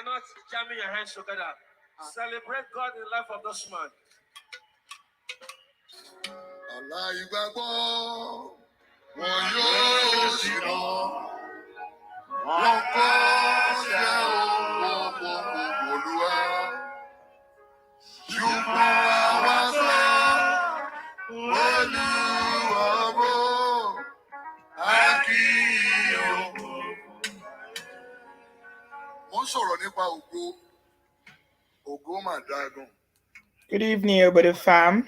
cannot jam your hands together. Celebrate God in the life of this man. Good evening, everybody, fam.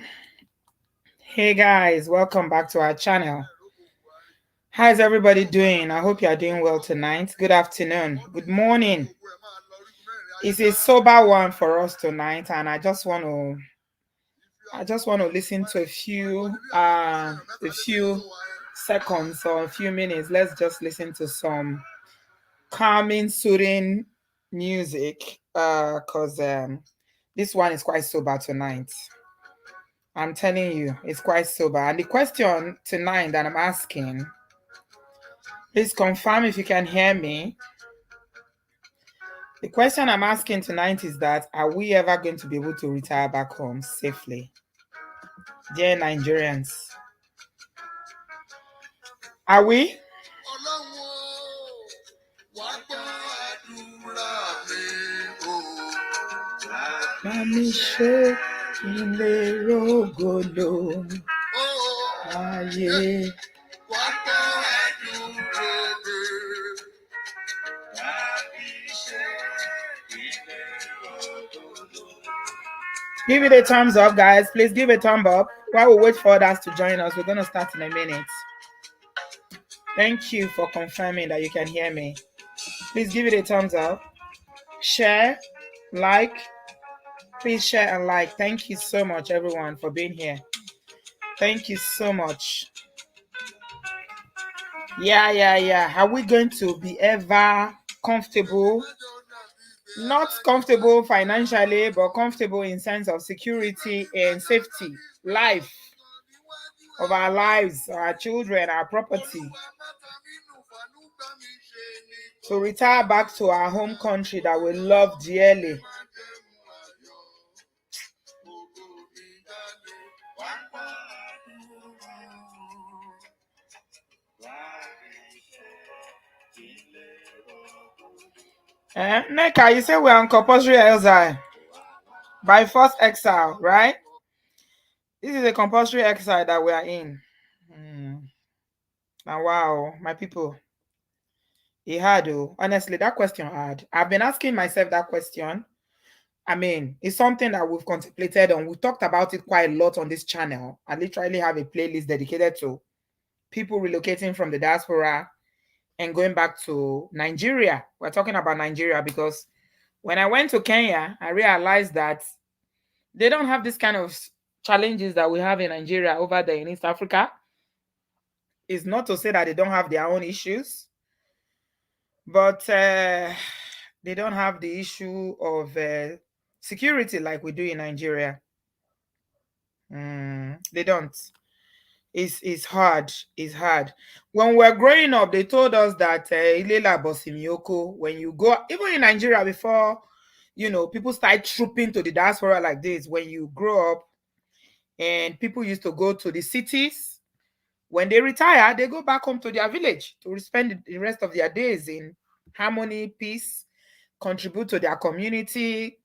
Hey guys, welcome back to our channel. How's everybody doing? I hope you are doing well tonight. Good afternoon, good morning. It's a sober one for us tonight, and I just want to listen to a few seconds or a few minutes. Let's just listen to some calming, soothing music, because this one is quite sober tonight. I'm telling you, it's quite sober. And the question tonight that I'm asking, please confirm if you can hear me. The question I'm asking tonight is that, are we ever going to be able to retire back home safely? Dear Nigerians, are we? Mami ṣe ilé rògbòlò ayé. Give it a thumbs up, guys. Please give a thumb up. While we wait for others to join us, we're going to start in a minute. Thank you for confirming that you can hear me. Please give it a thumbs up. Share, like. Please share and like. Thank you so much, everyone, for being here. Thank you so much. Yeah. Are we going to be ever comfortable? Not comfortable financially, but comfortable in sense of security and safety, life of our lives, our children, our property. To retire back to our home country that we love dearly. Neka, you say we're on compulsory exile by forced exile, right? This is a compulsory exile that we are in. Now, wow, my people. It hard, though. Honestly, that question hard. I've been asking myself that question. I mean, it's something that we've contemplated on. We talked about it quite a lot on this channel. I literally have a playlist dedicated to people relocating from the diaspora and going back to Nigeria. We're talking about Nigeria because when I went to Kenya, I realized that they don't have this kind of challenges that we have in Nigeria over there in East Africa. It's not to say that they don't have their own issues, but they don't have the issue of security like we do in Nigeria. They don't. It's hard. It's hard. When we're growing up, they told us that Ilela Bosimiyoko, when you go, even in Nigeria before, people start trooping to the diaspora like this, when you grow up and people used to go to the cities, when they retire, they go back home to their village to spend the rest of their days in harmony, peace, contribute to their community,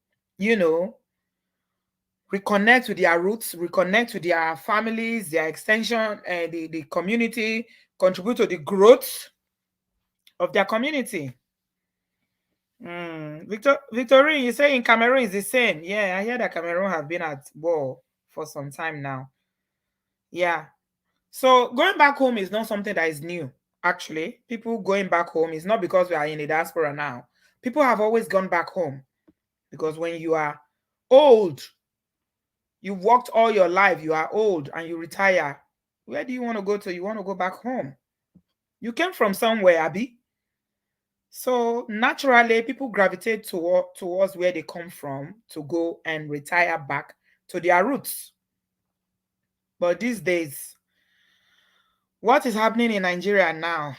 reconnect with their roots, reconnect with their families, their extension, and the community, contribute to the growth of their community. Victorine, you say in Cameroon is the same. Yeah, I hear that Cameroon have been at war for some time now. Yeah. So going back home is not something that is new. Actually, people going back home is not because we are in the diaspora now. People have always gone back home because when you are old, you've worked all your life, you are old and you retire. Where do you want to go to? You want to go back home. You came from somewhere, Abby. So naturally, people gravitate towards where they come from to go and retire back to their roots. But these days, what is happening in Nigeria now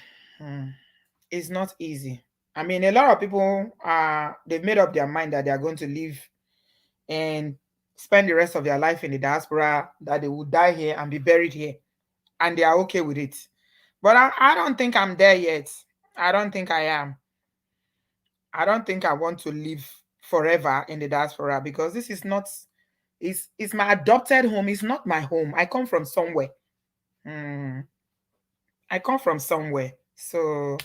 is not easy. I mean, a lot of people they've made up their mind that they are going to live and spend the rest of their life in the diaspora, that they will die here and be buried here, and they are okay with it. But I don't think I'm there yet. I don't think I am. I don't think I want to live forever in the diaspora because this is not, it's my adopted home. It's not my home. I come from somewhere. Hmm. I come from somewhere. So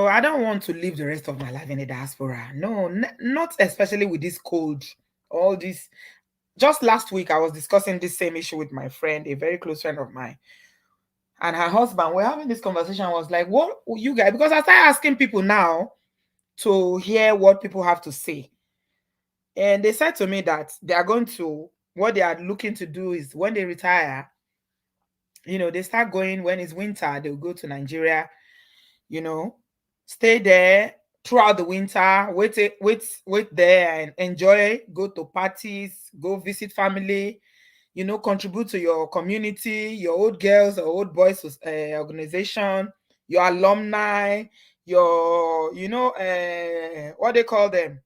I don't want to live the rest of my life in the diaspora. No, not especially with this cold. All this. Just last week, I was discussing this same issue with my friend, a very close friend of mine, and her husband. We're having this conversation. I was like, "What you guys?" Because I started asking people now to hear what people have to say, and they said to me that they are going to. What they are looking to do is when they retire, they start going when it's winter. They'll go to Nigeria, you know, stay there throughout the winter, wait there and enjoy, go to parties, go visit family, contribute to your community, your old girls or old boys organization, your alumni, your, what they call them,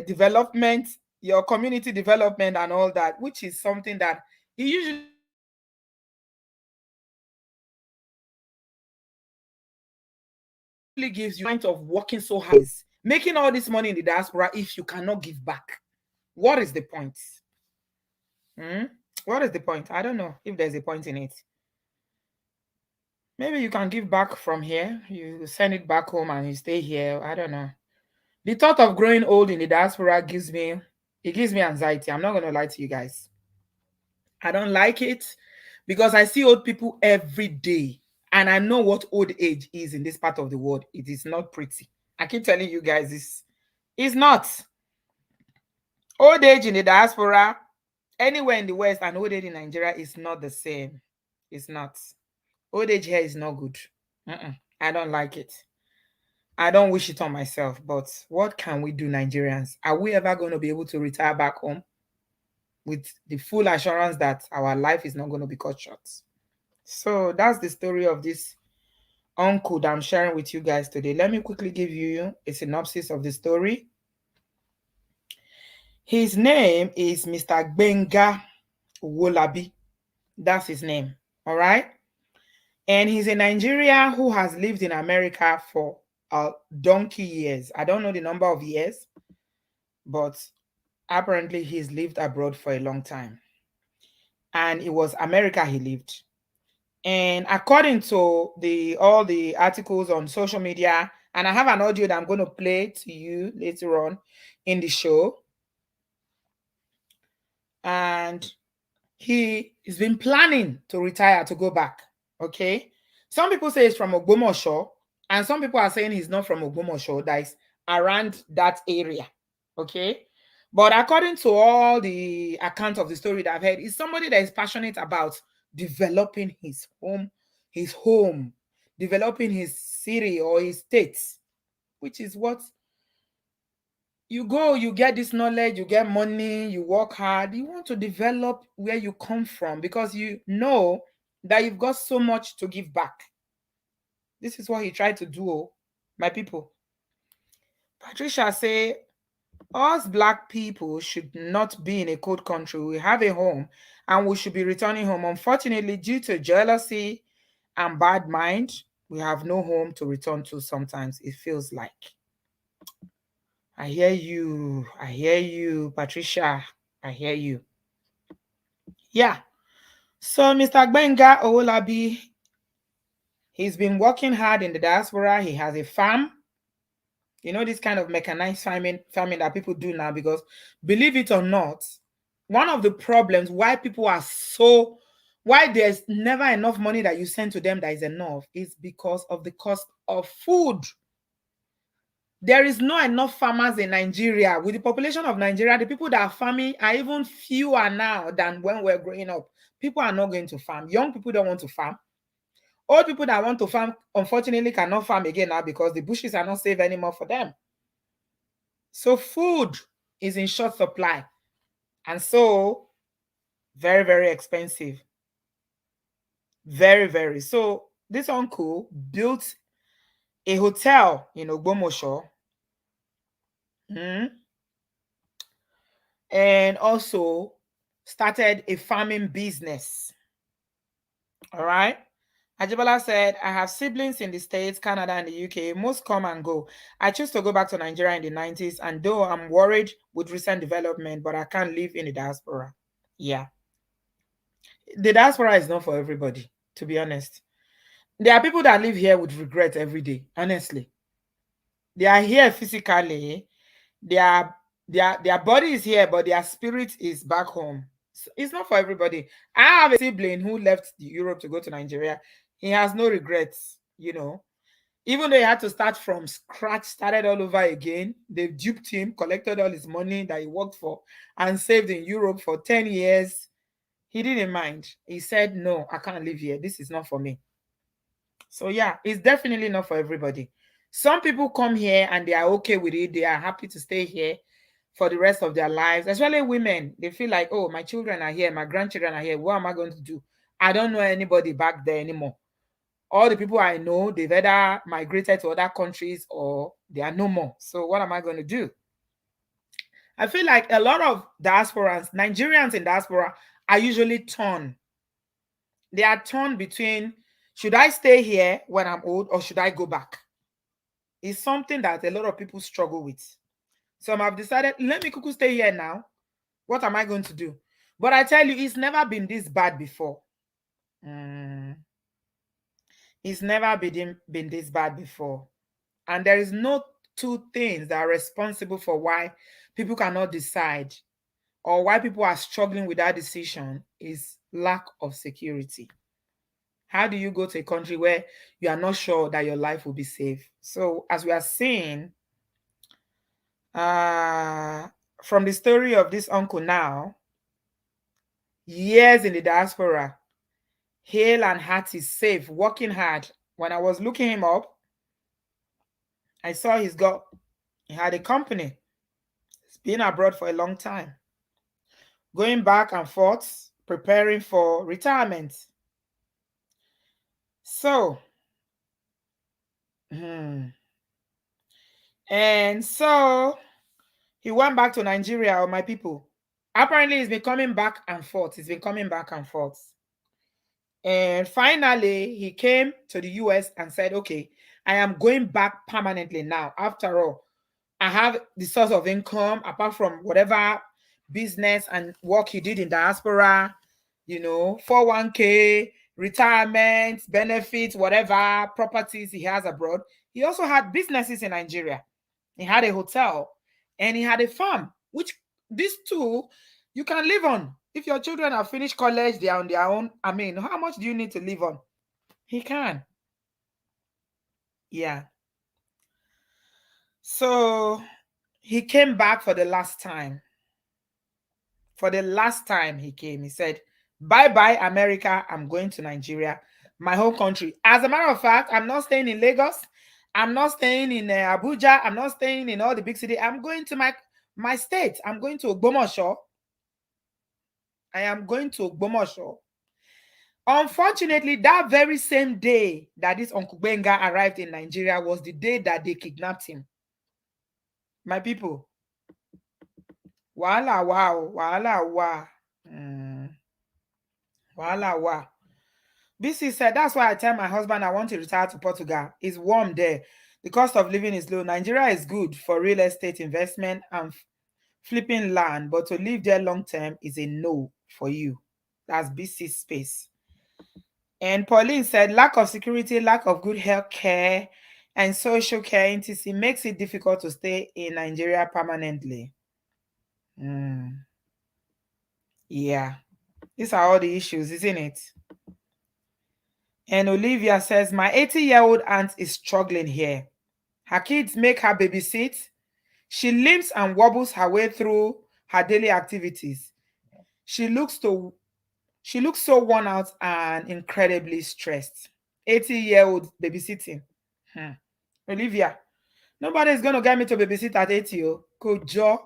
development, your community development and all that, which is something that it usually gives you a point of working so hard. Making all this money in the diaspora if you cannot give back. What is the point? Hmm? What is the point? I don't know if there's a point in it. Maybe you can give back from here. You send it back home and you stay here. I don't know. The thought of growing old in the diaspora gives me anxiety. I'm not gonna lie to you guys. I don't like it because I see old people every day. And I know what old age is in this part of the world. It is not pretty. I keep telling you guys this. It's not. Old age in the diaspora, anywhere in the West, and old age in Nigeria is not the same. It's not. Old age here is not good. I don't like it. I don't wish it on myself. But what can we do, Nigerians? Are we ever going to be able to retire back home with the full assurance that our life is not going to be cut short? So that's the story of this uncle that I'm sharing with you guys today. Let me quickly give you a synopsis of the story. His name is Mr. Gbenga Owolabi. That's his name. All right. And he's a Nigerian who has lived in America for a donkey years. I don't know the number of years, but apparently he's lived abroad for a long time. And it was America he lived. And according to all the articles on social media, and I have an audio that I'm going to play to you later on in the show. And he has been planning to retire, to go back. Okay. Some people say it's from Ogbomosho, and some people are saying he's not from Ogbomosho, that is around that area. Okay. But according to all the accounts of the story that I've heard, he's somebody that is passionate about developing his home, developing his city or his state, which is what you go, you get this knowledge, you get money, you work hard, you want to develop where you come from because you know that you've got so much to give back. This is what he tried to do, my people. Patricia say, us black people should not be in a cold country. We have a home and we should be returning home. Unfortunately, due to jealousy and bad mind, we have no home to return to sometimes, it feels like. I hear you. I hear you, Patricia. I hear you. Yeah. So Mr. Gbenga Owolabi, he's been working hard in the diaspora. He has a farm. This kind of mechanized farming that people do now, because believe it or not, one of the problems why there's never enough money that you send to them that is enough is because of the cost of food. There is not enough farmers in Nigeria. With the population of Nigeria, the people that are farming are even fewer now than when we're growing up. People are not going to farm. Young people don't want to farm. Old people that want to farm, unfortunately, cannot farm again now because the bushes are not safe anymore for them. So food is in short supply. And so, very, very expensive. Very, very. So this uncle built a hotel in Ogbomosho, and also started a farming business. All right. Ajibola said, I have siblings in the States, Canada, and the UK. Most come and go. I choose to go back to Nigeria in the 90s, and though I'm worried with recent development, but I can't live in the diaspora. Yeah. The diaspora is not for everybody, to be honest. There are people that live here with regret every day, honestly. They are here physically, their body is here, but their spirit is back home. So it's not for everybody. I have a sibling who left Europe to go to Nigeria. He has no regrets, even though he had to start from scratch, started all over again. They've duped him, collected all his money that he worked for and saved in Europe for 10 years. He didn't mind. He said, no, I can't live here. This is not for me. So yeah, it's definitely not for everybody. Some people come here and they are okay with it. They are happy to stay here for the rest of their lives, especially women. They feel like, oh, my children are here, my grandchildren are here. What am I going to do? I don't know anybody back there anymore. All the people I know, they've either migrated to other countries or they are no more. So what am I going to do? I feel like a lot of diasporans, Nigerians in diaspora, are usually torn. They are torn between, should I stay here when I'm old or should I go back? It's something that a lot of people struggle with. Some have decided, let me kuku stay here now. What am I going to do? But I tell you, it's never been this bad before. It's never been this bad before. And there is no two things that are responsible for why people cannot decide or why people are struggling with that decision is lack of security. How do you go to a country where you are not sure that your life will be safe? So as we are seeing, from the story of this uncle now, years in the diaspora, hale and hearty, safe, working hard. When I was looking him up, I saw he had a company. He's been abroad for a long time, going back and forth, preparing for retirement. So, and so he went back to Nigeria, my people. Apparently, he's been coming back and forth. He's been coming back and forth. And finally, he came to the US and said, okay, I am going back permanently now. After all, I have the source of income apart from whatever business and work he did in diaspora, 401k, retirement, benefits, whatever properties he has abroad. He also had businesses in Nigeria. He had a hotel and he had a farm, which these two you can live on. If your children have finished college, they are on their own. I mean, how much do you need to live on? He can. Yeah. So he came back for the last time. For the last time he came, he said, bye-bye, America. I'm going to Nigeria, my home country. As a matter of fact, I'm not staying in Lagos. I'm not staying in Abuja. I'm not staying in all the big cities. I'm going to my state. I'm going to Ogbomosho. I am going to Ogbomosho. Unfortunately, that very same day that this Uncle Gbenga arrived in Nigeria was the day that they kidnapped him. My people. Wahala wow. Wahala wa. Wahala wa. BC said, that's why I tell my husband I want to retire to Portugal. It's warm there. The cost of living is low. Nigeria is good for real estate investment and flipping land, but to live there long term is a no for you. That's BC space. And Pauline said, lack of security, lack of good health care and social care etc. makes it difficult to stay in Nigeria permanently. Yeah. These are all the issues, isn't it? And Olivia says, my 80-year-old aunt is struggling here. Her kids make her babysit. She limps and wobbles her way through her daily activities. She looks so worn out and incredibly stressed. 80-year-old babysitting. Olivia, nobody's going to get me to babysit at 80. Kojo.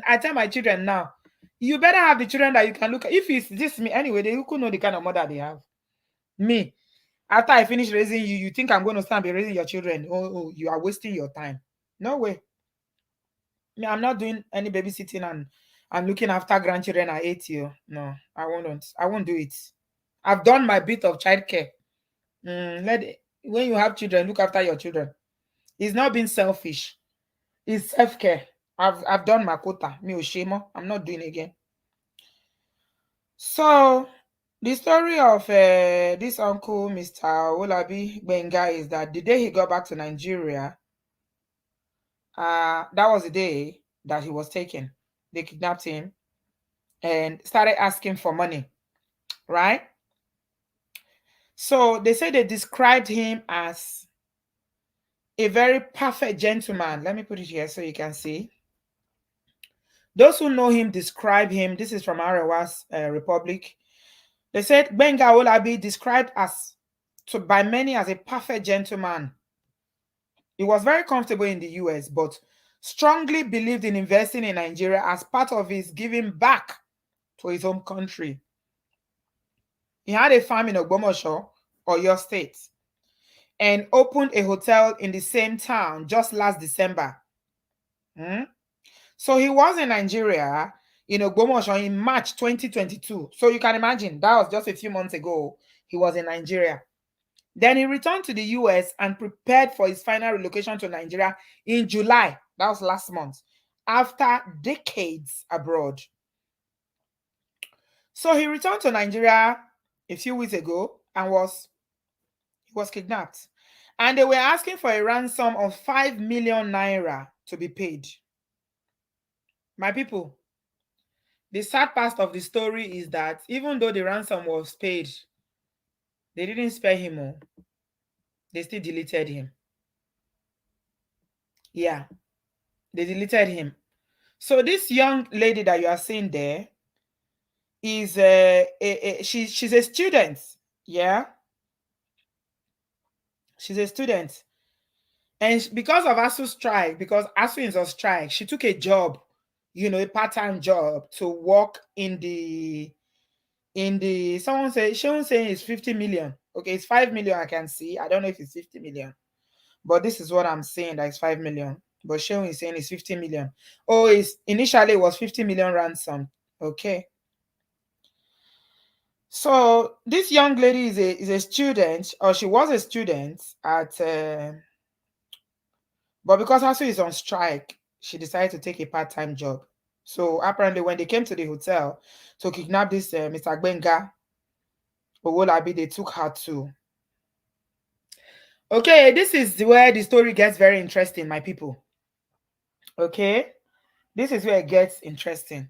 I tell my children now, you better have the children that you can look at. If it's just me, anyway, they could know the kind of mother they have. Me, After I finish raising you, you think I'm going to stand be raising your children? Oh, you are wasting your time. No way. Me, I'm not doing any babysitting and I'm looking after grandchildren at 80. No, I won't. I won't do it. I've done my bit of childcare. When you have children, look after your children. It's not being selfish. It's self-care. I've done my quota. Me Oshimo. I'm not doing again. So the story of this uncle, Mr. Owolabi Gbenga, is that the day he got back to Nigeria, that was the day that he was taken. They kidnapped him and started asking for money, right? So they say they described him as a very perfect gentleman. Let me put it here so you can see. Those who know him describe him. This is from Arewa's Republic. They said Gbenga Owolabi described by many as a perfect gentleman. He was very comfortable in the US, but strongly believed in investing in Nigeria as part of his giving back to his home country. He had a farm in Ogbomosho, Oyo State, and opened a hotel in the same town just last December. So he was in Nigeria, in Ogbomosho, in March 2022. So you can imagine, that was just a few months ago. He was in Nigeria. Then he returned to the US and prepared for his final relocation to Nigeria in July. That was last month, after decades abroad. So he returned to Nigeria a few weeks ago and he was kidnapped. And they were asking for a ransom of 5 million naira to be paid. My people, the sad part of the story is that even though the ransom was paid, they didn't spare him. They still deleted him. Yeah, they deleted him. So this young lady that you are seeing there is she's a student. Yeah, she's a student. And because of ASU strike, because ASU is on strike, she took a job, a part-time job to work in the someone say it's 50 million. Okay, it's 5 million. I can see. I don't know if it's 50 million, but this is what I'm saying, that it's 5 million. But Sheung is saying it's 50 million. Oh, initially it was 50 million ransom. Okay. So this young lady is a student, or she was a student at but because ASU is on strike, she decided to take a part-time job. So apparently when they came to the hotel to kidnap this Mr. Gbenga Owolabi, they took her too. Okay, this is where the story gets very interesting, my people. Okay, this is where it gets interesting.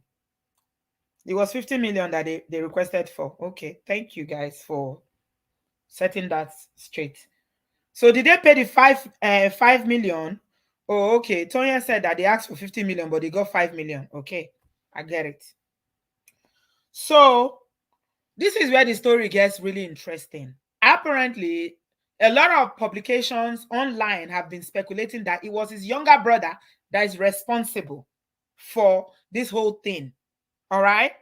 It was 50 million that they requested for. Okay, thank you guys for setting that straight. So did they pay the 5 million? Oh, okay. Tonya said that they asked for 50 million, but they got 5 million. Okay, I get it. So this is where the story gets really interesting. Apparently, a lot of publications online have been speculating that it was his younger brother that is responsible for this whole thing. All right.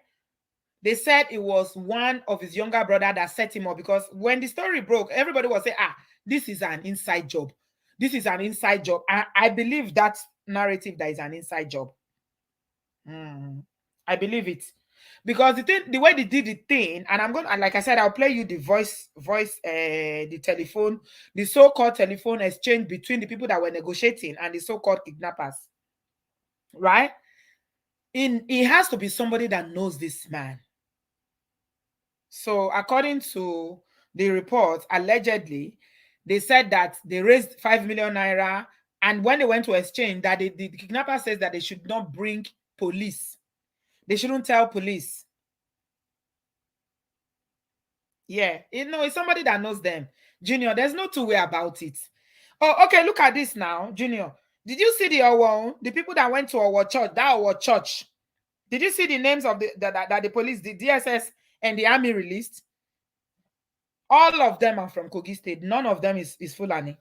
They said it was one of his younger brother that set him up, because when the story broke, everybody was saying, this is an inside job. This is an inside job. I believe that narrative that is an inside job. I believe it. Because the way they did the thing, and like I said, I'll play you the the telephone, the so-called telephone exchange between the people that were negotiating and the so-called kidnappers. Right? It has to be somebody that knows this man. So according to the report, allegedly, they said that they raised 5 million naira, and when they went to exchange, that the kidnapper says that they should not bring police. They shouldn't tell police. Yeah, it's somebody that knows them. Junior, there's no two way about it. Oh, okay, look at this now, Junior. Did you see the people that went to our church, church? Did you see the names of that the police, the DSS, and the army released? All of them are from Kogi State. None of them is Fulani.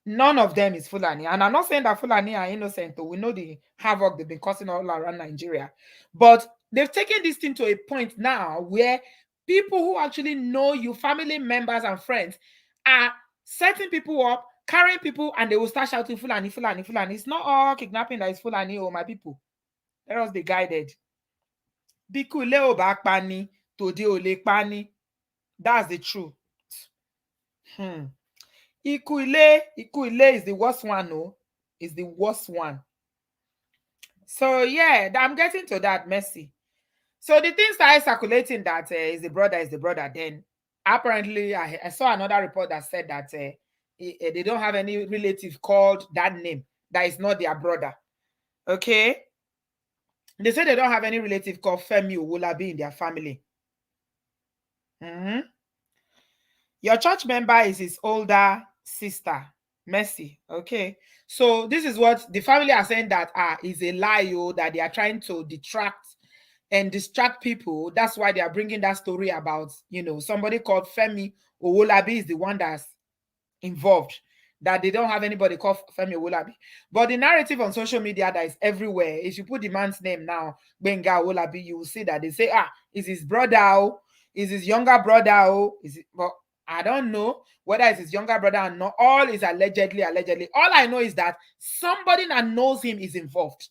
None of them is Fulani. And I'm not saying that Fulani are innocent. We know the havoc they've been causing all around Nigeria. But they've taken this thing to a point now where People who actually know you, family members and friends, are setting people up, carrying people, and they will start shouting Fulani, Fulani, Fulani. It's not all kidnapping that is Fulani, oh my people. Let us be guided. Biku leo back pani, tode ole pani. That's the truth. Ikuile is the worst one, no? Is the worst one. So yeah, I'm getting to that, Mercy. So the thing started circulating that is the brother. Then apparently I saw another report that said that they don't have any relative called that name. That is not their brother. Okay. They say they don't have any relative called Femi Owolabi in their family. Your church member is his older sister, Mercy. Okay. So this is what the family are saying, that is a lie, that they are trying to detract and distract people. That's why they are bringing that story about, somebody called Femi Owolabi is the one that's involved, that they don't have anybody called Femi Owolabi. But the narrative on social media that is everywhere, if you put the man's name now, Gbenga Owolabi, you will see that they say, is his brother, is his younger brother, is it? But I don't know whether it's his younger brother or not. All is allegedly. All I know is that somebody that knows him is involved.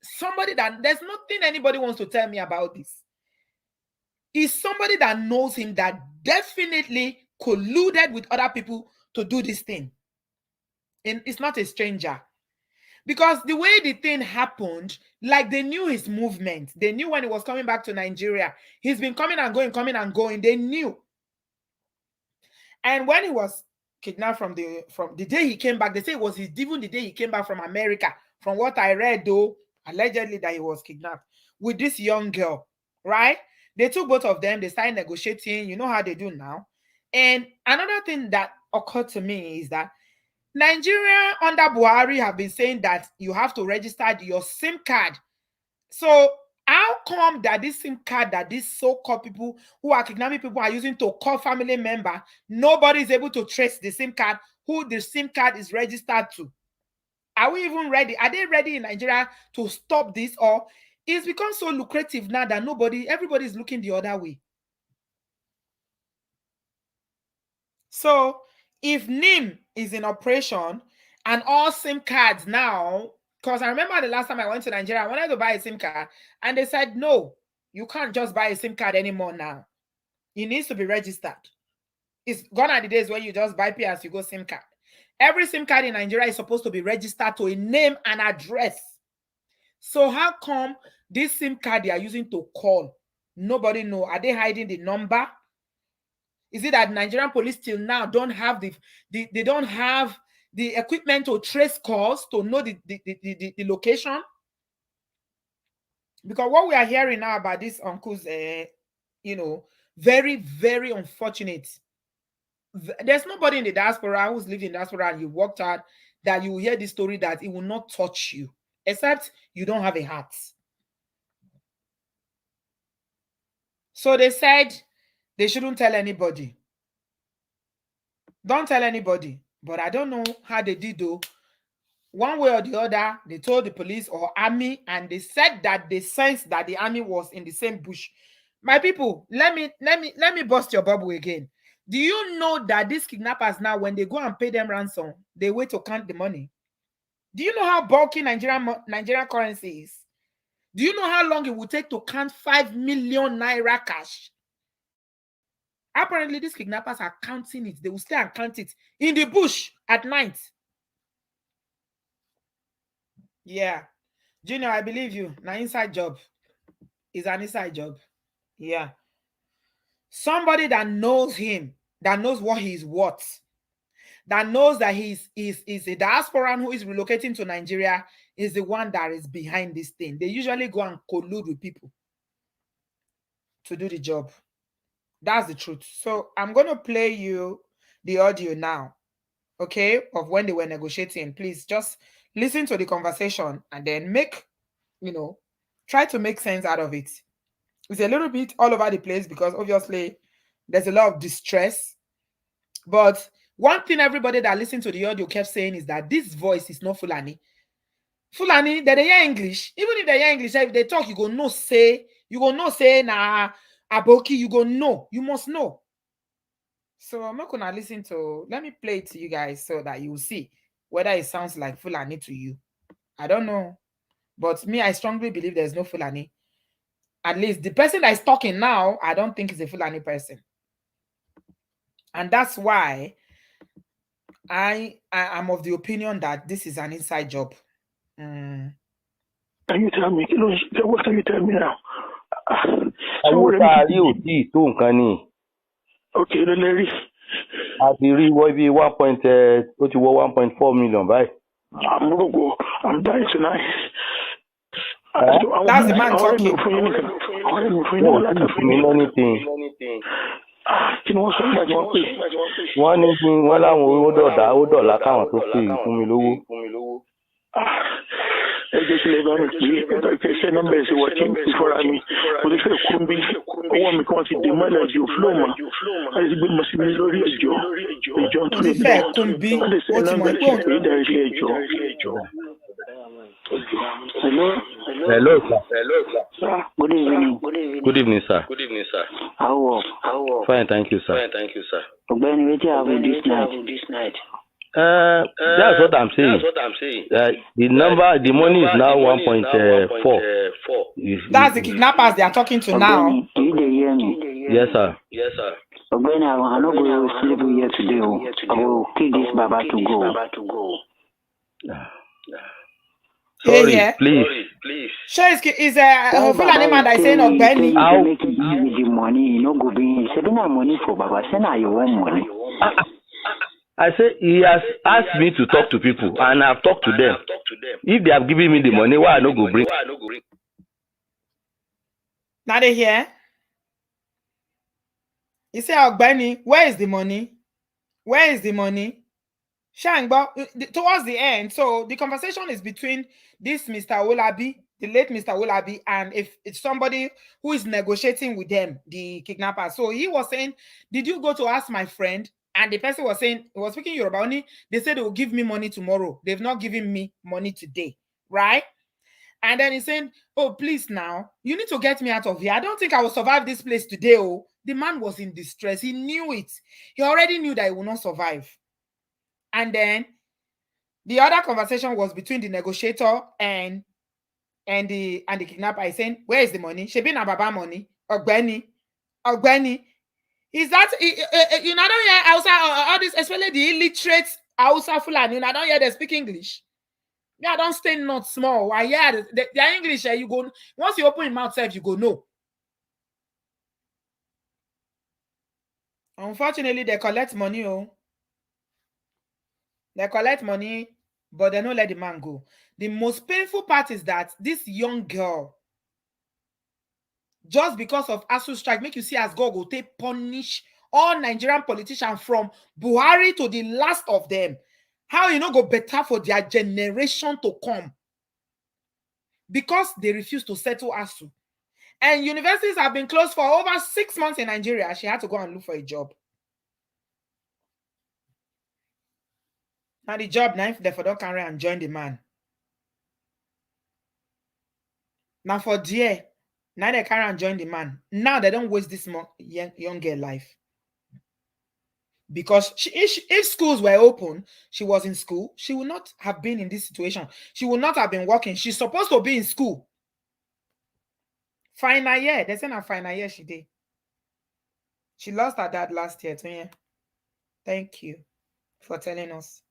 Somebody that, there's nothing anybody wants to tell me about this. Is somebody that knows him, that definitely colluded with other people to do this thing. And it's not a stranger. Because the way the thing happened, like they knew his movement. They knew when he was coming back to Nigeria. He's been coming and going. They knew. And when he was kidnapped from the day he came back, they say it was even the day he came back from America. From what I read, though, allegedly that he was kidnapped with this young girl, right? They took both of them. They started negotiating. You know how they do now. And another thing that occurred to me is that Nigeria under Buhari have been saying that you have to register your SIM card. So how come that this SIM card that these so-called people who are kidnapping people are using to call family member, nobody is able to trace the SIM card, who the SIM card is registered to? Are we even ready? Are they ready in Nigeria to stop this? Or it's become so lucrative now that everybody is looking the other way? So if NIM is in operation and all SIM cards now, because I remember the last time I went to Nigeria, I wanted to buy a SIM card and they said, no, you can't just buy a SIM card anymore now. It needs to be registered. It's gone are the days where you just buy pay as you go SIM card. Every SIM card in Nigeria is supposed to be registered to a name and address. So how come this SIM card they are using to call, nobody know? Are they hiding the number? Is it that Nigerian police till now don't have they don't have the equipment to trace calls to know the location? Because what we are hearing now about these uncles, very, very unfortunate. There's nobody in the diaspora who's lived in diaspora and you worked out that you will hear this story that it will not touch you, except you don't have a heart. So they said they shouldn't tell anybody. Don't tell anybody. But I don't know how they did though. One way or the other, they told the police or army, and they said that they sensed that the army was in the same bush. My people, let me bust your bubble again. Do you know that these kidnappers now, when they go and pay them ransom, they wait to count the money? Do you know how bulky Nigerian currency is? Do you know how long it would take to count 5 million naira cash? Apparently, these kidnappers are counting it. They will stay and count it in the bush at night. Yeah. Junior, I believe you. Now, inside job. It's an inside job. Yeah. Somebody that knows him, that knows what he's worth, that knows that he's a diasporan who is relocating to Nigeria, is the one that is behind this thing. They usually go and collude with people to do the job. That's the truth. So I'm going to play you the audio now, okay, of when they were negotiating. Please just listen to the conversation and then try to make sense out of it. It's a little bit all over the place because obviously there's a lot of distress. But one thing everybody that listened to the audio kept saying is that this voice is not Fulani. Fulani, they hear English. Even if they hear English, if they talk, you go no say, nah, Aboki, you go know. You must know. So I'm not gonna listen to. Let me play it to you guys so that you will see whether it sounds like Fulani to you. I don't know, but me, I strongly believe there's no Fulani. At least the person that is talking now, I don't think is a Fulani person, and that's why I am of the opinion that this is an inside job. Can you tell me? What can you tell me now? Àwọn tá a rí ò tí ì tó nǹkan ni. Okay, Larry. A ti rí wọ́ bí ó ti wọ́ 1.4 million báyìí. I'm gonna go. I'm dying tonight. That's the man talking. Anything. Wọ́n ní kí wọ́n láwọn ó dọ̀là káwọn tó pè fún mi lówó. Ẹ jẹ́ kí lè bá mi pè é ṣe nọ́mbà ẹ̀ sí wọ́tí ìfọ́ra mi kò lè fẹ́ kún bí owó mi kan ti dè mọ́lẹ̀ ju flow mà á lè gbé mọ̀ sí mi lórí ẹjọ́ tó lè fẹ́ kún bí ó lè ṣe nọ́mbà ẹ̀ sí pé ìdarí ilé ẹjọ́. Hello, sir. Sir, good evening. Good evening, sir. How are? Fine, thank you, sir. Ogbeni, what you have this night? That's what I'm saying. The money is now 1.4. That's the kidnappers they are talking to now. Do you hear me? Yes, sir. Ogbeni, I'm not going to sleep here today. I will kick this Baba to go. Sorry, please. Sure, is a Fulani man that is saying Ogbeni. How make it easy with the money? You know, go be saving money for Baba. Send her your own money. I say he has asked me to talk to people, and I've talked to them. If they have given me the money, why I no go bring? Now they hear. He say Ogbeni, where is the money? Shangba, towards the end, so the conversation is between this Mr. Owolabi, the late Mr. Owolabi, and if it's somebody who is negotiating with them, the kidnapper. So he was saying, did you go to ask my friend? And the person was saying, he was speaking Yoruba only. They said they will give me money tomorrow. They've not given me money today, right? And then he's saying, oh, please now, you need to get me out of here. I don't think I will survive this place today. Oh, the man was in distress. He knew it. He already knew that he would not survive. And then the other conversation was between the negotiator and the kidnapper. He's saying, where is the money? Shebi na baba money. Ogbeni. Is that you know? I don't hear Hausa, all this, especially the illiterate Hausa Fulani. I don't hear they speak English. Yeah, don't stay not small. I hear their English. You go once you open your mouth, self, you go no. Unfortunately, they collect money. Oh, they collect money, but they don't let the man go. The most painful part is that this young girl, just because of ASU strike, make you see as God go take punish all Nigerian politicians from Buhari to the last of them. How you know go better for their generation to come? Because they refuse to settle ASU. And universities have been closed for over 6 months in Nigeria. She had to go and look for a job. Now the job, now if they for don't carry and join the man. Now for dear, now they carry and join the man. Now they don't waste this young girl life. Because if schools were open, she was in school, she would not have been in this situation. She would not have been working. She's supposed to be in school. Final year. They said her final year she did. She lost her dad last year. So yeah. Thank you for telling us.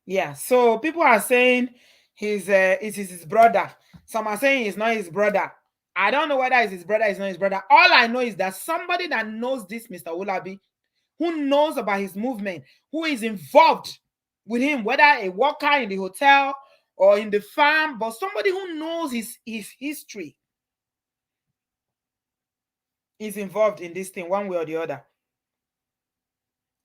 Yeah, so people are saying it is his brother. Some are saying it's not his brother. I don't know whether it's his brother, it's not his brother. All I know is that somebody that knows this Mr. Owolabi, who knows about his movement, who is involved with him, whether a worker in the hotel or in the farm, but somebody who knows his history is involved in this thing one way or the other.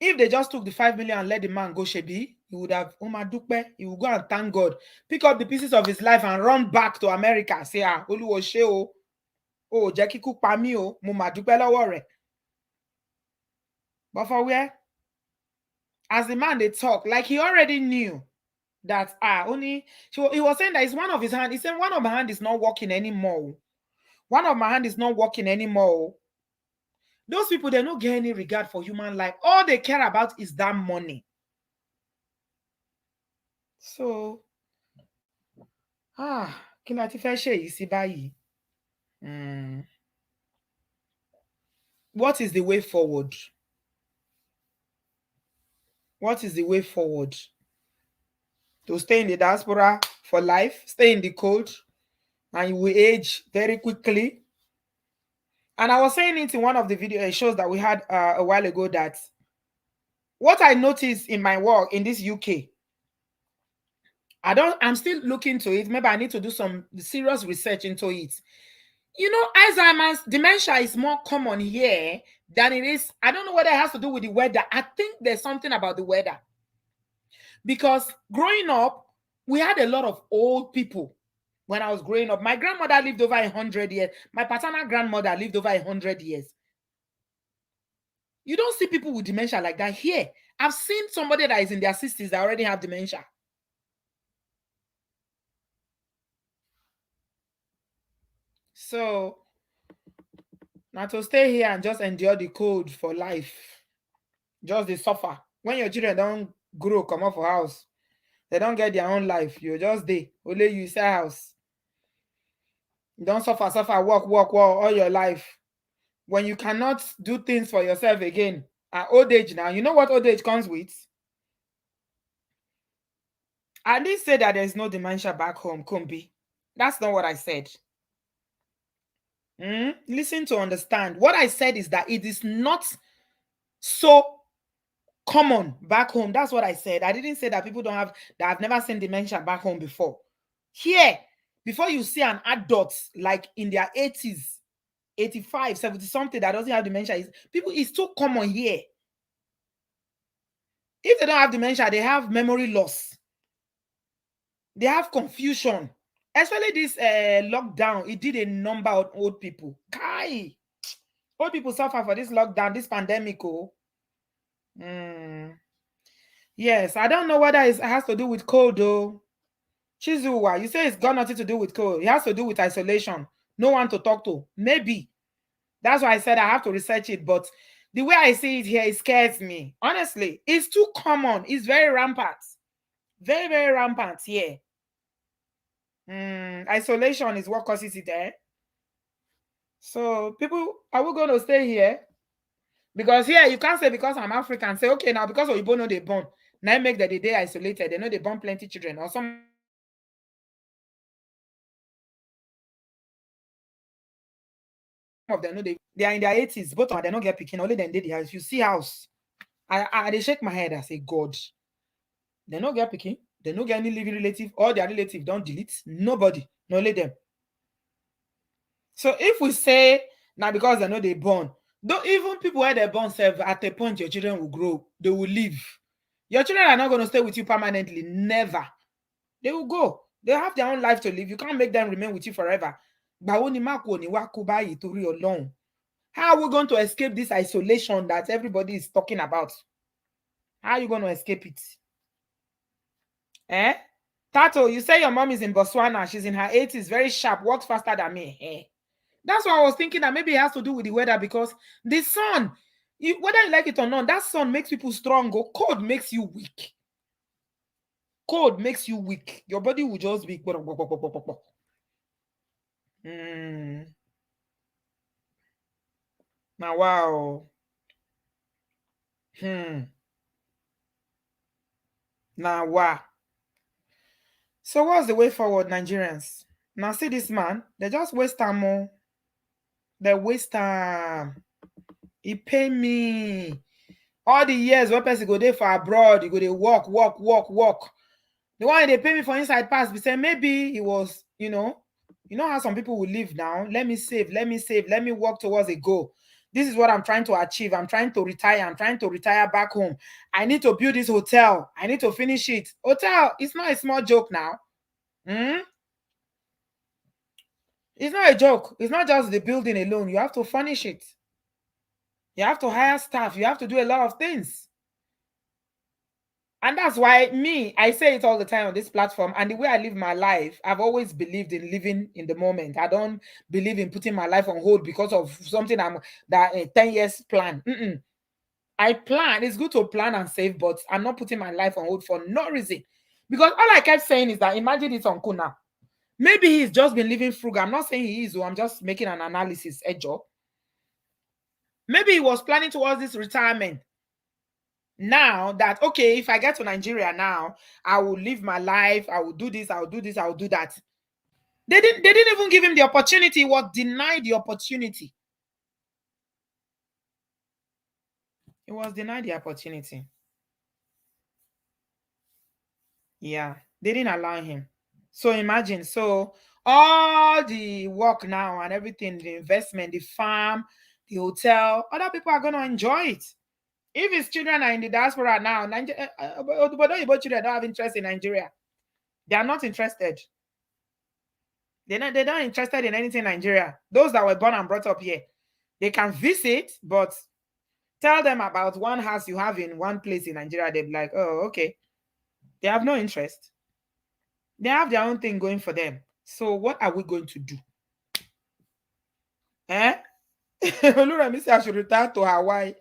If they just took the 5 million and let the man go, Shebi, he would have, he would go and thank God, pick up the pieces of his life and run back to America. Say, Jackie cook pami o, mo ma dupe lowo re. But for where? As the man they talk, like he already knew that he was saying that it's one of his hands. He said one of my hand is not working anymore. One of my hand is not working anymore. Those people, they don't get any regard for human life. All they care about is that money. So, kí la ti fẹ́ ṣe yìí sí báyìí? What is the way forward? What is the way forward? To stay in the diaspora for life, stay in the cold, and you will age very quickly. And I was saying it in one of the video shows that we had a while ago, that what I noticed in my work in this UK, I'm still looking to it. Maybe I need to do some serious research into it. You know, Alzheimer's, dementia is more common here than it is. I don't know whether it has to do with the weather. I think there's something about the weather. Because growing up, we had a lot of old people when I was growing up. My grandmother lived over 100 years. My paternal grandmother lived over 100 years. You don't see people with dementia like that here. I've seen somebody that is in their 60s that already have dementia. So, now to stay here and just endure the cold for life, just the suffer. When your children don't grow, come up for house, they don't get their own life. You're just there. Only you say house. You don't suffer, walk all your life. When you cannot do things for yourself again at old age now, you know what old age comes with? I didn't say that there's no dementia back home, Kumbi. That's not what I said. Listen to understand. What I said is that it is not so common back home. That's what I said. I didn't say that people don't have, that I've never seen dementia back home before. Here, before you see an adult like in their 80s, 85, 70 something that doesn't have dementia, it's too common here. If they don't have dementia, they have memory loss. They have confusion. Especially this lockdown, it did a number of old people. Guy, old people suffer for this lockdown, this pandemic. Yes, I don't know whether it has to do with cold though. Chizuwa, you say it's got nothing to do with cold. It has to do with isolation. No one to talk to. Maybe. That's why I said I have to research it. But the way I see it here, it scares me. Honestly, it's too common. It's very rampant. Very, very rampant here. Isolation is what causes it there. So people, are we going to stay here? Because here, you can't say because I'm African, say, okay, now because Oyibo know they born, now make that they isolated. They know they born plenty children. Or some of them know they are in their 80s, both of them, they don't get picking, only then they the house. You see house. I shake my head, I say, God, they don't get picking, they don't get any living relative, all their relative don't delete. Nobody, no let them. So if we say now because they know they born, though even people where they're born serve at a point your children will grow, they will leave. Your children are not going to stay with you permanently. Never. They will go. They have their own life to live. You can't make them remain with you forever. How are we going to escape this isolation that everybody is talking about? How are you going to escape it? Tato, you say your mom is in Botswana. She's in her 80s, very sharp, works faster than me. That's why I was thinking that maybe it has to do with the weather, because the sun, whether you like it or not, that sun makes people strong. Cold makes you weak. Cold makes you weak. Your body will just be. Now, wow. Now, wow. So what's the way forward, Nigerians? Now, see this man, they just waste time. They waste time. He pay me. All the years when person go there for abroad, you go they walk. The one they pay me for inside pass, we say maybe it was, you know how some people will live now. Let me save, let me work towards a goal. This is what I'm trying to achieve. I'm trying to retire. I'm trying to retire back home. I need to build this hotel. I need to finish it. Hotel, it's not a small joke now. It's not a joke. It's not just the building alone. You have to furnish it. You have to hire staff. You have to do a lot of things. And that's why I say it all the time on this platform. And the way I live my life, I've always believed in living in the moment. I don't believe in putting my life on hold because of something that a 10 years plan. I plan. It's good to plan and save, but I'm not putting my life on hold for no reason. Because all I kept saying is that imagine it's Uncle now. Maybe he's just been living frugal. I'm not saying he is, I'm just making an analysis, a job. Maybe he was planning towards this retirement. Now that, okay, if I get to Nigeria now, I will live my life, I will do this, I will do this, I will do that. They didn't even give him the opportunity. He was denied the opportunity. He was denied the opportunity. Yeah, they didn't allow him. So imagine, so all the work now and everything, the investment, the farm, the hotel, other people are going to enjoy it. If his children are in the diaspora now, but children don't have interest in Nigeria. They are not interested. They're not interested in anything in Nigeria. Those that were born and brought up here, they can visit, but tell them about one house you have in one place in Nigeria, they'll be like, oh, okay. They have no interest. They have their own thing going for them. So what are we going to do? Eh? Oluremi said I should retire to Hawaii.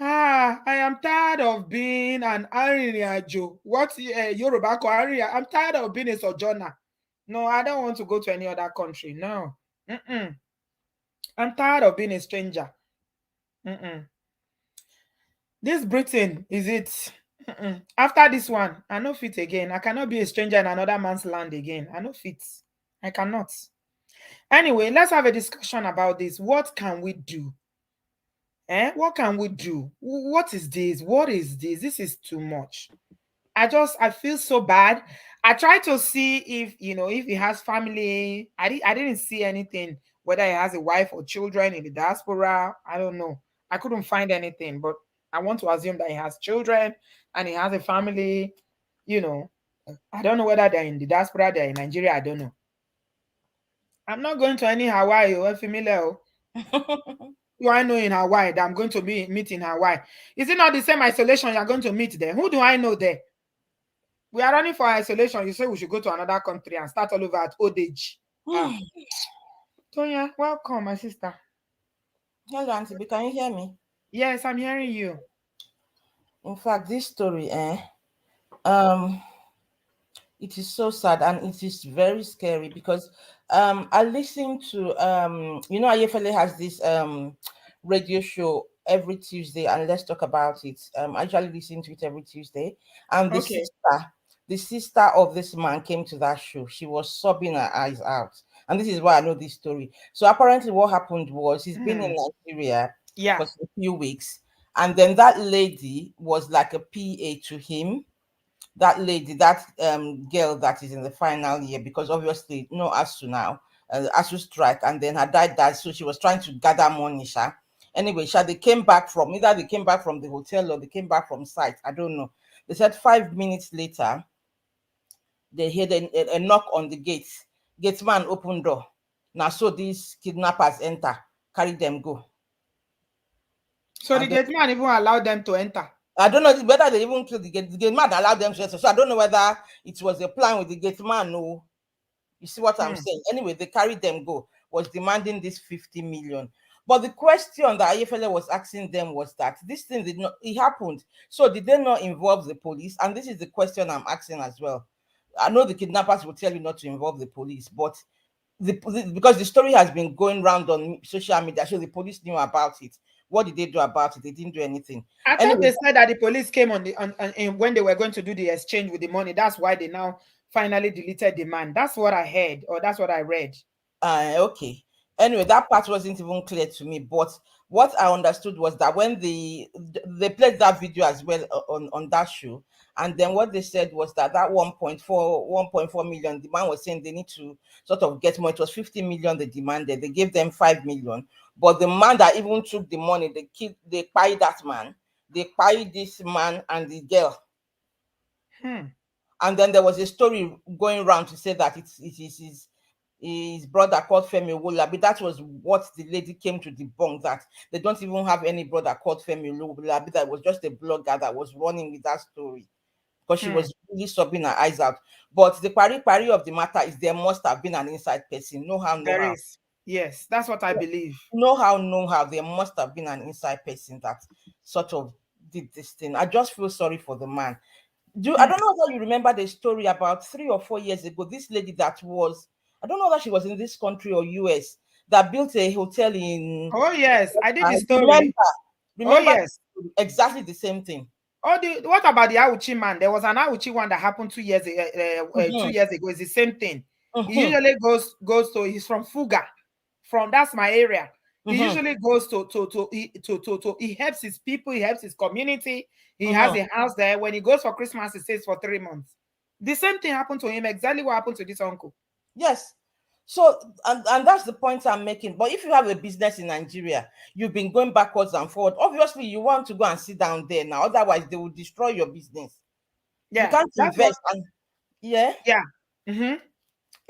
I am tired of being an arìnrìn-àjò. What Yoruba call arìnrìn-àjò? I'm tired of being a sojourner. No, I don't want to go to any other country. No. I'm tired of being a stranger. This Britain, is it? After this one, I no fit again. I cannot be a stranger in another man's land again. I no fit. I cannot. Anyway, let's have a discussion about this. What can we do? What can we do? What is this? What is this? This is too much. I feel so bad. I try to see if he has family. I didn't see anything, whether he has a wife or children in the diaspora. I don't know. I couldn't find anything, but I want to assume that he has children and he has a family. I don't know whether they're in the diaspora, they're in Nigeria. I don't know. I'm not going to any Hawaii or familiar. Do I know in Hawaii that I'm going to meet in Hawaii? Is it not the same isolation you're going to meet there? Who do I know there? We are running for isolation. You say we should go to another country and start all over at old age. Tonya, welcome, my sister. Hello, Auntie B. Can you hear me? Yes, I'm hearing you. In fact, this story, it is so sad and it is very scary because I listened to Ayefele has this radio show every Tuesday, and let's talk about it. I usually listen to it every Tuesday, and the sister of this man came to that show. She was sobbing her eyes out, and this is why I know this story. So apparently, what happened was he's been in Nigeria for a few weeks, and then that lady was like a PA to him. That lady, that girl that is in the final year, because obviously ASU now, ASU strike, and then her dad died, so she was trying to gather money. Anyway, they came back from either they came back from the hotel or they came back from site. I don't know. They said 5 minutes later, they heard a knock on the gate. Gate man opened door. Now, so these kidnappers enter, carry them go. So and the gate man even allowed them to enter. I don't know whether they even killed the gate man allowed them to enter. So I don't know whether it was a plan with the gate man. No, you see what I'm saying? Anyway, they carried them go. Was demanding this 50 million. But the question that Ayefele was asking them was that this thing did not, it happened. So did they not involve the police? And this is the question I'm asking as well. I know the kidnappers will tell you not to involve the police, but because the story has been going around on social media, so the police knew about it. What did they do about it? They didn't do anything. I thought they said that the police came on when they were going to do the exchange with the money. That's why they now finally deleted the man. That's what I heard, or that's what I read. Okay. Anyway, that part wasn't even clear to me. But what I understood was that when they played that video as well on that show, and then what they said was that 1.4 million, the man was saying they need to sort of get more. It was 50 million they demanded. They gave them 5 million. But the man that even took the money, they paid that man. They paid this man and the girl. And then there was a story going around to say that it is his brother called Femi Owolabi. That was what the lady came to debunk, that they don't even have any brother called Femi Owolabi. That was just a blogger that was running with that story because she was really sobbing her eyes out. But the pari of the matter is there must have been an inside person. No how. There is. Yes, that's what I believe. No how. There must have been an inside person that sort of did this thing. I just feel sorry for the man. I don't know whether you remember the story about 3 or 4 years ago. This lady that was, I don't know whether she was in this country or US, that built a hotel in. Oh yes, I did the story. Remember, yes, exactly the same thing. What about the Auchi man? There was an Auchi one that happened 2 years 2 years ago. It's the same thing. He usually goes to. He's from Fuga, that's my area. He usually goes to he helps his people, he helps his community. He has a house there. When he goes for Christmas, he stays for 3 months. The same thing happened to him. Exactly what happened to this uncle. Yes. So, and that's the point I'm making. But if you have a business in Nigeria, you've been going backwards and forward. Obviously, you want to go and sit down there now. Otherwise, they will destroy your business. Yeah, you can't invest.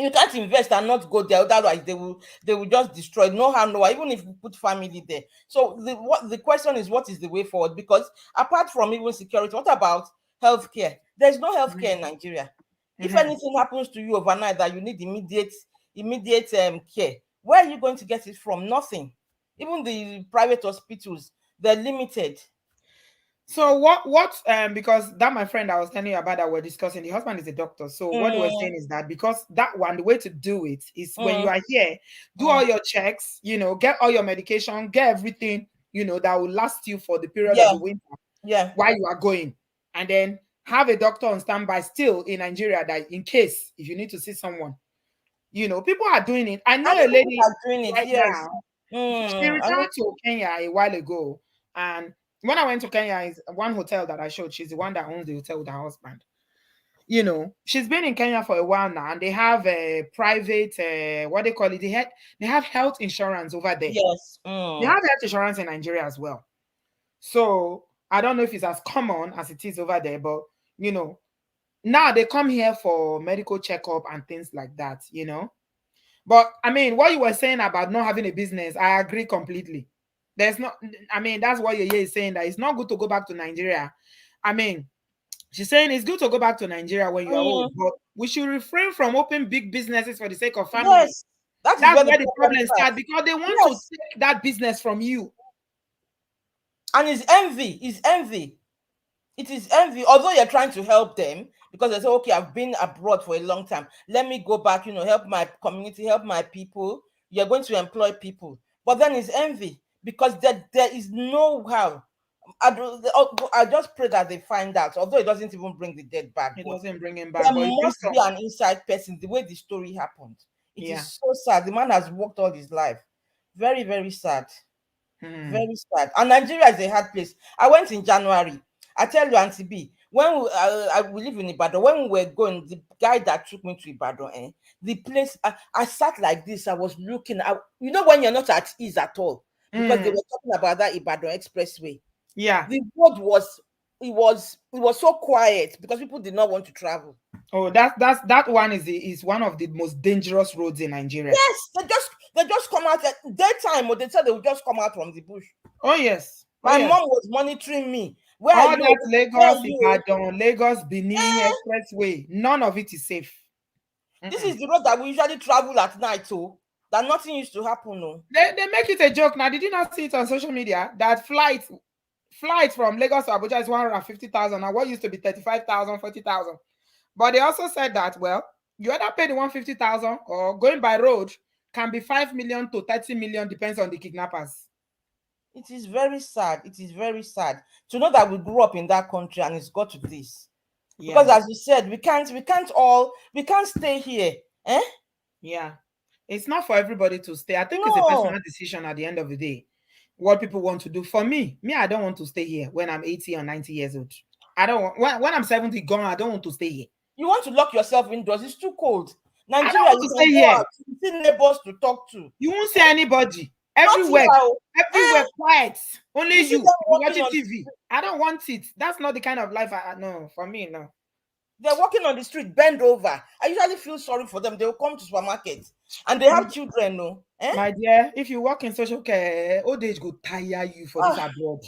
You can't invest and not go there. Otherwise, they will just destroy. No how, no. Even if you put family there. So the question is, what is the way forward? Because apart from even security, what about healthcare? There's no healthcare in Nigeria. If anything happens to you overnight that you need immediate care, where are you going to get it from? Nothing. Even the private hospitals, they're limited. So what because that my friend I was telling you about that we're discussing, the husband is a doctor. So what we're saying is that because that one, the way to do it is when you are here, do all your checks, get all your medication, get everything, that will last you for the period of the winter while you are going. And then have a doctor on standby still in Nigeria that in case if you need to see someone, people are doing it. I know a lady doing it right now. She returned to Kenya a while ago, and when I went to Kenya, is one hotel that I showed. She's the one that owns the hotel with her husband. She's been in Kenya for a while now, and they have a private, what they call it. They have health insurance over there. Yes, they have health insurance in Nigeria as well. So I don't know if it's as common as it is over there, but now they come here for medical checkup and things like that. But I mean, what you were saying about not having a business, I agree completely. That's what Yeye is saying, that it's not good to go back to Nigeria. I mean, she's saying it's good to go back to Nigeria when you're old, but we should refrain from opening big businesses for the sake of family. Yes, that's where the problem starts, because they want to take that business from you. And it's envy. It is envy, although you're trying to help them because they say, okay, I've been abroad for a long time. Let me go back, help my community, help my people. You're going to employ people. But then it's envy because there is no how. I just pray that they find out, although it doesn't even bring the dead back. It doesn't bring him back. There must be an inside person, the way the story happened. It is so sad. The man has worked all his life. Very, very sad. Very sad. And Nigeria is a hard place. I went in January. I tell you, Auntie B, when we live in Ibadan, when we were going, the guy that took me to Ibadan, the place, I sat like this. I was looking. When you're not at ease at all, because they were talking about that Ibadan expressway. Yeah, the road was so quiet because people did not want to travel. Oh, that one is one of the most dangerous roads in Nigeria. Yes, they just come out at daytime, or they said they would just come out from the bush. Oh yes, my mom was monitoring me. Where all that Lagos, Ibadan, Lagos, Benin expressway, none of it is safe. This is the road that we usually travel at night, so that nothing used to happen. No, they make it a joke now. Did you not see it on social media that flight from Lagos to Abuja is 150,000 and what used to be 35,000, 40,000? But they also said that, well, you either pay the 150,000 or going by road can be 5 million to 30 million, depends on the kidnappers. It is very sad. It is very sad to know that we grew up in that country and it's got to this. Yeah. Because as you said, we can't stay here. Yeah. It's not for everybody to stay. I think it's a personal decision at the end of the day. What people want to do. For me, I don't want to stay here when I'm 80 or 90 years old. I don't want, when I'm 70 gone, I don't want to stay here. You want to lock yourself indoors. It's too cold. Nigeria, I don't want to stay here. You see neighbors to talk to. You won't see anybody. Everywhere quiet. Only you watching TV. I don't want it. That's not the kind of life I know. For me, no. They're walking on the street, bend over. I usually feel sorry for them. They will come to supermarket and they have children, no? Eh? My dear, if you work in social care, old age go tire you for this abroad.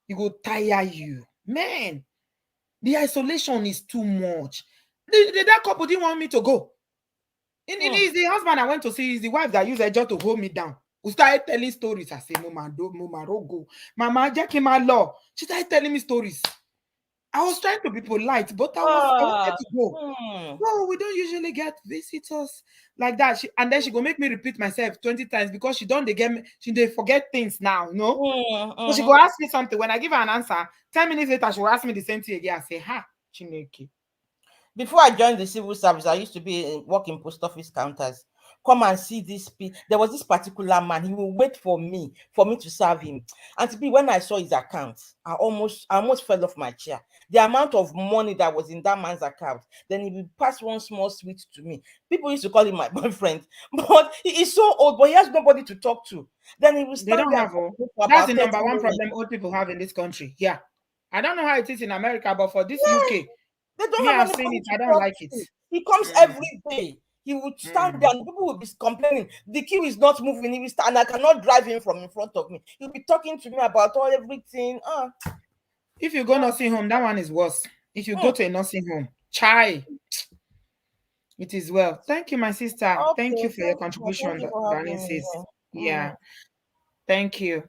It go tire you. Man, the isolation is too much. That couple didn't want me to go. It's the husband I went to see, is the wife that used her job to hold me down. Who started telling stories. I say, Mama, don't go. Mama, Jack him my law. She started telling me stories. I was trying to be polite, but I wanted to go. No, we don't usually get visitors like that. And then she go make me repeat myself 20 times because she they forget things now, you know? So she go ask me something. When I give her an answer, 10 minutes later, she will ask me the same thing again. I say, Chineke. Before I joined the civil service, I used to work in post office counters. Come and see this. There was this particular man. He will wait for me to serve him. And when I saw his account, I almost fell off my chair. The amount of money that was in that man's account. Then he would pass one small sweet to me. People used to call him my boyfriend, but he is so old, but he has nobody to talk to. Then he will stand there. That's the number one problem old people have in this country. Yeah, I don't know how it is in America, but for this UK. They don't have seen it. I don't like it. He comes every day. He would stand there and people would be complaining. The queue is not moving. He will stand, and I cannot drive him from in front of me. He'll be talking to me about everything. If you go nursing home, that one is worse. If you go to a nursing home, chai, it is well. Thank you, my sister. Okay, thank you for your contribution, darling sis. Yeah. Thank you.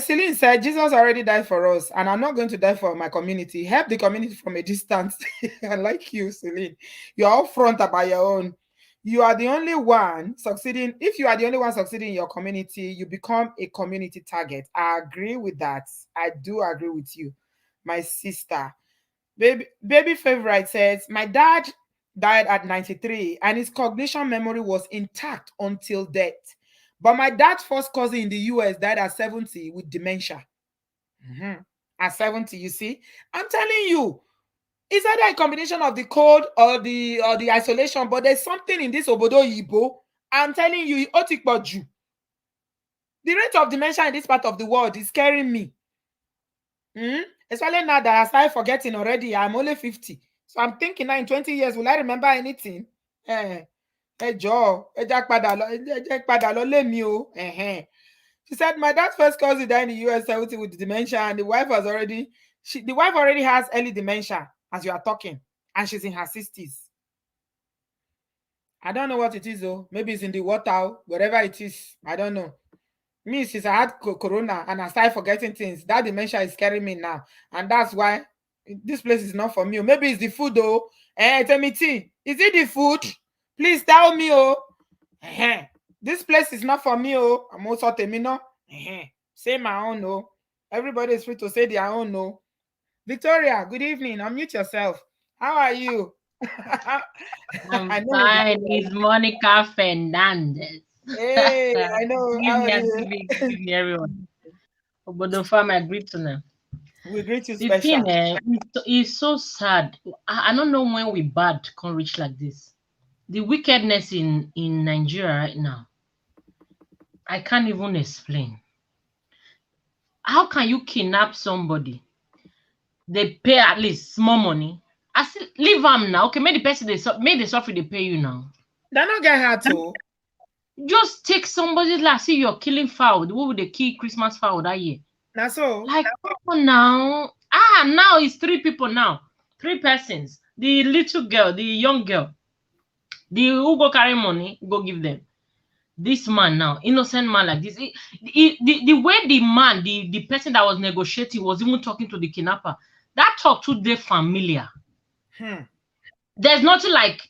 Celine said, Jesus already died for us, and I'm not going to die for my community. Help the community from a distance. I like you, Celine. You're all front about your own. You are the only one succeeding. If you are the only one succeeding in your community, you become a community target. I agree with that. I do agree with you, my sister. Baby favorite says, my dad died at 93, and his cognition memory was intact until death. But my dad's first cousin in the US died at 70 with dementia. At 70, you see? I'm telling you, it's either a combination of the cold or the isolation, but there's something in this obodooyinbo. I'm telling you, the rate of dementia in this part of the world is scaring me. Especially now that I started forgetting already. I'm only 50. So I'm thinking now in 20 years, will I remember anything? She said, my dad's first cousin died in the US 70 with dementia, and the wife already has early dementia as you are talking, and she's in her 60s. I don't know what it is though. Maybe it's in the water, wherever it is. I don't know. Me, since I had corona and I started forgetting things, that dementia is scaring me now, and that's why this place is not for me. Maybe it's the food though. Tell me, is it the food? Please tell me, this place is not for me, I'm also terminal. Say my own, no. Everybody is free to say their own, no. Victoria, good evening. Unmute yourself. How are you? I'm fine. It's Monica Fernandez. Hey, I know. Good evening, everyone. I greet them. We greet you the special. Thing is so sad. I don't know when we bad can reach like this. The wickedness in Nigeria right now, I can't even explain. How can you kidnap somebody? They pay at least small money. I still leave them now. Okay, maybe the person they suffer, they pay you now. They're not get hard to. Just take somebody's life. See, you're killing fowl. What would they kill Christmas fowl that year? That's so. Like now. Now it's 3 people now. 3 persons. The little girl, the young girl. The who go carry money, go give them. This man now, innocent man like this. The way the man, the person that was negotiating was even talking to the kidnapper, that talk too they familiar. There's nothing like,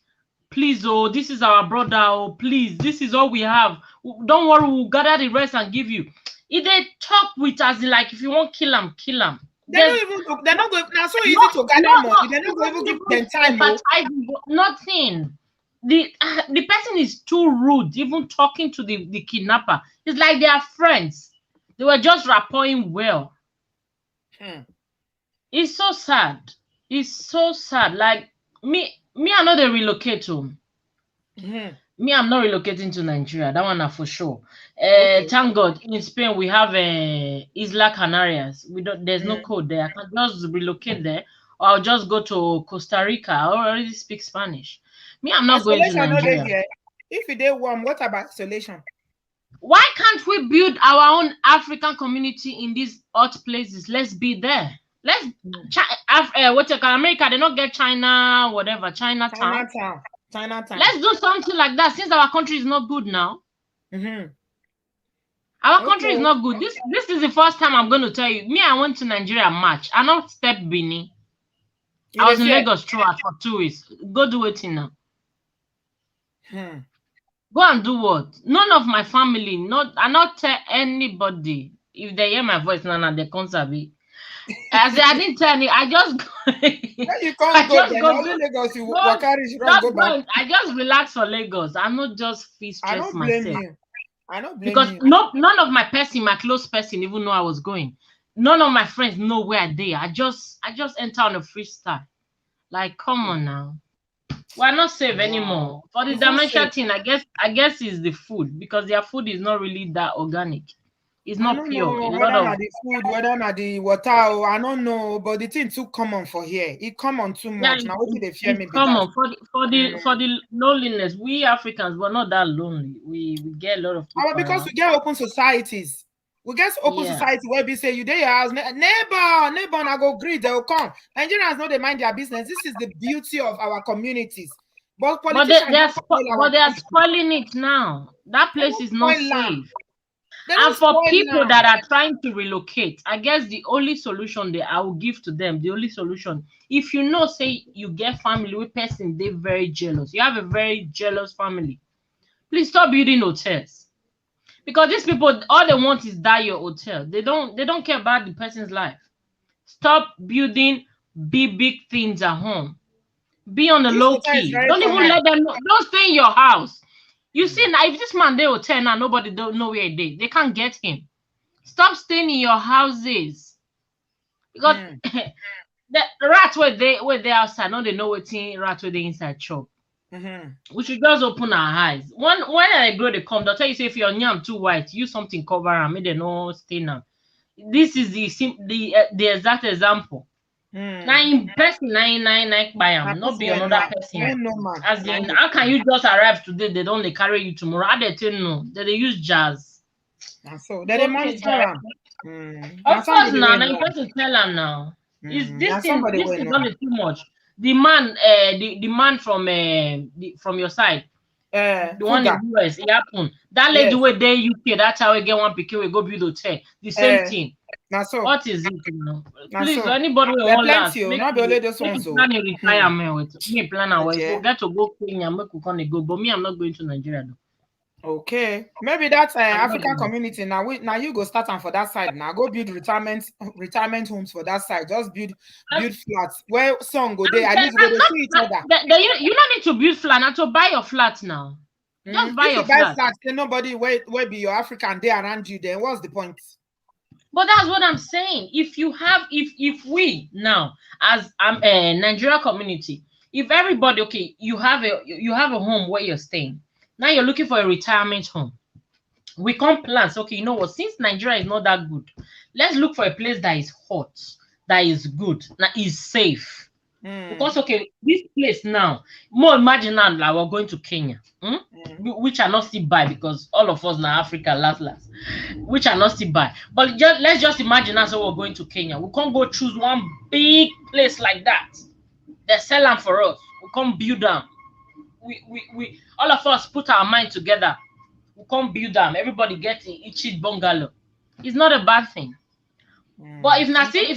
please, oh, this is our brother, oh, please, this is all we have. Don't worry, we'll gather the rest and give you. If they talk with us, like, if you want kill them, kill them. They're not going. Now so easy to gather money. They're not going to give them time. Nothing. The person is too rude, even talking to the kidnapper. It's like they are friends. They were just rapporting well. It's so sad. It's so sad. Like me, I'm not a relocate home. Me, I'm not relocating to Nigeria. That one for sure. Okay. Thank God, in Spain we have Isla Canarias. There's no code there. I can just relocate there. or I'll just go to Costa Rica. I already speak Spanish. Me, I'm not going to Isolation, no dey Nigeria. here. If it dey warm, what about isolation? Why can't we build our own African community in these hot places? Let's be there. Let's what you call America? They don't get China, whatever, Chinatown. Chinatown. Let's do something like that since our country is not good now. Our country is not good. This is the first time I'm going to tell you. Me, I went to Nigeria March. I not step Benin. I was in Lagos throughout for 2 weeks. Go do it now. Go and do what? None of my family, I not tell anybody. If they hear my voice now, they can't sabi. I didn't tell you. I just you can't go there. Only Lagos you go back. I just relax for Lagos. I'm not just feel stress myself. I don't blame because you. none of my close person even know I was going. None of my friends know where they are. I just enter on a freestyle. Like, come on now. We're not safe anymore. For the dementia thing, I guess is the food, because their food is not really that organic. It's not pure. Whether not the food, whether not the water, I don't know. But the thing too common for here. It common too much. Now what do they fear me? Common for the loneliness. We Africans were not that lonely. We get a lot of people. Because we get open societies. We get open society where we say you there your house, neighbor, I go greet, they will come. Nigerians know they mind their business. This is the beauty of our communities. But they are spoiling it now. That place is not safe. And for people that are trying to relocate, I guess the only solution that I will give to them, the only solution, if you know, say you get family with person, they're very jealous. You have a very jealous family. Please stop building hotels. Because these people, all they want is die your hotel. They don't care about the person's life. Stop building big things at home. Be on the low key. Don't even let them know. Don't stay in your house. You see, now if this man they hotel now, nobody don't know where they can't get him. Stop staying in your houses. Because the rats where they outside, no, they know what rats where they inside chop. We should just open our eyes. When I grow they come, they'll tell you, say if your yam too white, use something cover and make them no stay now. This is the exact example. Now in person, nine by him, not be another person. As in, how can you just arrive today? They don't carry you tomorrow. How they tell no? They use jazz. So they monitor. Of course, now in person tell them now. This is only too much. The man, the man from your side, the one in the US, it happened. That lady where they UK, that's how we get one pikin, we go build hotel. The same thing. What is it now? Please, anybody will want that. Not be only those ones. Plan a retirement with me. Plan our way. We get to go Kenya, make we can go. But me, I'm not going to Nigeria though. Okay, maybe that's African community. Now you go start on for that side. Now go build retirement homes for that side. Just build flats where some go there. At least go to see each other. You don't need to build flat now to buy your flat now. Just buy your flat. Then nobody where be your African there around you. Then what's the point? But that's what I'm saying. If we now as a Nigeria community, if everybody you have a home where you're staying. Now you're looking for a retirement home. We can't plan. So, you know what? Since Nigeria is not that good, let's look for a place that is hot, that is good, that is safe. Because this place now, more imagine now like we're going to Kenya, which are not still buy because all of us now Africa last, which are not still buy. But let's just imagine now, so we're going to Kenya. We can't go choose one big place like that. They sell them for us. We can't build them. We all of us put our mind together. We can't build them. Everybody gets each bungalow. It's not a bad thing. But if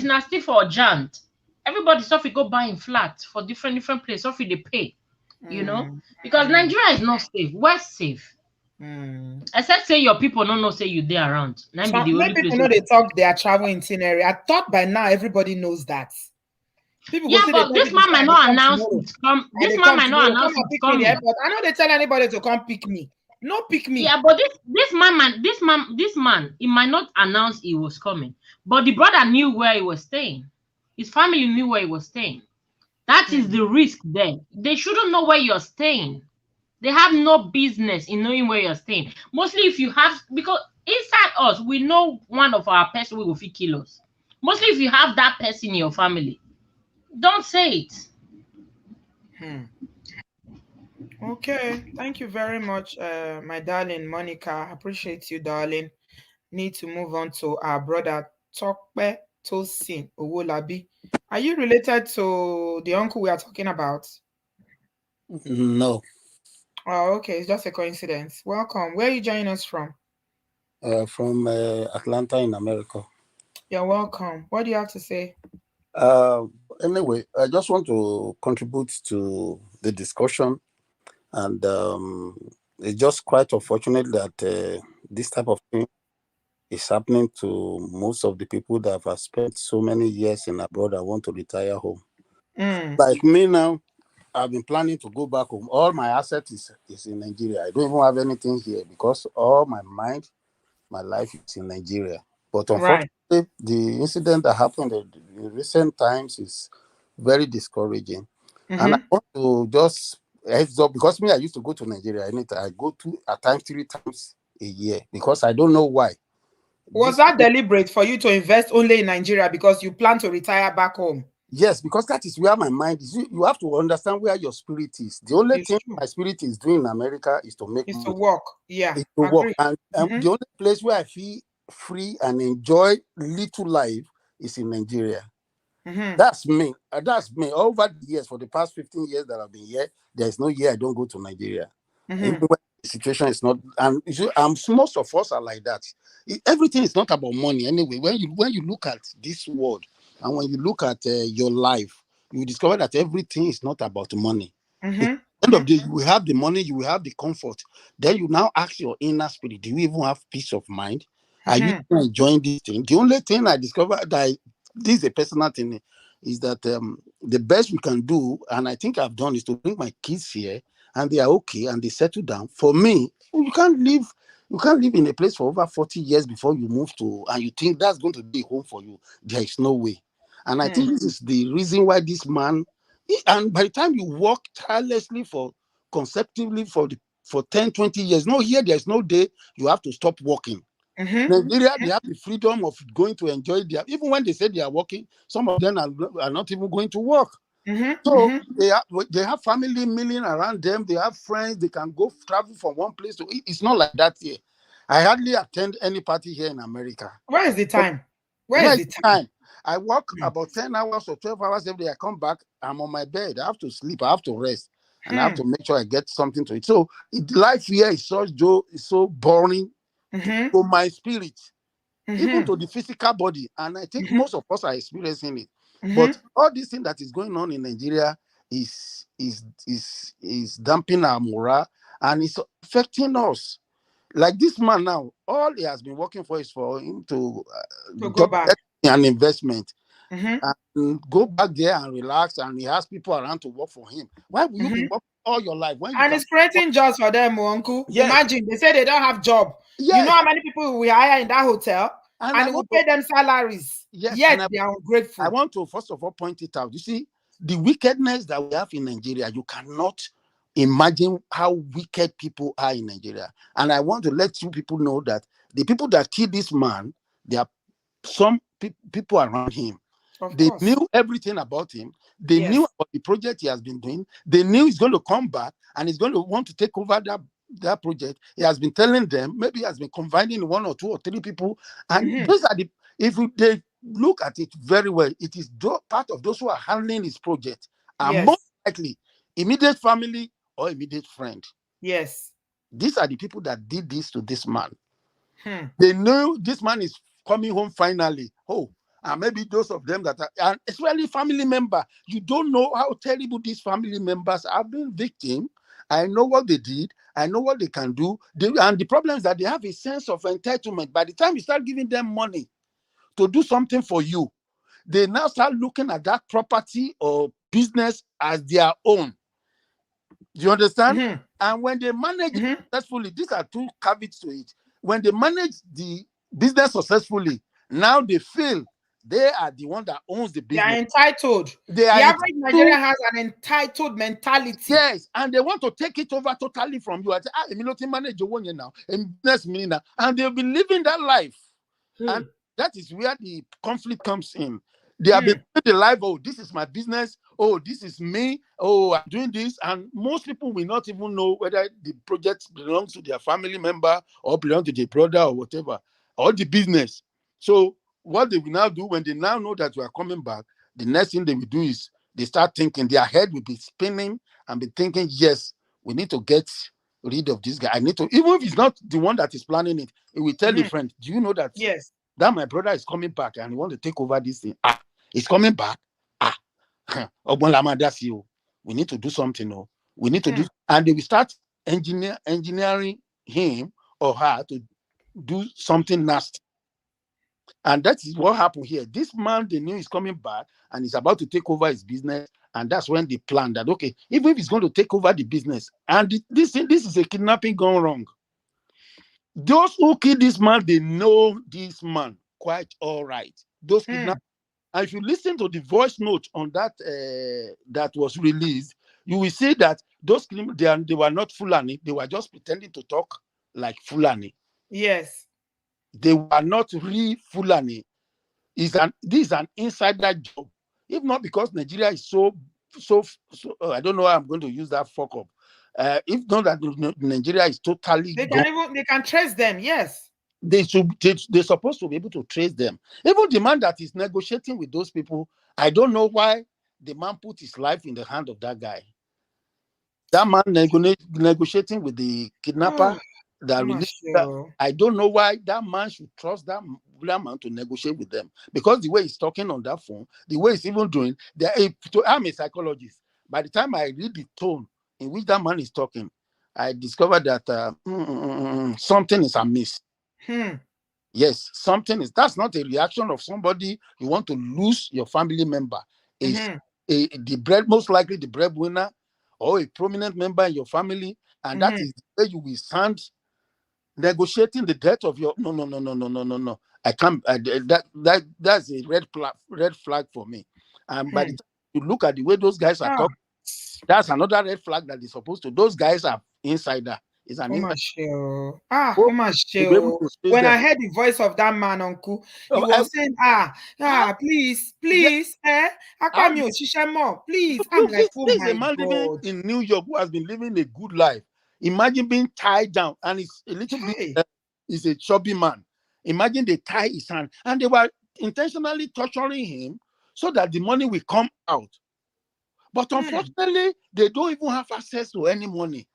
nasty for a giant, everybody so if we go buying flats for different places, so if they pay, you know, because Nigeria is not safe. We're safe. Except say your people don't know say you there around. Some people know they talk their travel itinerary. I thought by now everybody knows that. People but this man might not announce it. This man might not announce it coming. I know they tell anybody to come pick me. No pick me. Yeah, but this man, he might not announce he was coming. But the brother knew where he was staying. His family knew where he was staying. That is the risk there. They shouldn't know where you're staying. They have no business in knowing where you're staying. Mostly if you have, because inside us, we know one of our person will kill us. Mostly if you have that person in your family. Don't say it. Okay, thank you very much, my darling Monica. Appreciate you, darling. Need to move on to our brother Tokpe Tosin Owolabi. Are you related to the uncle we are talking about? No. Oh, okay, it's just a coincidence. Welcome. Where are you joining us from? From Atlanta in America. You're welcome. What do you have to say? Anyway, I just want to contribute to the discussion, and it's just quite unfortunate that this type of thing is happening to most of the people that have spent so many years in abroad and want to retire home. Like me now, I've been planning to go back home. All my assets is in Nigeria. I don't even have anything here because all my mind, my life is in Nigeria. But unfortunately, the incident that happened in recent times is very discouraging. And I want to just heads up, because me, I used to go to Nigeria. I go to at times 3 times a year because I don't know why. Was that deliberate for you to invest only in Nigeria because you plan to retire back home? Yes, because that is where my mind is. You have to understand where your spirit is. The only thing my spirit is doing in America is to make money. To work. Yeah. It's to work. And the only place where I feel free and enjoy little life is in Nigeria. That's me. That's me. Over the years, for the past 15 years that I've been here, there is no year I don't go to Nigeria. Even when the situation is not, and most of us are like that. Everything is not about money anyway. When you look at this world and when you look at your life, you discover that everything is not about money. At the end of the day, you will have the money, you will have the comfort. Then you now ask your inner spirit, do you even have peace of mind? Are you enjoying this thing? The only thing I discovered that this is a personal thing, is that the best we can do, and I think I've done, is to bring my kids here, and they are okay, and they settle down. For me, you can't live in a place for over 40 years before you move to, and you think that's going to be home for you. There is no way. And I think this is the reason why this man, and by the time you work tirelessly consecutively for 10, 20 years, no, here there's no day you have to stop working. Nigeria, they have the freedom of going to enjoy even when they say they are working, some of them are not even going to work. So they have family milling around them, they have friends, they can go travel from one place to it's not like that here. I hardly attend any party here in America. Where is the time? Where is the time? I work about 10 hours or 12 hours every day. I come back, I'm on my bed. I have to sleep, I have to rest, and I have to make sure I get something to eat. So life here is so boring to my spirit, even to the physical body. And I think most of us are experiencing it. But all this thing that is going on in Nigeria is damping our morale, and it's affecting us. Like this man now, all he has been working for is for him to go back an investment and go back there and relax, and he has people around to work for him. Why would you be working all your life? And it's creating jobs for them, uncle. Yes. Imagine, they say they don't have job. Yes. You know how many people we hire in that hotel, and we pay them salaries. Yes, yet they are ungrateful. I want to first of all point it out. You see, the wickedness that we have in Nigeria, you cannot imagine how wicked people are in Nigeria. And I want to let you people know that the people that killed this man, there are some people around him. They knew everything about him. They knew about the project he has been doing. They knew he's going to come back and he's going to want to take over that project. He has been telling them, maybe he has been confiding in 1 or 2 or 3 people. And those are they look at it very well, it is part of those who are handling his project are most likely immediate family or immediate friend. Yes. These are the people that did this to this man. They knew this man is coming home finally. And maybe those of them that are, and especially family member, you don't know how terrible these family members have been victim. I know what they did. I know what they can do. And the problem is that they have a sense of entitlement. By the time you start giving them money to do something for you, they now start looking at that property or business as their own. Do you understand? And when they manage it successfully, these are 2 caveats to it. When they manage the business successfully, now they feel they are the one that owns the business. They are entitled. The average Nigerian has an entitled mentality. Yes, and they want to take it over totally from you. I say, not manage your one now, and business meaning, and they'll be living that life. And that is where the conflict comes in. They have been living the life, oh, this is my business, oh, this is me, oh, I'm doing this. And most people will not even know whether the project belongs to their family member or belongs to their brother or whatever, or the business. So what they will now do when they now know that you are coming back, the next thing they will do is they start thinking, their head will be spinning and be thinking, yes, we need to get rid of this guy. I need to, even if it's not the one that is planning it, it will tell a friend, do you know that that my brother is coming back and he want to take over this thing? He's coming back. We need to do something. Oh, we need to do, and they will start engineering him or her to do something nasty. And that is what happened here. This man, they knew he's coming back and he's about to take over his business. And that's when they planned that, okay, even if he's going to take over the business, and this is a kidnapping gone wrong. Those who killed this man, they know this man quite all right. Those kidnappers. And if you listen to the voice note on that that was released, you will see that those criminals, they were not Fulani. They were just pretending to talk like Fulani. Yes. They were not real Fulani. This is an insider job. If not because Nigeria is so I don't know how I'm going to use that fuck up. If not that Nigeria is totally they can trace them, yes. They're supposed to be able to trace them. Even the man that is negotiating with those people, I don't know why the man put his life in the hand of that guy. That man negotiating with the kidnapper, I don't know why that man should trust that man to negotiate with them. Because the way he's talking on that phone, the way he's even doing, I'm a psychologist. By the time I read the tone in which that man is talking, I discovered that something is amiss. Yes, that's not a reaction of somebody you want to lose your family member. It's most likely the breadwinner or a prominent member in your family, and that is the way you will stand negotiating the death of your no. I can't. That's a red flag for me. And by the time you look at the way those guys are talking, that's another red flag that is supposed to. Those guys are insider. It's an Ogbomosho. When I heard the voice of that man, uncle, he was saying, please, please, please. I'm like, oh this my is a man living in New York who has been living a good life. Imagine being tied down, and it's a little bit. He's a chubby man. Imagine they tie his hand, and they were intentionally torturing him so that the money will come out. But unfortunately, they don't even have access to any money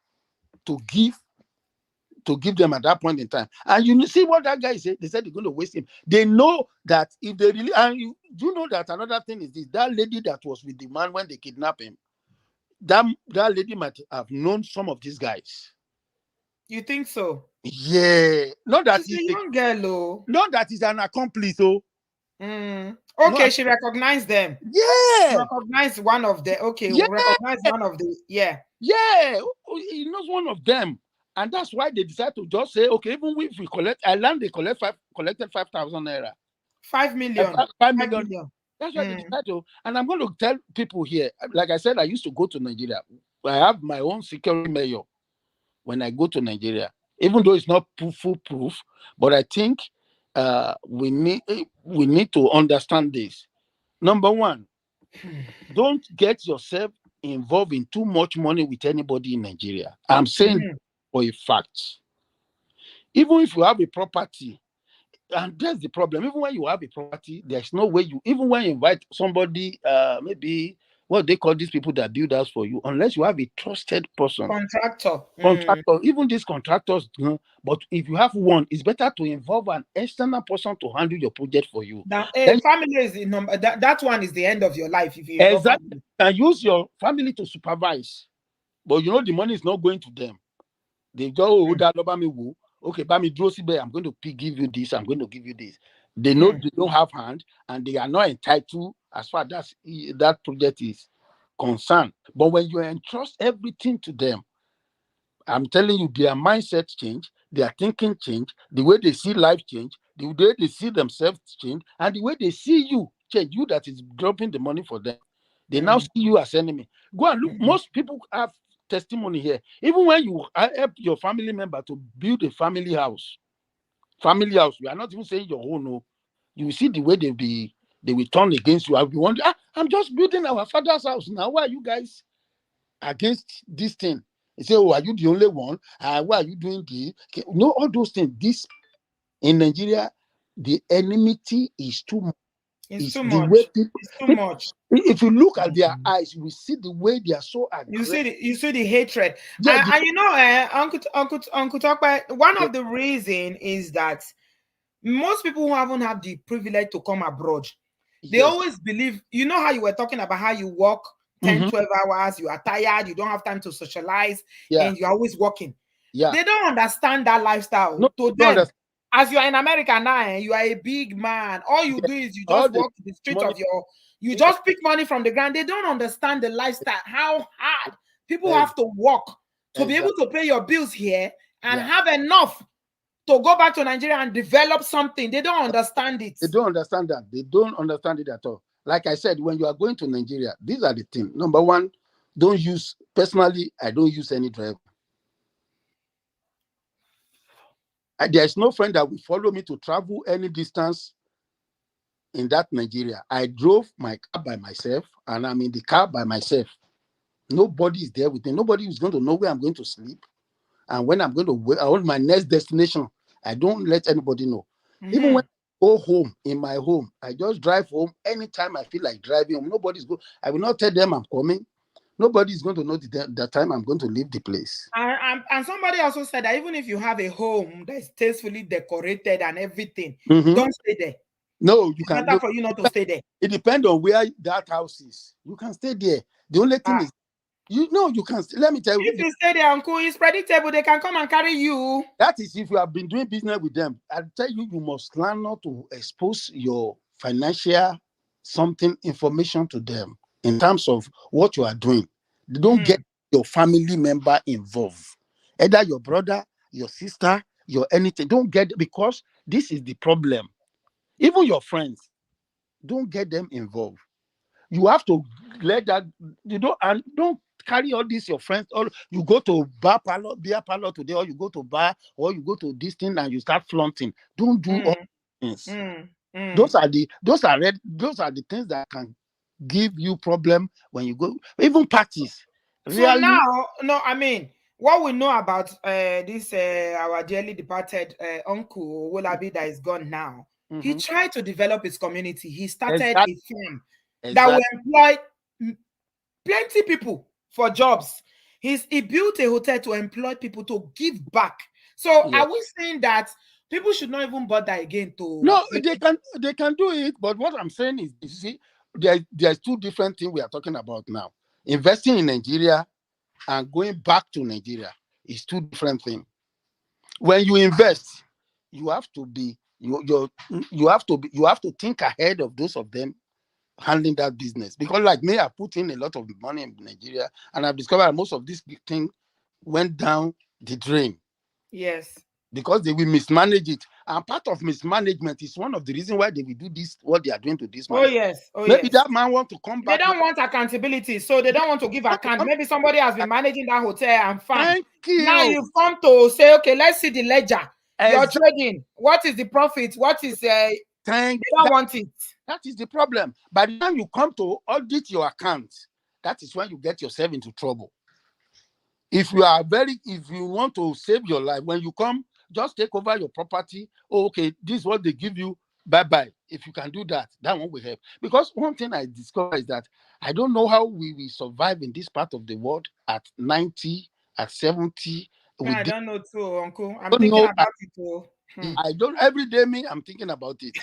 to give them at that point in time. And you see what that guy said? They said they're going to waste him. They know that if they really, and you do know that another thing is this, that lady that was with the man when they kidnapped him, that lady might have known some of these guys. You think so? Yeah. Not that she's a young girl, not that he's an accomplice, Okay, she recognized them. Yeah. She recognized one of the recognize one of the Yeah, he knows one of them. And that's why they decided to just say, okay, even if we collect, I learned they collected 5,000 naira. 5 million. 5 million. That's why they decided to. And I'm going to tell people here, like I said, I used to go to Nigeria. I have my own security mayor when I go to Nigeria, even though it's not foolproof, but I think we need to understand this. Number one, don't get yourself involved in too much money with anybody in Nigeria. I'm saying for a fact. Even if you have a property, and that's the problem. Even when you have a property, there's no way even when you invite somebody, maybe what they call these people that build house for you, unless you have a trusted person. Contractor. Even these contractors, but if you have one, it's better to involve an external person to handle your project for you. Now, family is the number. That one is the end of your life. If you exactly, and use your family to supervise. But the money is not going to them. They go, okay, I'm going to give you this, I'm going to give you this. They know they don't have hand, and they are not entitled as far as that project is concerned. But when you entrust everything to them, I'm telling you, their mindset change, their thinking change, the way they see life change, the way they see themselves change, and the way they see you change. You that is dropping the money for them, they now see you as enemy. Go and look. Most people have testimony here. Even when you help your family member to build a family house, we are not even saying your own. No, you see the way they they will turn against you. I'll be wondering, I'm just building our father's house now. Why are you guys against this thing? They say, oh, are you the only one? Why are you doing this? Okay. No, all those things. This in Nigeria, the enmity is too much. It's too much. It's too much. If you look at their eyes, you will see the way they are so aggressive. You see the hatred. Yeah, and you know, Uncle Tokpa, one of the reason is that most people who haven't had the privilege to come abroad, they always believe, you know how you were talking about how you work 10, 12 hours, you are tired, you don't have time to socialize, and you're always working. Yeah. They don't understand that lifestyle. No, to them, as you are in America now, you are a big man. All you do is you just walk the street of you just pick money from the ground. They don't understand the lifestyle, how hard people have to work to be able to pay your bills here and have enough to go back to Nigeria and develop something. They don't understand it. They don't understand that. They don't understand it at all. Like I said, when you are going to Nigeria, these are the things. Number one, personally, I don't use any driver. There is no friend that will follow me to travel any distance in that Nigeria. I drove my car by myself, and I'm in the car by myself. Nobody is there with me. Nobody is going to know where I'm going to sleep and when I'm going to wait. I want my next destination. I don't let anybody know. Even when I go home, in my home, I just drive home anytime I feel like driving home. Nobody's going. I will not tell them I'm coming. Nobody's going to know the time I'm going to leave the place. And somebody also said that even if you have a home that is tastefully decorated and everything, don't stay there. No, you can't. It's better for you not to stay there. It depends on where that house is. You can stay there. The only thing is, you can. Let me tell you. If you stay there, Uncle, it's predictable. They can come and carry you. That is if you have been doing business with them. I tell you, you must learn not to expose your financial information to them in terms of what you are doing. They don't get your family member involved. Either your brother, your sister, your anything. Don't get, because this is the problem. Even your friends, don't get them involved. You have to let that, don't carry all this, your friends. Or you go to beer parlor today, or you go to bar, or you go to this thing and you start flaunting. Don't do all things. Those are the things that can give you problem when you go, even parties. So now, I mean, what we know about this our dearly departed uncle Owolabi that is gone now, he tried to develop his community. He started a firm that will employ plenty people for jobs. He built a hotel to employ people to give back. So are we saying that people should not even bother again to? No, they can do it. But what I'm saying is, you see, there's two different things we are talking about now. Investing in Nigeria and going back to Nigeria is two different things. When you invest, you have to think ahead of those of them handling that business. Because like me, I put in a lot of money in Nigeria, and I've discovered most of this thing went down the drain. Yes. Because they will mismanage it. And part of mismanagement is one of the reasons why they will do this, what they are doing to this man. Oh, yes. Maybe that man wants to come back. They don't want accountability, so they don't want to give account. Maybe somebody has been managing that hotel and farm. Thank you. Now you've come to say, okay, let's see the ledger. You're trading. What is the profit? What is they don't want it. That is the problem. By the time you come to audit your account, that is when you get yourself into trouble. If you want to save your life, when you come, just take over your property. Oh, okay, this is what they give you. Bye-bye. If you can do that, that one will help. Because one thing I discovered is that I don't know how we will survive in this part of the world at 90, at 70. I don't know too, Uncle. I'm thinking about it too. I don't. Every day, I'm thinking about it.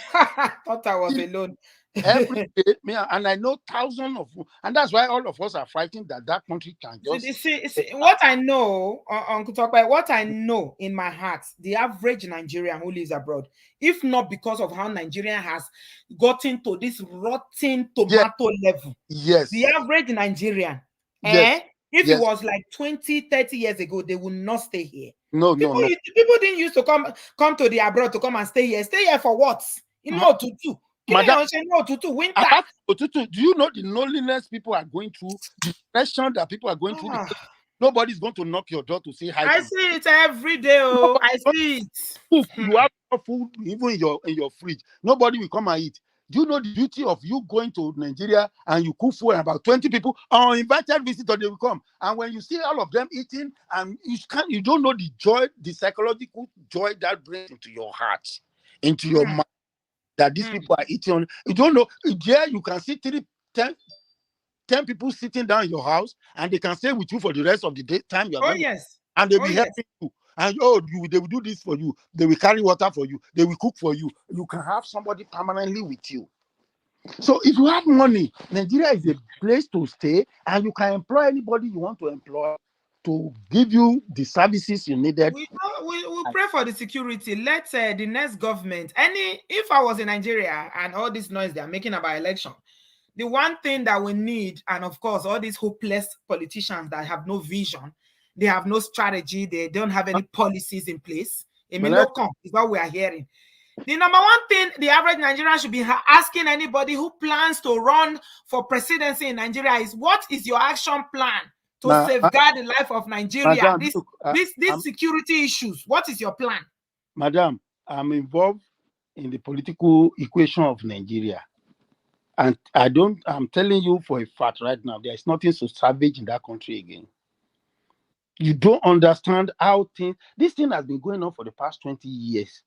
Thought I was alone. Every day, and I know thousands of, and that's why all of us are fighting that country can just. See, what I know, Uncle Tokpa, what I know in my heart, the average Nigerian who lives abroad, if not because of how Nigeria has gotten to this rotten tomato level, the average Nigerian, if it was like 20, 30 years ago, they would not stay here. No. People didn't used to come to the abroad to come and stay here. Stay here for what? No, tutu. Madam, winter. Do you know the loneliness people are going through? The pressure that people are going through? Nobody's going to knock your door to say hi. I see it every day. I see it. You have food even in your fridge. Nobody will come and eat. Do you know the beauty of you going to Nigeria and you cook food and about 20 people or invited visitors, they will come. And when you see all of them eating, and you don't know the joy, the psychological joy that brings into your heart, into your mind, that these people are eating. You don't know. There you can see 10 people sitting down in your house, and they can stay with you for the rest of the day time you're going. Yes. And they'll be helping you. And they will do this for you. They will carry water for you. They will cook for you. You can have somebody permanently with you. So if you have money, Nigeria is a place to stay, and you can employ anybody you want to employ to give you the services you needed. We pray for the security. Let the next government, if I was in Nigeria and all this noise they are making about election, the one thing that we need, and of course, all these hopeless politicians that have no vision, they have no strategy, they don't have any policies in place. Is what we are hearing. The number one thing the average Nigerian should be asking anybody who plans to run for presidency in Nigeria is, what is your action plan to safeguard the life of Nigeria? Madam, these security issues, what is your plan? Madam, I'm involved in the political equation of Nigeria. And I'm telling you for a fact right now, there is nothing so savage in that country again. You don't understand how this thing has been going on for the past 20 years.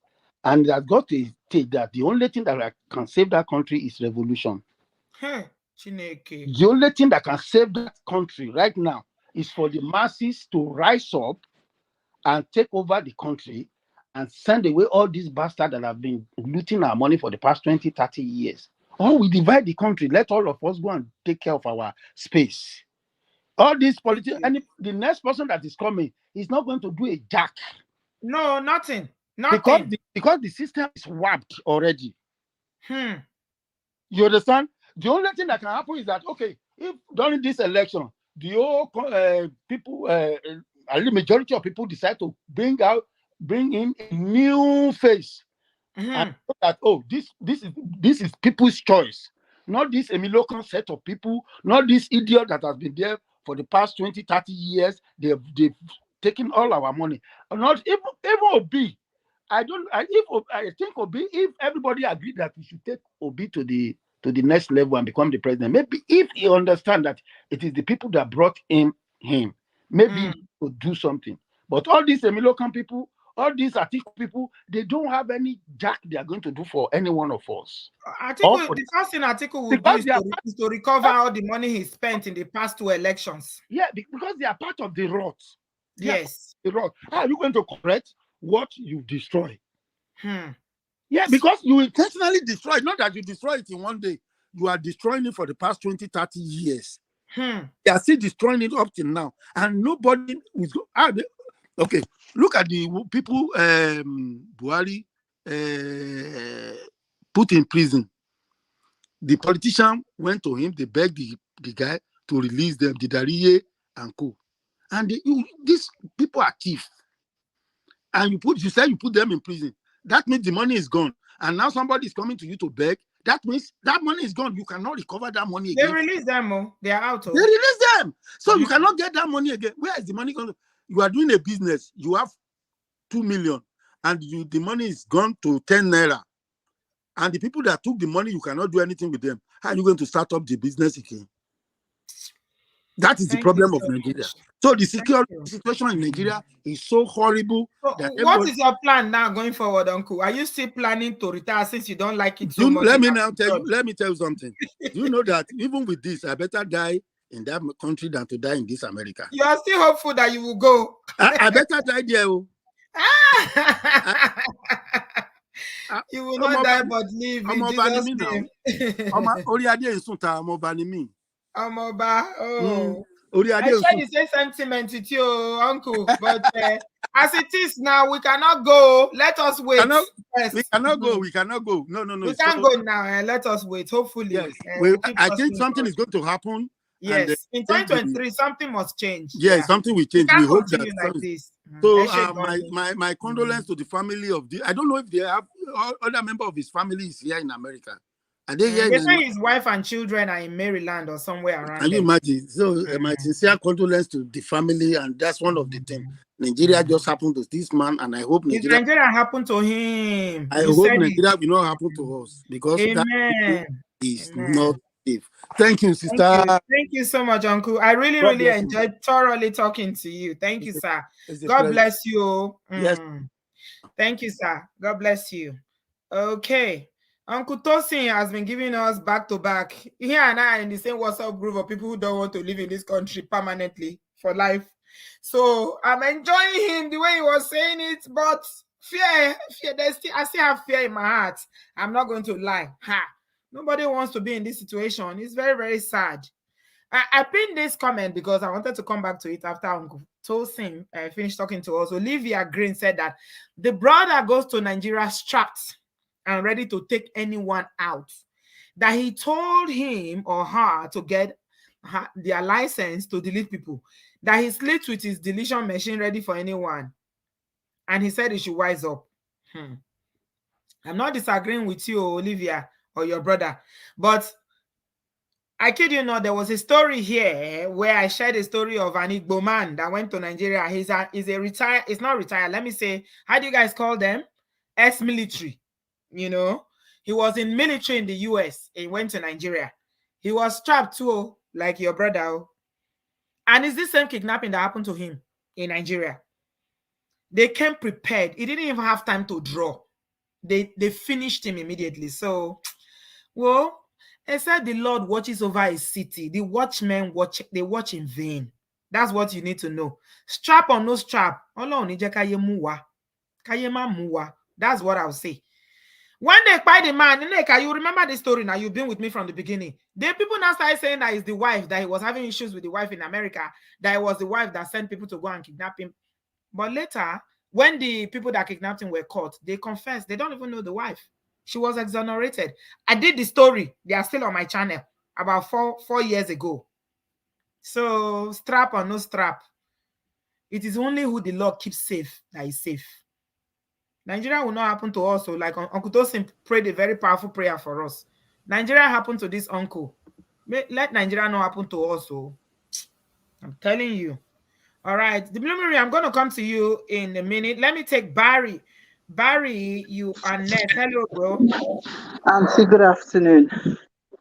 And it has got to state that the only thing that can save that country is revolution. The only thing that can save that country right now is for the masses to rise up and take over the country and send away all these bastards that have been looting our money for the past 20, 30 years. Or we divide the country, let all of us go and take care of our space. All these politicians, and the next person that is coming is not going to do a jack. No, nothing. Because the system is warped already. You understand? The only thing that can happen is that, okay, if during this election, the whole people, the majority of people decide to bring in a new face, and that, this is people's choice, not this Emilokan set of people, not this idiot that has been there for the past 20, 30 years. They've taken all our money. Not even Obi. I think Obi, if everybody agreed that we should take Obi to the next level and become the president, maybe if he understand that it is the people that brought him, maybe he could do something. But all these Emilokan people, all these Atiku people, they don't have any jack they are going to do for any one of us. The first thing Atiku will do is to recover all the money he spent in the past 2 elections. Yeah, because they are part of the rot. Yes. The rot. How are you going to correct what you destroy? Yeah, because you intentionally destroy, not that you destroy it in one day. You are destroying it for the past 20, 30 years. They are still destroying it up till now. And nobody is okay. Look at the people Buhari put in prison. The politician went to him, they begged the guy to release them, the Dariye and co. And these people are thieves. And you say you put them in prison. That means the money is gone. And now somebody is coming to you to beg. That means that money is gone. You cannot recover that money again. They release them. They are out. They release them. So you cannot get that money again. Where is the money going? You are doing a business. You have 2 million. And the money is gone to 10 naira. And the people that took the money, you cannot do anything with them. How are you going to start up the business again? That is the problem of Nigeria. So the security situation in Nigeria is so horrible. So what is your plan now going forward, Uncle? Are you still planning to retire since you don't like it so much? Let me tell you something. Do you know that even with this, I better die in that country than to die in this America? You are still hopeful that you will go. I better die there. You will not die but live in Jesus' name. I share the same sentiment with you, Uncle. But as it is now, we cannot go. Let us wait. We cannot go. We cannot go. No. We can't go now. Let us wait. Hopefully. Yes. I think something is going to happen. Yes. In 2023, something must change. Yes, something will change. We hope that. Like this. So my condolence to the family of I don't know if they have other member of his family is here in America. Are they here? They say his wife and children are in Maryland or somewhere around. Can you imagine? So my sincere condolence to the family, and that's one of the things. Nigeria just happened to this man, and I hope Nigeria happened to him. I hope Nigeria will not happen to us, because Amen. That is not safe. Thank you, sister. Thank you so much, Uncle. I really enjoyed thoroughly talking to you. Thank you, sir. God bless you. Yes. Thank you, sir. God bless you. Okay. Uncle Tosin has been giving us back to back. Here and I in the same WhatsApp group of people who don't want to live in this country permanently for life. So I'm enjoying him the way he was saying it, but fear, I still have fear in my heart. I'm not going to lie. Nobody wants to be in this situation. It's very, very sad. I pinned this comment because I wanted to come back to it after Uncle Tosin finished talking to us. Olivia Green said that the brother goes to Nigeria strapped and ready to take anyone out. That he told him or her to get their license to delete people. That he sleeps with his deletion machine ready for anyone. And he said he should wise up. I'm not disagreeing with you, Olivia, or your brother. But I kid you not, there was a story here where I shared a story of an Igbo man that went to Nigeria. He's a retired, it's not retired. Let me say, how do you guys call them? Ex-military. You know, he was in military in the US. He went to Nigeria. He was strapped too, like your brother. And it's the same kidnapping that happened to him in Nigeria. They came prepared. He didn't even have time to draw. They finished him immediately. So, well, they said the Lord watches over his city. The watchmen they watch in vain. That's what you need to know. Strap or no strap. That's what I'll say. When they buy the man, you remember the story now? You've been with me from the beginning. The people now started saying that it's the wife, that he was having issues with the wife in America, that it was the wife that sent people to go and kidnap him. But later, when the people that kidnapped him were caught, they confessed. They don't even know the wife. She was exonerated. I did the story. They are still on my channel about four years ago. So strap or no strap, it is only who the Lord keeps safe that is safe. Nigeria will not happen to us. So like Uncle Tosin prayed a very powerful prayer for us. Nigeria happened to this uncle. Let Nigeria not happen to us. So I'm telling you. All right. The Bloomery, I'm going to come to you in a minute. Let me take Barry. Barry, you are next. Hello, bro. Auntie, good afternoon.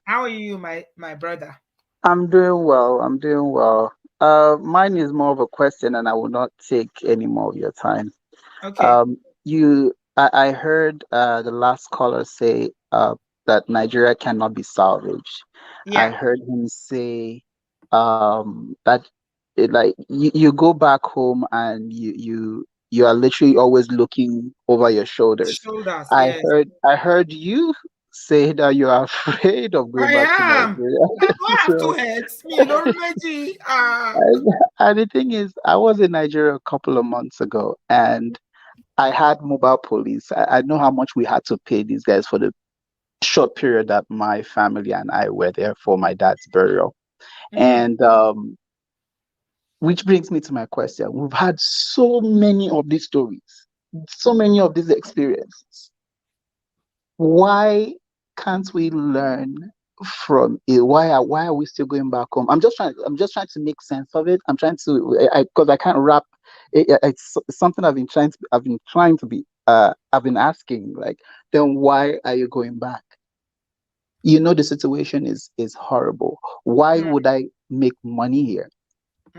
How are you, my brother? I'm doing well. I'm doing well. Mine is more of a question, and I will not take any more of your time. Okay. I heard the last caller say that Nigeria cannot be salvaged. Yeah. I heard him say that you go back home and you are literally always looking over your shoulders. Yes. I heard you say that you are afraid of going back to Nigeria. I have two heads. And the thing is, I was in Nigeria a couple of months ago, and I had mobile police. I know how much we had to pay these guys for the short period that my family and I were there for my dad's burial. And which brings me to my question. We've had so many of these stories, so many of these experiences. Why can't we learn from it? Why are we still going back home? I'm just trying to make sense of it. I'm trying to, because I can't wrap. It's something I've been asking, like, then why are you going back? You know, the situation is horrible. Why would I make money here,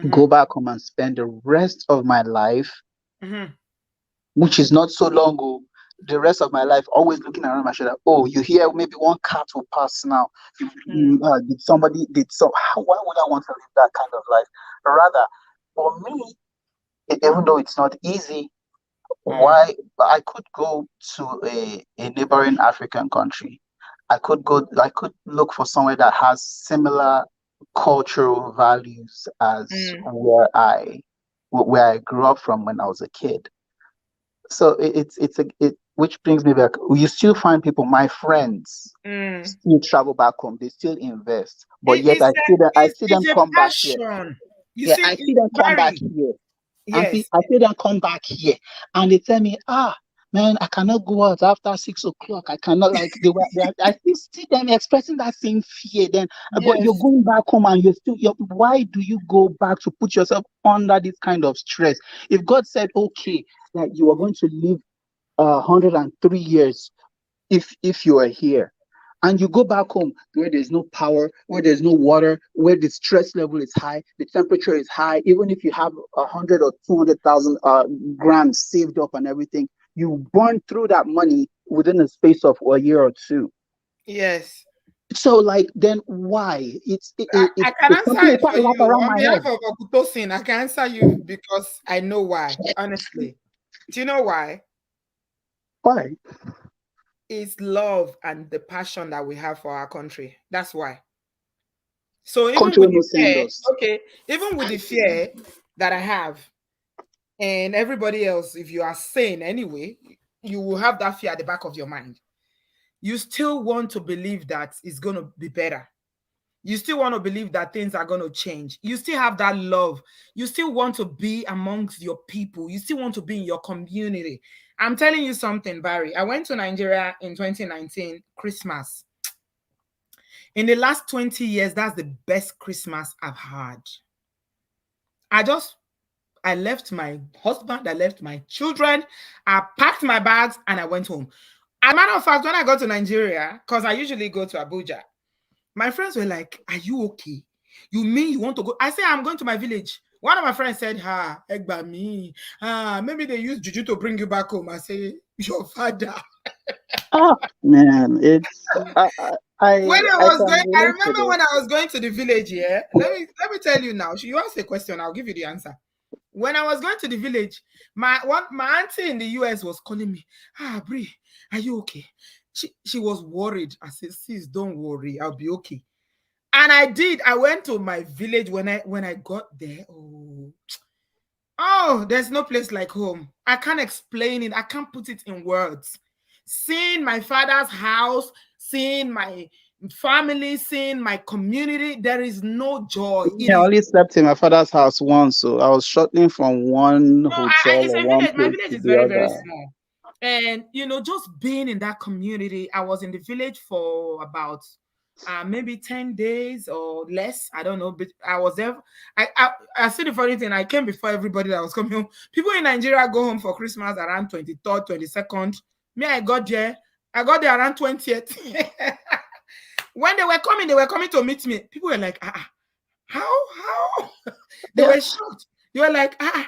go back home and spend the rest of my life, which is not so long ago, the rest of my life always looking around my shoulder? Oh, you hear maybe one cat will pass now. Why would I want to live that kind of life? Rather, for me, even though it's not easy, why I could go to a neighboring African country. I could look for somewhere that has similar cultural values as where I grew up from when I was a kid. So which brings me back. You still find people, my friends, still travel back home. They still invest, but yet I see them come back here. I see them come back here. Yes. I see them come back here, and they tell me, man, I cannot go out after 6 o'clock. I cannot, like, I still see them expressing that same fear. Then, but you're Yes. going back home and why do you go back to put yourself under this kind of stress? If God said, okay, that you are going to live 103 years if you are here, and you go back home where there's no power, where there's no water, where the stress level is high, the temperature is high, even if you have 100 or 200,000 grams saved up and everything, you burn through that money within a space of a year or two. Yes. So, like, then why? I can answer it for you around on my behalf head. of Okutosin. I can answer you because I know why. Honestly, do you know why? Why? It's love and the passion that we have for our country. That's why. So even Country with the will send fear, us. okay, even with the fear that I have, and everybody else, if you are sane anyway, you will have that fear at the back of your mind. You still want to believe that it's going to be better. You still want to believe that things are going to change. You still have that love. You still want to be amongst your people. You still want to be in your community. I'm telling you something, Barry. I went to Nigeria in 2019, Christmas. In the last 20 years, that's the best Christmas I've had. I left my husband, I left my children, I packed my bags, and I went home. As a matter of fact, when I got to Nigeria, because I usually go to Abuja, my friends were like, "Are you okay? You mean you want to go?" I said, "I'm going to my village." One of my friends said, Egba me. Maybe they use juju to bring you back home. I say, "Your father." Man, it's When I I was can going, I relate to remember this. when I was going to the village, yeah. Let me tell you now. You ask a question, I'll give you the answer. When I was going to the village, my auntie in the US was calling me, Brie, are you okay? She was worried. I said, sis, don't worry, I'll be okay. And I did. I went to my village when I got there. Oh, there's no place like home. I can't explain it. I can't put it in words. Seeing my father's house, seeing my family, seeing my community, there is no joy. It I is only slept in my father's house once, so I was shuttling from one no, hotel it's or a one village. My place village to is the very, very other. small. And just being in that community, I was in the village for about maybe 10 days or less. I don't know, but I was there. I see the funny thing. I came before everybody that was coming home. People in Nigeria go home for Christmas around 23rd, 22nd. Me, I got there around 20th. When they were coming to meet me. People were like, how? They Yeah. were shocked. You were like, I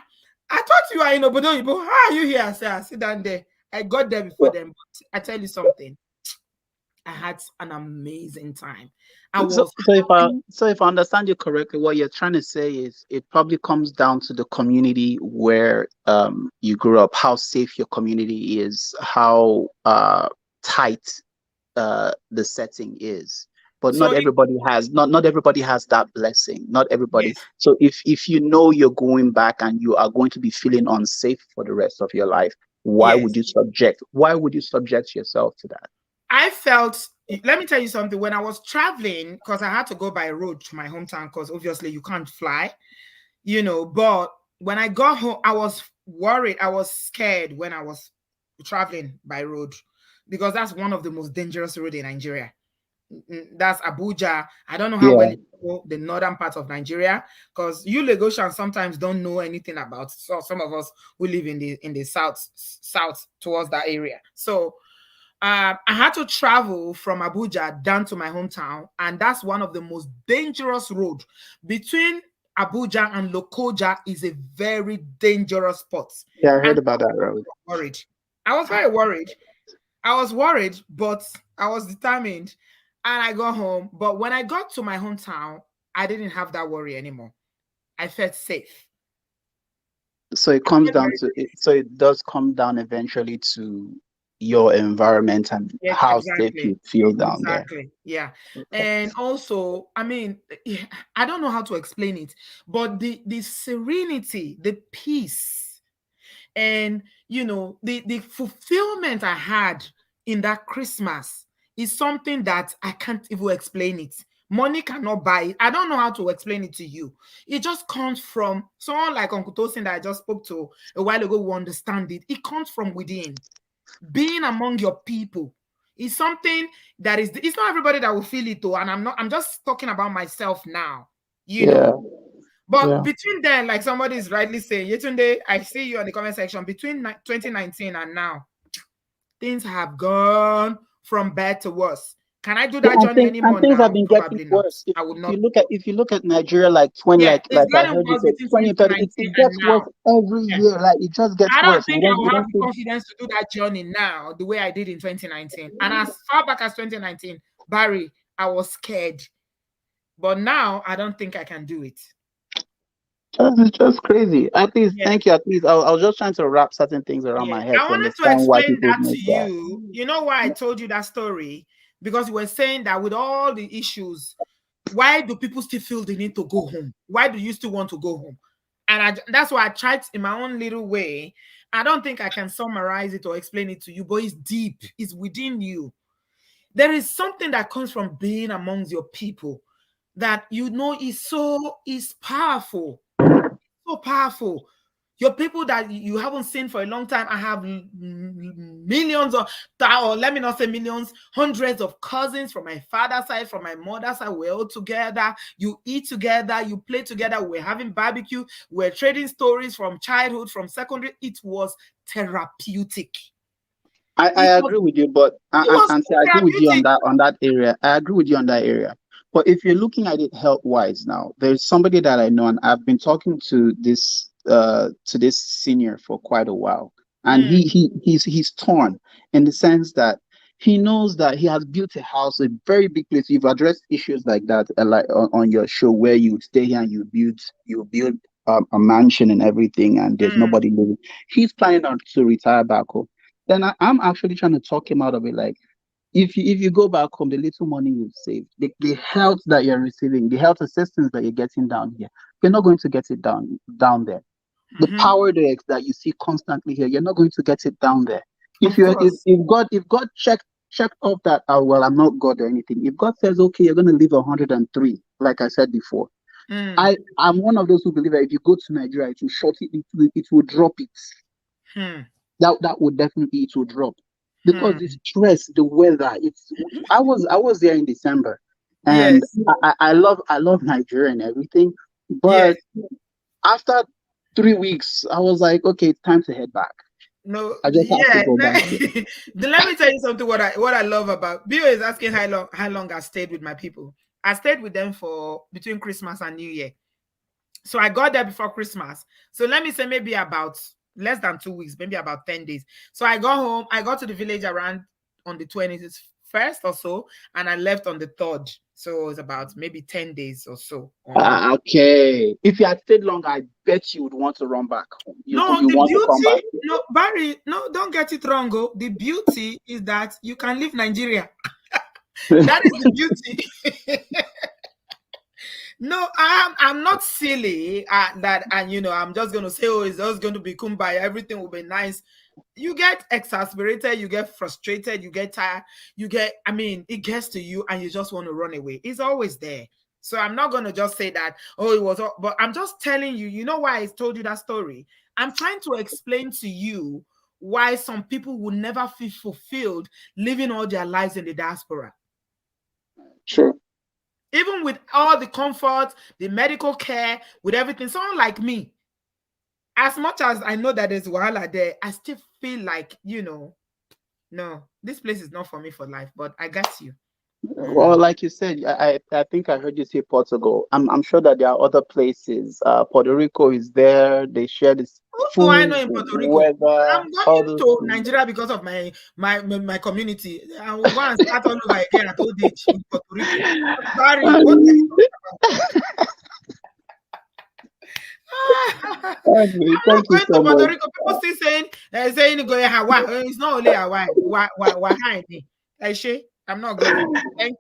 thought you are in Obodooyinbo. How are you here? I said, I sit down there. I got there before them. But I tell you something. I had an amazing time. I was happy. So if I understand you correctly, what you're trying to say is it probably comes down to the community where you grew up, how safe your community is, how tight the setting is. But So not everybody has that blessing. Not everybody. yes, So if you know you're going back and you are going to be feeling unsafe for the rest of your life, why yes. would you subject yourself to that? I felt, let me tell you something. When I was traveling, because I had to go by road to my hometown, because obviously you can't fly, but when I got home, I was worried. I was scared when I was traveling by road, because that's one of the most dangerous roads in Nigeria. That's Abuja. I don't know how well Yeah. you know the northern part of Nigeria, because you Lagosians sometimes don't know anything about. So some of us who live in the south towards that area. So I had to travel from Abuja down to my hometown, and that's one of the most dangerous roads. Between Abuja and Lokoja is a very dangerous spot. Yeah, I heard And about that road. worried. I was very worried. I was worried, but I was determined. And I got home. But when I got to my hometown, I didn't have that worry anymore. I felt safe. So it I comes felt down very to safe. it. So it does come down eventually to your environment and Yes, how safe exactly. you feel down there. Exactly. Yeah. Okay. And also, I mean, I don't know how to explain it, but the serenity, the peace, and the fulfillment I had in that Christmas is something that I can't even explain it. Money cannot buy it. I don't know how to explain it to you. It just comes from someone like Uncle Tosin that I just spoke to a while ago who understand it. It comes from within. Being among your people is something that is, it's not everybody that will feel it though. And I'm just talking about myself now, you know. But between then, like somebody is rightly saying, Yetunde, I see you on the comment section, between 2019 and now, things have gone from bad to worse. Can I do that journey anymore things now? have been Probably getting not. worse. I would not. If you look at Nigeria, like 20, Yeah, like it's I getting heard you worse say, between 2030, 2019 it and gets worse now. every year. Like it just gets I worse. don't think I will have the confidence to do that journey now the way I did in 2019. And as far back as 2019, Barry, I was scared. But now I don't think I can do it. It's just crazy. At least, thank you. At least, I was just trying to wrap certain things around my head I to wanted to understand why explain people that to make that. you. You know why I told you that story? Because you were saying that with all the issues, why do people still feel the need to go home? Why do you still want to go home? And that's why I tried in my own little way. I don't think I can summarize it or explain it to you, but it's deep. It's within you. There is something that comes from being amongst your people that you know is powerful. So powerful. Your people that you haven't seen for a long time. I have millions of, or let me not say millions, hundreds of cousins from my father's side, from my mother's side. We're all together. You eat together. You play together. We're having barbecue. We're trading stories from childhood, from secondary. It was therapeutic. I agree with you, but I agree with you on that area. I agree with you on that area. But if you're looking at it health wise now, there's somebody that I know, and I've been talking to this senior for quite a while, and he's torn in the sense that he knows that he has built a house, a very big place. You've addressed issues like that, like on your show, where you stay here and you build a mansion and everything, and there's nobody living. He's planning on to retire back home. Then I'm actually trying to talk him out of it. Like, if you go back home, the little money you've saved, the health that you're receiving, the health assistance that you're getting down here, you're not going to get it down there. The power that you see constantly here, you're not going to get it down there. If God checked off that, well, I'm not God or anything. If God says, okay, you're going to live 103, like I said before, I'm one of those who believe that if you go to Nigeria, it will it will drop it. That would definitely, it will drop, because the stress, the weather. I was there in December, and I love Nigeria and everything, but after 3 weeks, I was like, okay, it's time to head back. No, I just have to go back. Let me tell you something. What I love about Bill is asking how long I stayed with my people. I stayed with them for between Christmas and New Year. So I got there before Christmas. So let me say maybe about less than 2 weeks, maybe about 10 days. So I got home. I got to the village around on the 21st or so, and I left on the 3rd. So it was about maybe 10 days or so. Okay. If you had stayed long, I bet you would want to run back home. No, Barry, no, don't get it wrong. The beauty is that you can leave Nigeria. That is the beauty. No, I'm not silly that, and I'm just going to say, oh, it's just going to be kumbaya, everything will be nice. You get exasperated, you get frustrated, you get tired, it gets to you and you just want to run away. It's always there. So I'm not going to just say that, oh, it was, but I'm just telling you, you know why I told you that story? I'm trying to explain to you why some people will never feel fulfilled living all their lives in the diaspora. Sure. Even with all the comfort, the medical care, with everything, someone like me, as much as I know that there's wahala there, I still feel like, no, this place is not for me for life, but I got you. Well, like you said, I think I heard you say Portugal. I'm sure that there are other places. Puerto Rico is there. They share this food, I know in Puerto Rico. weather. I'm going to Nigeria because of my community. I will go and start all over again at old age in Puerto Rico. Sorry, what are you talking about? Thank you so much. Rico. People still saying go Hawaii. It's not only Hawaii. I'm not going.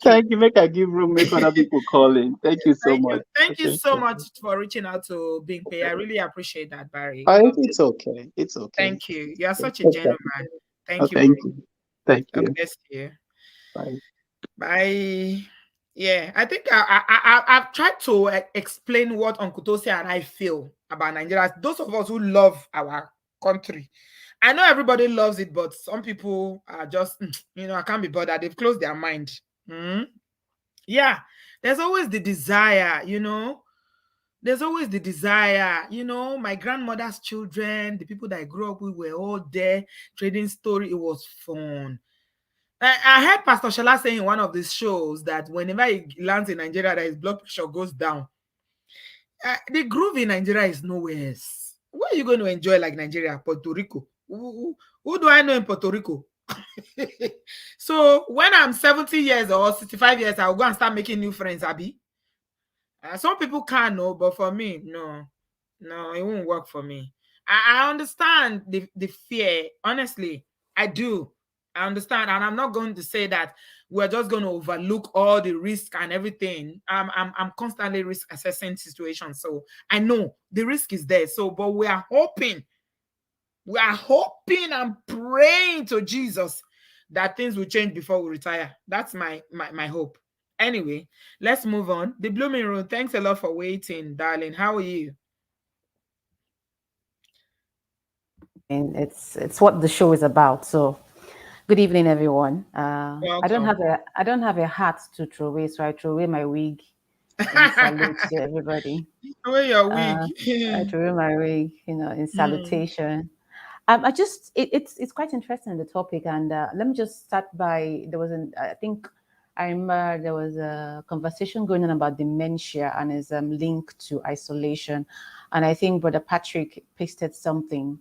Thank you. Make I give room. Make other people call in. Thank you so much. Thank you so much for reaching out to Bingpei. I really appreciate that, Barry. It's okay. It's okay. Thank you. You are such a gentleman. Thank you. Thank you. Thank you. God bless you. Bye. Bye. Yeah, I think I've tried to explain what Uncle Tosia and I feel about Nigeria. Those of us who love our country I know everybody loves it, but some people are just, I can't be bothered. They've closed their mind. Yeah, there's always the desire, There's always the desire, my grandmother's children, the people that I grew up with were all there, trading story. It was fun. I heard Pastor Shola saying in one of these shows that whenever he lands in Nigeria, that his blood pressure goes down. The groove in Nigeria is nowhere else. Where are you going to enjoy like Nigeria? Puerto Rico. Who do I know in Puerto Rico? So when I'm 70 years or 65 years, I'll go and start making new friends, Abby. Some people can know, but for me, no, it won't work for me. I understand the fear. Honestly, I do. I understand, and I'm not going to say that we're just going to overlook all the risk and everything. I'm constantly risk assessing situations, so I know the risk is there. So, but we are hoping and praying to Jesus that things will change before we retire. That's my hope. Anyway, let's move on. The Blooming Room, thanks a lot for waiting, darling. How are you? And it's what the show is about. So, good evening, everyone. I don't have a hat to throw away, so I throw away my wig and salute to everybody. Throw away your wig. I throw away my wig, in salutation. It's quite interesting, the topic, and let me just start by, I remember there was a conversation going on about dementia and its link to isolation, and I think Brother Patrick pasted something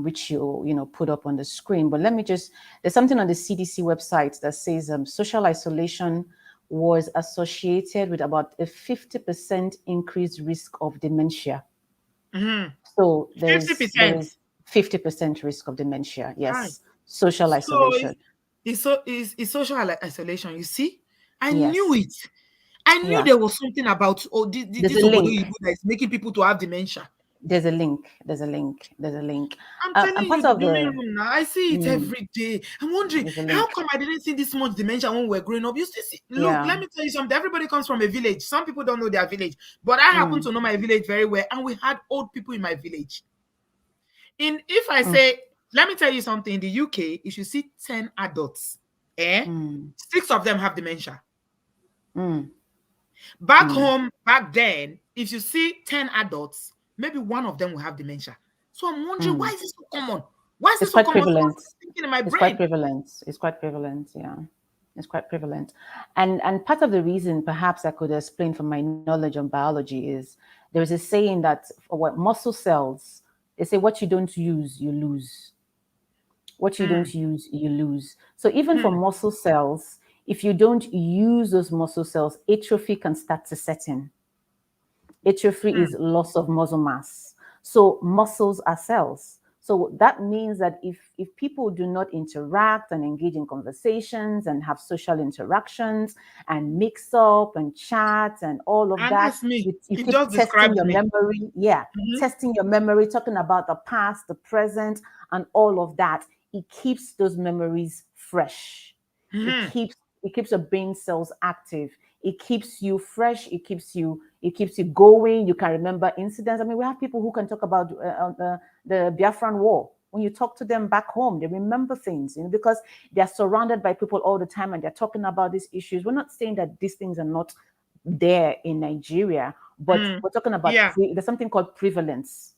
which you put up on the screen. But there's something on the CDC website that says social isolation was associated with about a 50% increased risk of dementia. So there's 50% risk of dementia. Yes, right. Social isolation. It's social isolation. You see, I knew it. I knew there was something about this obodooyinbo that is making people to have dementia. There's a link. I'm telling you, the Blooming Room now. I see it every day. I'm wondering, how come I didn't see this much dementia when we were growing up? You see, look, let me tell you something. Everybody comes from a village. Some people don't know their village, but I happen to know my village very well, and we had old people in my village. If I say, let me tell you something, in the UK, if you see 10 adults, 6 of them have dementia. Back home, back then, if you see 10 adults, maybe 1 of them will have dementia. So I'm wondering, why is this so common? Why is this so common? Prevalent. In my brain? It's quite prevalent. It's quite prevalent, yeah. It's quite prevalent. And part of the reason, perhaps I could explain from my knowledge on biology, is there's a saying that what muscle cells, they say what you don't use, you lose. What you don't use, you lose. So even for muscle cells, if you don't use those muscle cells, atrophy can start to set in. Atrophy is loss of muscle mass. So muscles are cells. So that means that if people do not interact and engage in conversations and have social interactions and mix up and chat and all of that, you keep testing your memory. Yeah, testing your memory, talking about the past, the present, and all of that. It keeps those memories fresh. It keeps your brain cells active. It keeps you fresh. It keeps you going. You can remember incidents. I mean, we have people who can talk about the Biafran War. When you talk to them back home, they remember things, because they're surrounded by people all the time and they're talking about these issues. We're not saying that these things are not there in Nigeria, but we're talking about there's something called prevalence.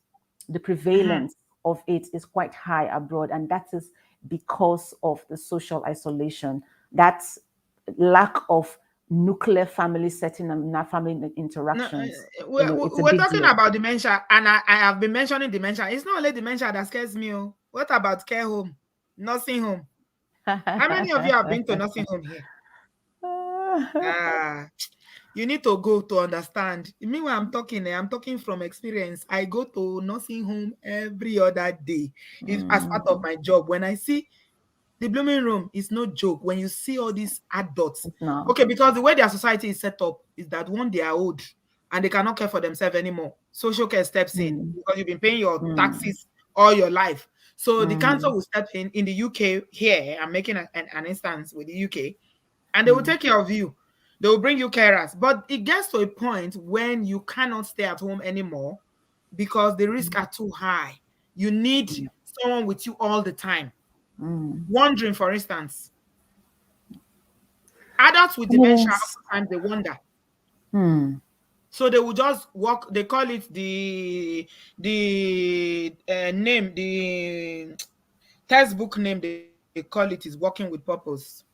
The prevalence of it is quite high abroad, and that is because of the social isolation. That's lack of nuclear family setting and family interactions. We're talking about dementia, and I have been mentioning dementia. It's not only dementia that scares me. What about care home, nursing home? How many of you have been to nursing home here? You need to go to understand. Me, when I'm talking from experience. I go to nursing home every other day. It's as part of my job. When I see the Blooming Room, is no joke. When you see all these adults, okay, because the way their society is set up is that one, they are old and they cannot care for themselves anymore. Social care steps in because you've been paying your taxes all your life. So the council will step in the UK here. I'm making an instance with the UK, and they will take care of you. They will bring you carers. But it gets to a point when you cannot stay at home anymore because the risks are too high. You need someone with you all the time. Wondering, for instance. Adults with dementia, sometimes they wonder. So they will just walk. They call it the name, the textbook name they call it is walking with purpose.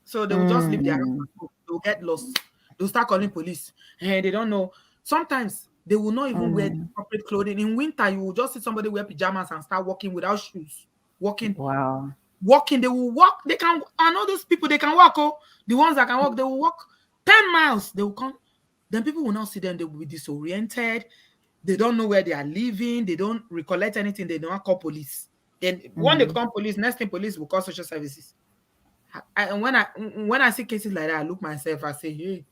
So they will just leave their house. They'll get lost. They'll start calling police, and they don't know. Sometimes they will not even wear the appropriate clothing. In winter, you will just see somebody wear pajamas and start walking without shoes. Walking. Wow. Walking, they will walk. They can. I know those people. They can walk. Oh, the ones that can walk, they will walk 10 miles. They will come. Then people will not see them. They will be disoriented. They don't know where they are living. They don't recollect anything. They don't call police. Then when they call police, next thing police will call social services. And when I see cases like that, I look myself. I say, hey,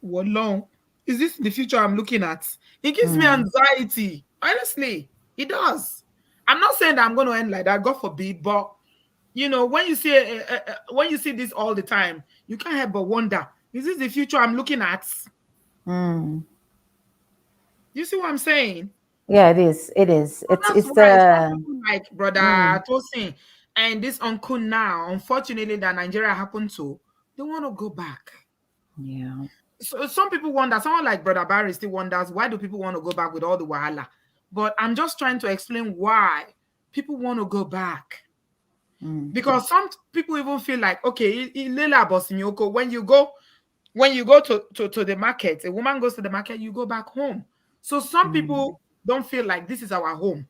what long? Is this the future I'm looking at? It gives me anxiety. Honestly, it does. I'm not saying that I'm going to end like that. God forbid. But you know, when you see this all the time, you can't help but wonder: is this the future I'm looking at? You see what I'm saying? Yeah, it is. It is. It's like Brother Tosin and this uncle now. Unfortunately, that Nigeria happened to. They want to go back. Yeah. So some people wonder. Someone like Brother Barry still wonders, why do people want to go back with all the wahala? But I'm just trying to explain why people want to go back. Because some people even feel like, okay, when you go to the market, a woman goes to the market, you go back home. So some people don't feel like this is our home.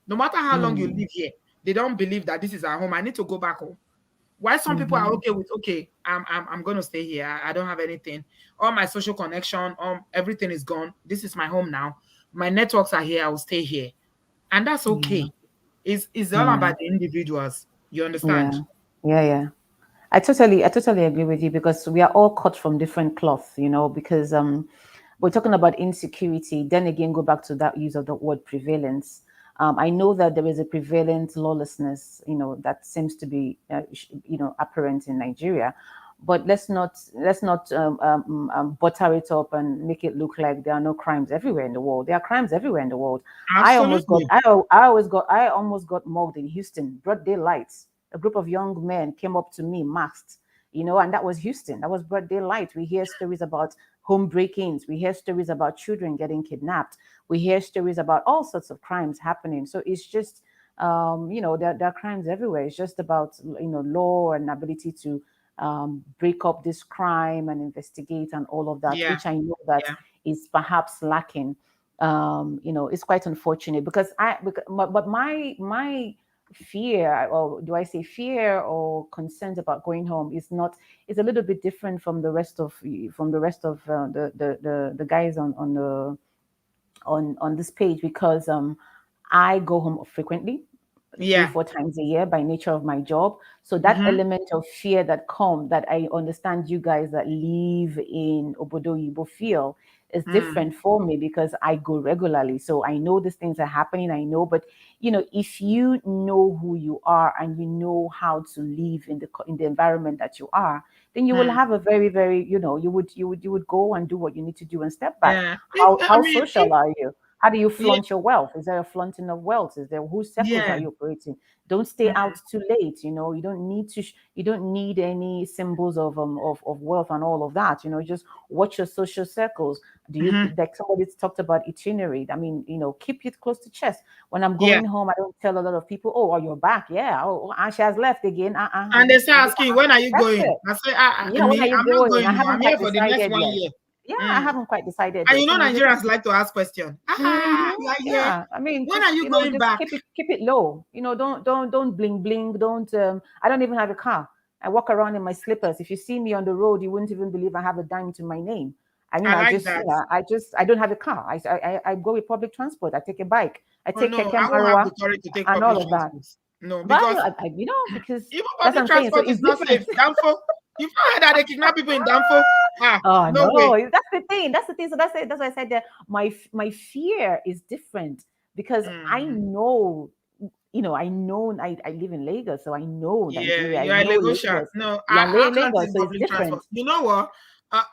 No matter how long you live here, they don't believe that this is our home. I need to go back home. Why some people are okay with, okay, I'm going to stay here. I don't have anything. All my social connection, everything is gone. This is my home now. My networks are here. I will stay here. And that's okay. It's all about the individuals. You understand? Yeah. I totally agree with you, because we are all cut from different cloth, you know, because we're talking about insecurity. Then again, go back to that use of the word prevalence. I know that there is a prevalent lawlessness, you know, that seems to be, apparent in Nigeria. But let's not butter it up and make it look like there are no crimes everywhere in the world. There are crimes everywhere in the world. Absolutely. I almost got mugged in Houston, broad daylight. A group of young men came up to me masked, you know, and that was Houston. That was broad daylight. We hear stories about home break-ins. We hear stories about children getting kidnapped. We hear stories about all sorts of crimes happening. So it's just, there are crimes everywhere. It's just about, law and ability to break up this crime and investigate and all of that, which I know that is perhaps lacking. It's quite unfortunate, because my fear, or do I say fear or concerns about going home, is a little bit different from the rest of the guys on this page, because I go home frequently, 3-4 times a year by nature of my job. So that element of fear that I understand you guys that live in Obodoyibo feel is different for me, because I go regularly. So I know these things are happening. I know, but if you know who you are and you know how to live in the environment that you are, then you will have a very, very, you would go and do what you need to do and step back. How social are you? How do you flaunt your wealth? Is there a flaunting of wealth? Is there, whose circles are you operating? Don't stay out too late. You don't need to. You don't need any symbols of wealth and all of that. Just watch your social circles. Do you like somebody talked about itinerary? I mean, keep it close to chest. When I'm going home, I don't tell a lot of people, "Oh, you're back." Yeah. Oh, she has left again. And they start asking, "When are you going?" I say, "When are you I'm going? not going. I haven't I'm here quite for the next decided 1 yet." year. Yeah, I haven't quite decided. And Nigerians like to ask questions. Yeah, I mean, when just, are you going just back? keep it low. Don't bling bling. Don't. I don't even have a car. I walk around in my slippers. If you see me on the road, you wouldn't even believe I have a dime to my name. I don't have a car. I go with public transport. I take a bike. I take Keke I won't Marwa have the courage to take and public all of that. transport. No, But because because even that's what public I'm saying. So transport it's is not different. safe. Danfo, you've heard that they kidnap people in Danfo? Oh no way. That's the thing. So that's it. That's why I said that my fear is different, because I know, I live in Lagos, so I know Nigeria. You're I a know Lagosian. Lagos. No, Yeah, I can't Lagos, take so it's public different. transport. You know what?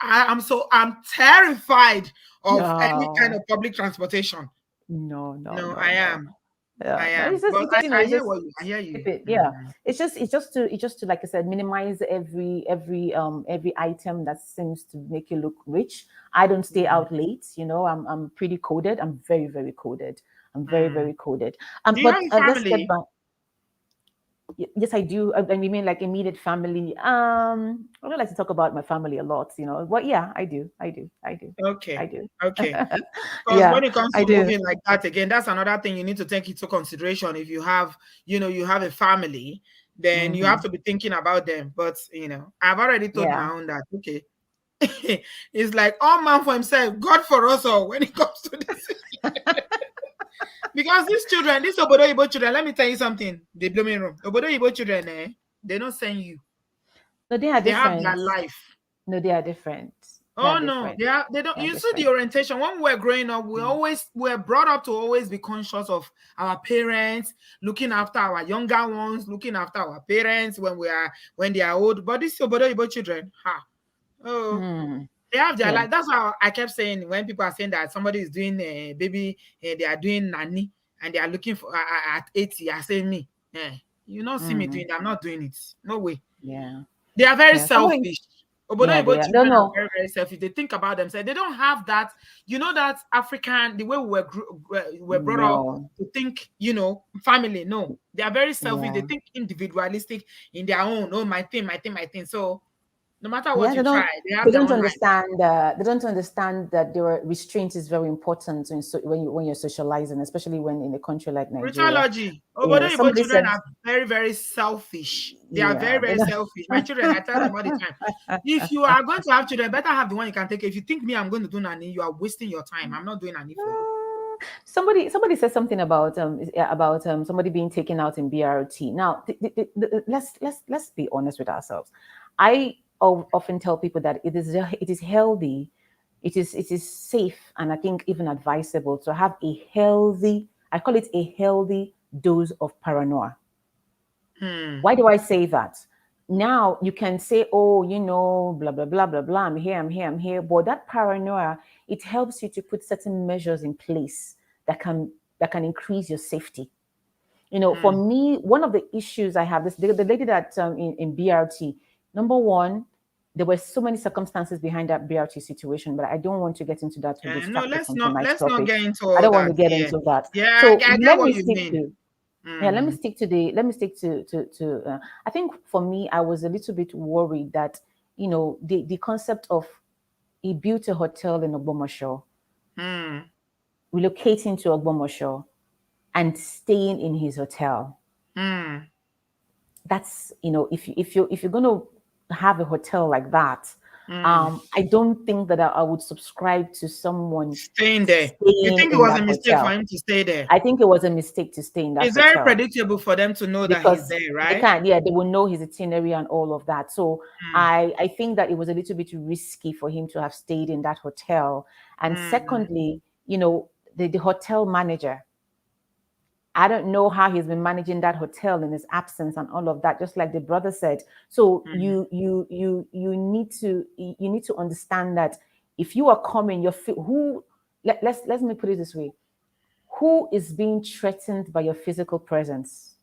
I'm terrified of any kind of public transportation. No, I am. No, it's just, but it's just, I it's hear just what you, I hear you. keep it. Yeah, it's just to, like I said, minimize every item that seems to make you look rich. I don't stay out late. I'm pretty coded. I'm very, very coded. I'm very, very coded. Do you But have a let's get family? back. Yes, I do. And you mean like immediate family? I don't like to talk about my family a lot, But yeah, I do. Okay. I do. Because when it comes I to do. moving like that again, that's another thing you need to take into consideration. If you have, you have a family, then you have to be thinking about them. But I've already told Yeah. my own that okay. It's like all man for himself, God for us all when it comes to this. Because these children, these Obodoyibo children, let me tell you something. They blow me wrong. Obodoyibo children, they don't send you. No, they are They have different. their life. No, they are different. Oh no, they don't. You see the orientation. When we were growing up, we're brought up to always be conscious of our parents, looking after our younger ones, looking after our parents when they are old. But these Obodoyibo children, they have their life. That's how I kept saying when people are saying that somebody is doing a baby, they are doing nanny, and they are looking for at 80. I say me, you don't see me doing that. I'm not doing it. No way. Yeah, they are very selfish. Obodoyibo children no. are very, very selfish. They think about themselves. They don't have that, that African, the way we were brought up to think, family. No, they are very selfish. They think individualistic in their own. Oh, my thing, my thing, my thing. So no matter what you try, they have their own understand. They don't understand that their restraint is very important when you're socializing, especially when in a country like Nigeria. Brutology. Obodoyibo children are very, very selfish. They are very, very selfish. My children, I tell them all the time. If you are going to have children, better have the one you can take. If you think me, I'm going to do nanny, you are wasting your time. I'm not doing nanny for you. Somebody said something about somebody being taken out in BRT. Now, let's be honest with ourselves. I often tell people that it is healthy, it is safe, and I think even advisable to have a healthy, I call it a healthy dose of paranoia. Why do I say that? Now you can say, oh, blah blah blah blah blah, I'm here, but that paranoia, it helps you to put certain measures in place that can increase your safety. For me, one of the issues I have, the lady that in BRT, number one, there were so many circumstances behind that BRT situation, but I don't want to get into that. No, let's not get into all I don't that. want to get into that. Yeah, so I get what you mean. Let me stick to I think for me, I was a little bit worried that the concept of he built a hotel in Ogbomosho, relocating to Ogbomosho and staying in his hotel. That's if you're going to have a hotel like that, I don't think that I would subscribe to someone staying there. You think it was a mistake for him to stay there? I think it was a mistake to stay in that hotel. It's very predictable for them to know that he's there, right? They will know his itinerary and all of that. So I think that it was a little bit risky for him to have stayed in that hotel. And secondly, the hotel manager, I don't know how he's been managing that hotel in his absence and all of that, just like the brother said. So you need to understand that if you are coming, let me put it this way. Who is being threatened by your physical presence?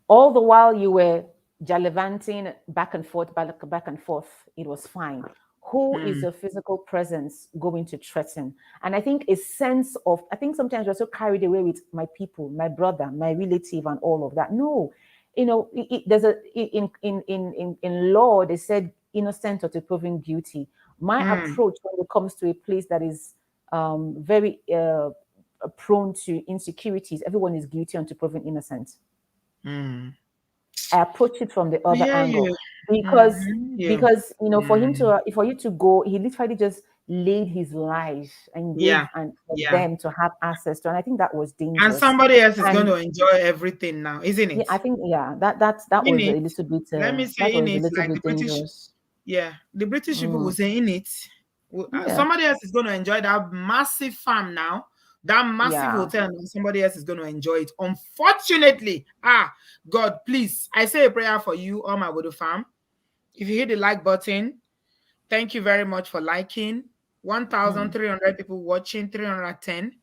All the while you were gallivanting back and forth, it was fine. Who is your physical presence going to threaten? And I think sometimes we're so carried away with my people, my brother, my relative, and all of that. No, there's in law they said innocent until proven guilty. My approach when it comes to a place that is very prone to insecurities, everyone is guilty until proven innocent. I approach it from the other angle because for you to go, he literally just laid his life and gave them to have access to, and I think that was dangerous. And somebody else is going to enjoy everything now, isn't it? Yeah, I think that was a little bit. Let me say in it, like the British. Dangerous. Yeah, the British people will say in it. Somebody else is going to enjoy that massive farm now. That massive hotel, and somebody else is going to enjoy it. Unfortunately, God, please, I say a prayer for you, all my Wodo fam. If you hit the like button, thank you very much for liking. 1,300 people watching, 310.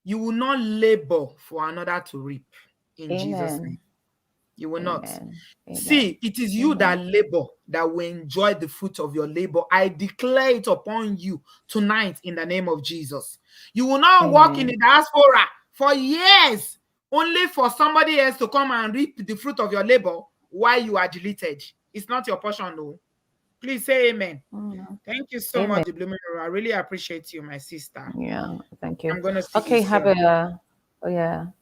You will not labor for another to reap. In Jesus' name. Amen. You will not. Amen. See, it is you that labor that will enjoy the fruit of your labor. I declare it upon you tonight in the name of Jesus. You will not walk in the diaspora for years only for somebody else to come and reap the fruit of your labor while you are deleted. It's not your portion, no. Please say amen. Thank you so much, Ogbomosho. I really appreciate you, my sister. Yeah, thank you. I'm going to see okay, you have soon.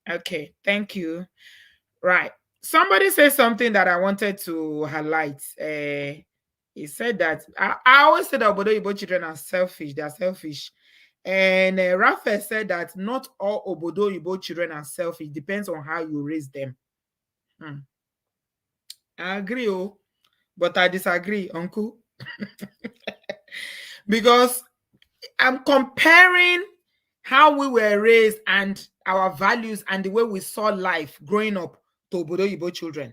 Okay, thank you. Right. Somebody said something that I wanted to highlight. He said that I always say that Obodo children are selfish. They are selfish. And Raphael said that not all Obodo children are selfish. Depends on how you raise them. I agree, but I disagree, uncle. Because I'm comparing how we were raised and our values and the way we saw life growing up to Obodo children.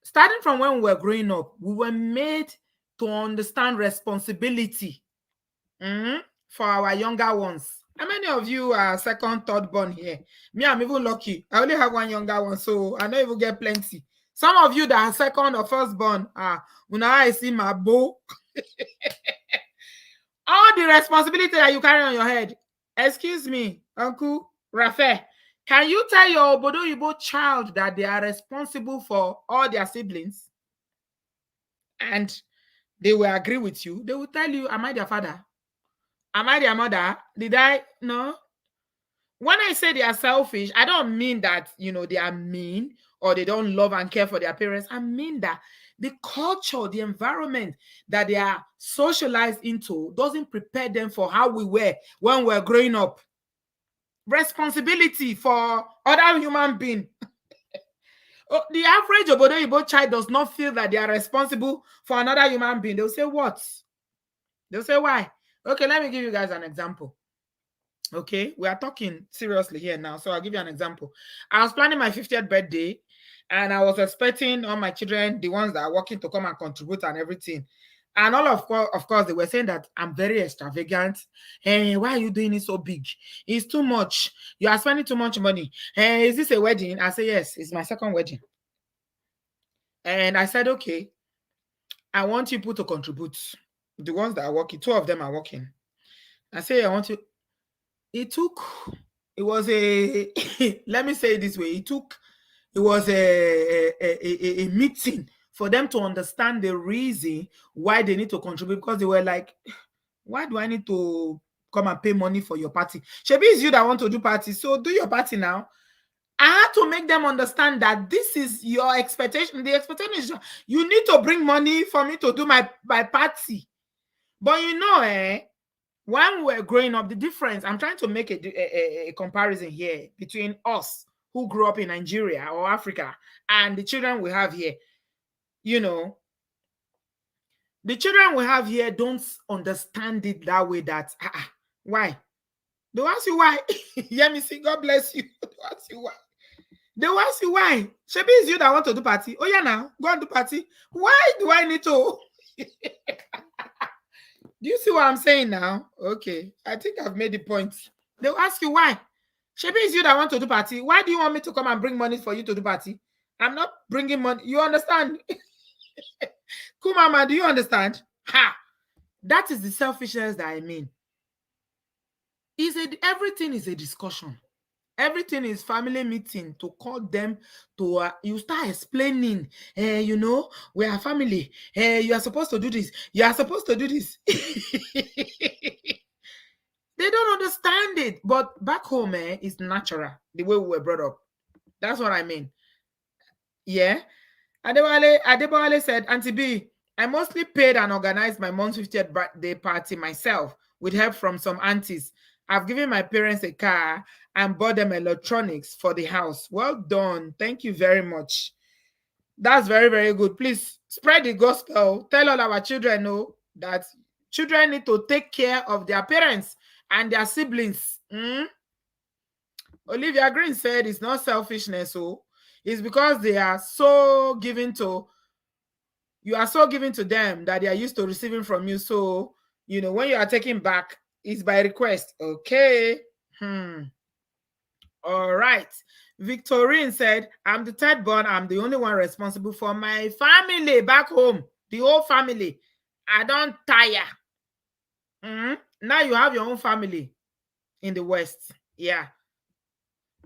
Starting from when we were growing up, we were made to understand responsibility for our younger ones. How many of you are second, third born here? Me, I'm even lucky. I only have one younger one, so I don't even get plenty. Some of you that are second or first born, when I see my bow, all the responsibility that you carry on your head. Excuse me, Uncle Raphael. Can you tell your Obodo child that they are responsible for all their siblings? And they will agree with you. They will tell you, am I their father? Am I their mother? Did I? No. When I say they are selfish, I don't mean that, they are mean or they don't love and care for their parents. I mean that the culture, the environment that they are socialized into doesn't prepare them for how we were when we were growing up. Responsibility for other human beings. The average Obodo child does not feel that they are responsible for another human being. They'll say, what? They'll say, why? Okay, let me give you guys an example. Okay, we are talking seriously here now. So I'll give you an example. I was planning my 50th birthday and I was expecting all my children, the ones that are working, to come and contribute and everything. And all of course, they were saying that I'm very extravagant. Hey, why are you doing it so big? It's too much. You are spending too much money. Hey, is this a wedding? I say, yes, it's my second wedding. And I said, okay, I want people to contribute. The ones that are working, 2 of them are working. I say, I want you. It was a, let me say it this way. It was a meeting for them to understand the reason why they need to contribute, because they were like, why do I need to come and pay money for your party? Shebi, it's you that want to do party, so do your party now. I had to make them understand that this is your expectation. The expectation is you need to bring money for me to do my party. But when we were growing up, the difference, I'm trying to make a comparison here between us who grew up in Nigeria or Africa and the children we have here. The children we have here don't understand it that way, that, why? They'll ask you why. Hear me say, God bless you. They'll ask you why. They will ask you why. Shebi, it's you that want to do party. Oh yeah, now go and do party. Why do I need to? Do you see what I'm saying now? Okay, I think I've made the point. They'll ask you why. Shebi, it's you that want to do party. Why do you want me to come and bring money for you to do party? I'm not bringing money. You understand? Kumama, do you understand? Ha! That is the selfishness that I mean. Everything is a discussion. Everything is family meeting to call them to, you start explaining, we are family. You are supposed to do this. You are supposed to do this. They don't understand it. But back home, it's natural, the way we were brought up. That's what I mean. Yeah. Adebowale said, Auntie B, I mostly paid and organized my mom's 50th birthday party myself with help from some aunties. I've given my parents a car and bought them electronics for the house. Well done. Thank you very much. That's very, very good. Please spread the gospel. Tell all our children that children need to take care of their parents and their siblings. Olivia Green said it's not selfishness. It's because they are so given to, you are so given to them that they are used to receiving from you. So, when you are taking back, it's by request. Okay. All right. Victorine said, I'm the third born. I'm the only one responsible for my family back home. The whole family. I don't tire. Now you have your own family in the West. Yeah.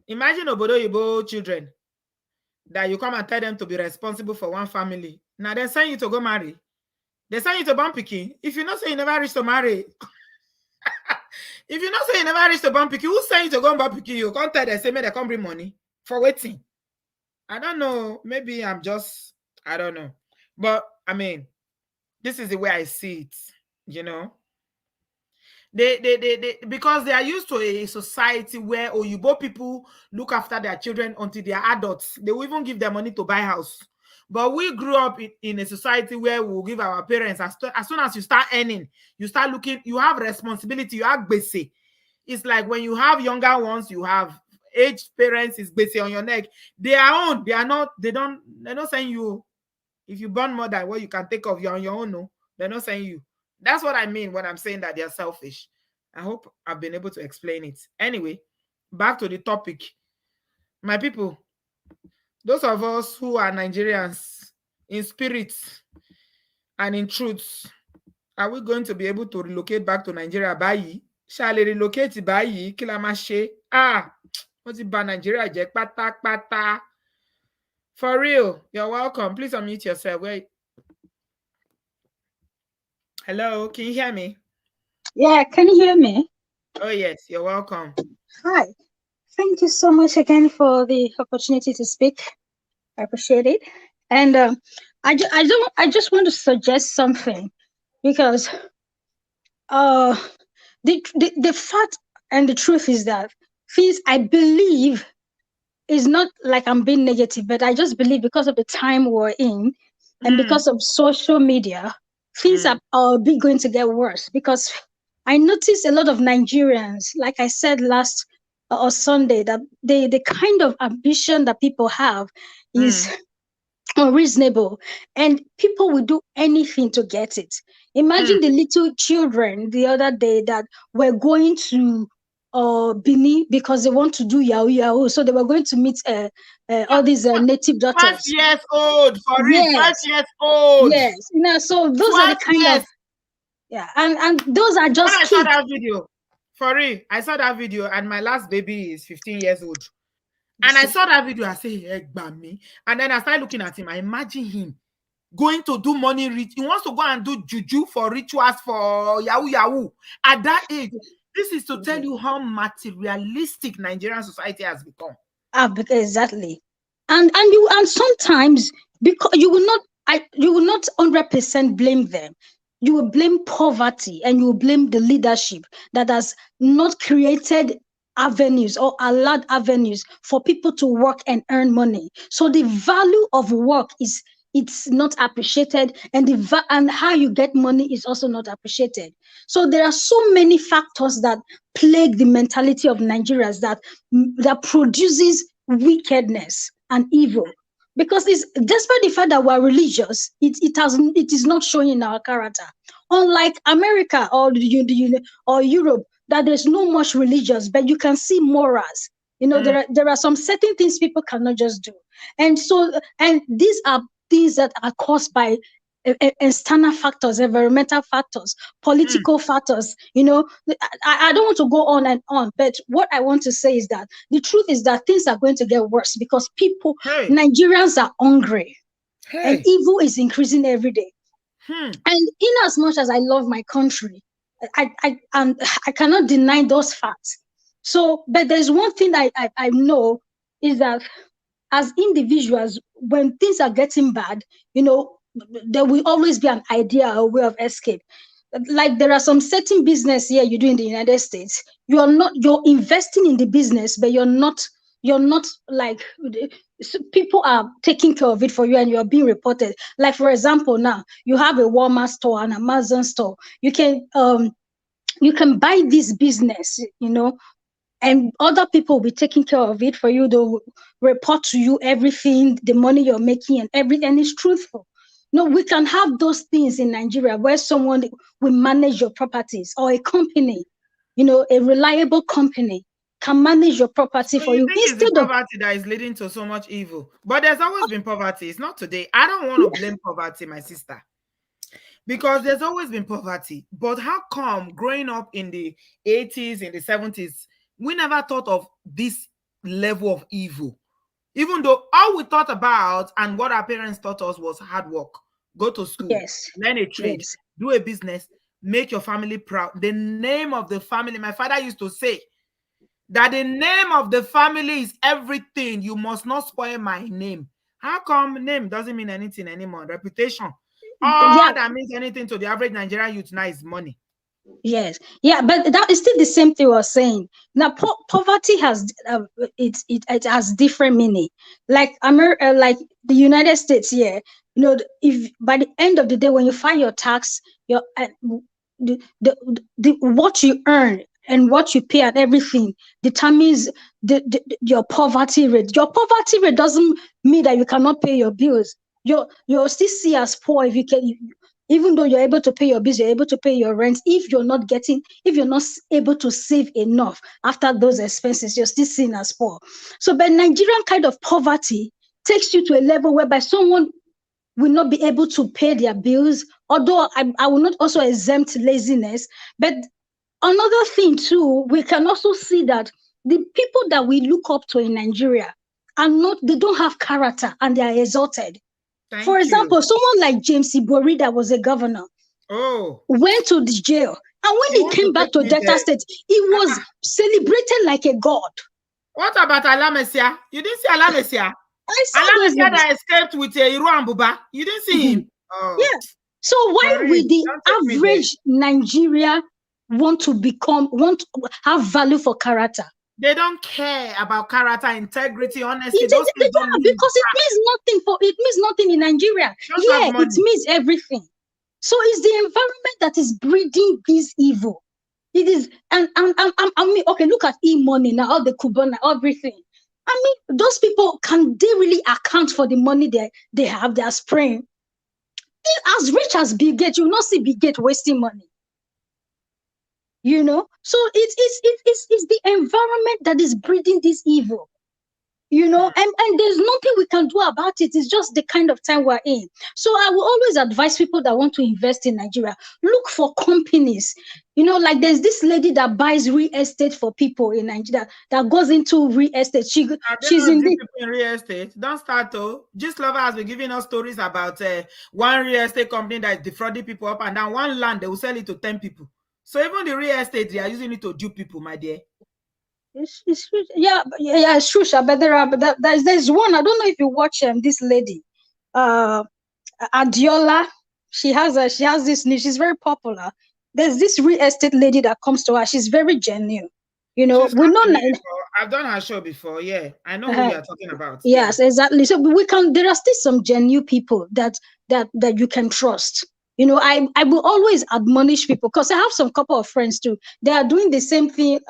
Imagine obodooyinbo children that you come and tell them to be responsible for one family. Now they send you to go marry. They send you to born pikin. If you not say you never reach to marry, if you not say you never reach to born pikin, who send you to go born pikin? You can't tell them, say, may they come bring money for waiting. I don't know. Maybe I'm just, I don't know. But I mean, this is the way I see it, you know. They because they are used to a society where Oyibo people look after their children until they are adults. They will even give them money to buy house. But we grew up in a society where we will give our parents, as soon as you start earning, you start looking, you have responsibility, you have gbese. It's like when you have younger ones, you have aged parents, is gbese on your neck. They are own, they're not saying you, if you burn more than what you can take off, you're on your own, no. They're not saying you. That's what I mean when I'm saying that they're selfish. I hope I've been able to explain it. Anyway, back to the topic. My people, those of us who are Nigerians in spirit and in truth, are we going to be able to relocate back to Nigeria? Bayi? Shall we relocate bayi? Kilamashe? What's it about Nigeria? Pata. For real, you're welcome. Please unmute yourself. Wait. Hello, can you hear me? Yeah, can you hear me? Oh, yes, you're welcome. Hi. Thank you so much again for the opportunity to speak. I appreciate it. And I just want to suggest something, because the fact and the truth is that things I believe is not like I'm being negative, but I just believe because of the time we're in and because of social media, things are going to get worse. Because I noticed a lot of Nigerians, like I said last or Sunday, that the kind of ambition that people have is unreasonable, and people will do anything to get it. Imagine the little children the other day that were going to Bini because they want to do yahoo, so they were going to meet all these native daughters. 5 years old, for real, 5 years old. Yes, you know, so those are the kind of and those are just when I kids. saw that video, for real, I saw that video, and my last baby is 15 years old. And I saw that video, I say, hey, me. And then I started looking at him. I imagine him going to do money rich. He wants to go and do juju for rituals for yahoo. At that age, this is to tell you how materialistic Nigerian society has become. Exactly. And sometimes, because you will not 100% blame them. You will blame poverty, and you will blame the leadership that has not created avenues or allowed avenues for people to work and earn money. So the value of work it's not appreciated, and and how you get money is also not appreciated. So there are so many factors that plague the mentality of Nigerians that produces wickedness and evil. Because it's despite the fact that we're religious, it is not showing in our character. Unlike America or Europe, that there's no much religious, but you can see morals. You know, there are some certain things people cannot just do. And these are things that are caused by external factors, environmental factors, political factors. You know, I don't want to go on and on, but what I want to say is that the truth is that things are going to get worse because Nigerians are hungry, and evil is increasing every day. And in as much as I love my country, I cannot deny those facts. So, but there's one thing I know is that as individuals, when things are getting bad, you know, there will always be an idea or way of escape. Like there are some certain business here you do in the United States. You're investing in the business, but you're not like, people are taking care of it for you and you're being reported. Like, for example, now you have a Walmart store and Amazon store. You can buy this business, you know, and other people will be taking care of it for you. They'll report to you everything, the money you're making, and everything is truthful. No, we can have those things in Nigeria where someone will manage your properties, or a company, you know, a reliable company can manage your property So for you you think it's the instead of poverty that is leading to so much evil? But there's always been poverty. It's not today. I don't want to blame poverty, my sister, because there's always been poverty. But how come growing up in the 80s, in the 70s, we never thought of this level of evil? Even though all we thought about and what our parents taught us was hard work, go to school, yes, learn a trade, yes. do a business, make your family proud. The name of the family, my father used to say that the name of the family is everything. You must not spoil my name. How come name doesn't mean anything anymore? Reputation. Yeah, All that means anything to the average Nigerian youth now is money. yes, yeah, but that is still the same thing we're saying. Now, poverty has it has different meaning. Like like the United States here, you know, if by the end of the day when you file your tax, your the what you earn and what you pay and everything determines your poverty rate. Your poverty rate doesn't mean that you cannot pay your bills. You're still see as poor if you can. Even though you're able to pay your bills, you're able to pay your rent. If you're not able to save enough after those expenses, you're still seen as poor. So, but Nigerian kind of poverty takes you to a level whereby someone will not be able to pay their bills. Although I will not also exempt laziness, but another thing too, we can also see that the people that we look up to in Nigeria they don't have character and they are exalted. For example, someone like James Ibori, that was a governor, went to the jail. And when he came back to Delta State, he was celebrated like a god. What about Alamesia? You didn't see Alamesia? I saw those Alamesia that escaped with Iru and Buba. You didn't see him? Yeah. So why would the average Nigeria want to have value for character? They don't care about character, integrity, honesty. Because it means nothing in Nigeria. Yeah, it means everything. So it's the environment that is breeding this evil. It is, and I mean, okay, look at e-money now, all the Kubana, everything. I mean, those people, can they really account for the money they have? They are spraying. As rich as Bill Gates, you will not see Bill Gates wasting money. You know, so it's the environment that is breeding this evil. You know, and there's nothing we can do about it. It's just the kind of time we're in. So I will always advise people that want to invest in Nigeria, look for companies. You know, like there's this lady that buys real estate for people in Nigeria that goes into real estate. She's in real estate. Don't start though. Just Lover has been giving us stories about one real estate company that is defrauding people up and down. One land, they will sell it to 10 people. So even the real estate, they are using it to dupe people, my dear. It's true, but there's one. I don't know if you watch this lady, Adiola. She has this niche. She's very popular. There's this real estate lady that comes to her. She's very genuine. You know, I've done her show before. Yeah, I know who you're talking about. Yes, exactly. So there are still some genuine people that you can trust. You know, I will always admonish people because I have some couple of friends too. They are doing the same thing.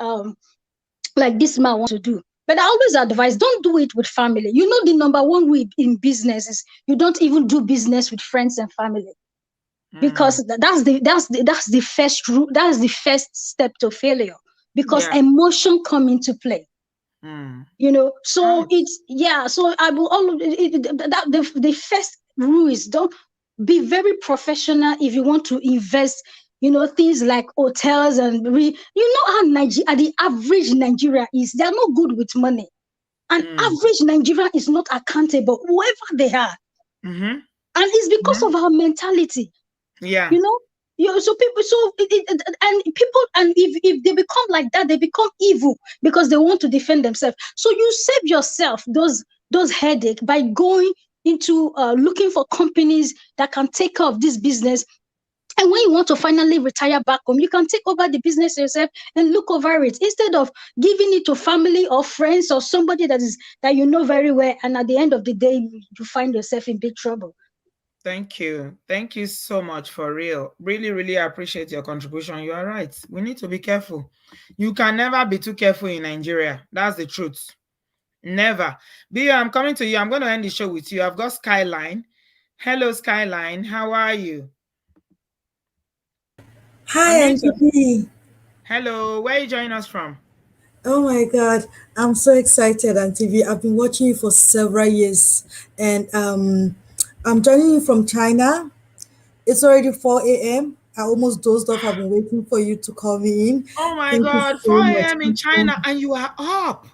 Like this man wants to do. But I always advise, don't do it with family. You know, the number one rule in business is you don't even do business with friends and family. Because that's the first rule, that's the first step to failure. Because emotion come into play. You know, so so I will the first rule is don't be very professional if you want to invest. You know, things like hotels and you know how the average Nigeria is. They are not good with money. An average Nigeria is not accountable, whoever they are. And it's because of our mentality. Yeah. You know, so people, and if they become like that, they become evil because they want to defend themselves. So you save yourself those headaches by going into looking for companies that can take care of this business. And when you want to finally retire back home, you can take over the business yourself and look over it instead of giving it to family or friends or somebody that you know very well. And at the end of the day, you find yourself in big trouble. Thank you. Thank you so much, for real. Really, really appreciate your contribution. You are right. We need to be careful. You can never be too careful in Nigeria. That's the truth. Never. Bia, I'm coming to you. I'm going to end the show with you. I've got Skyline. Hello, Skyline. How are you? Hi, Auntie. Hello. Where are you joining us from? Oh my God, I'm so excited, Auntie V. I've been watching you for several years, and I'm joining you from China. It's already 4 a.m. I almost dozed off. I've been waiting for you to call me in. Oh my Thank you God, so 4 much. a.m. in China and you are up.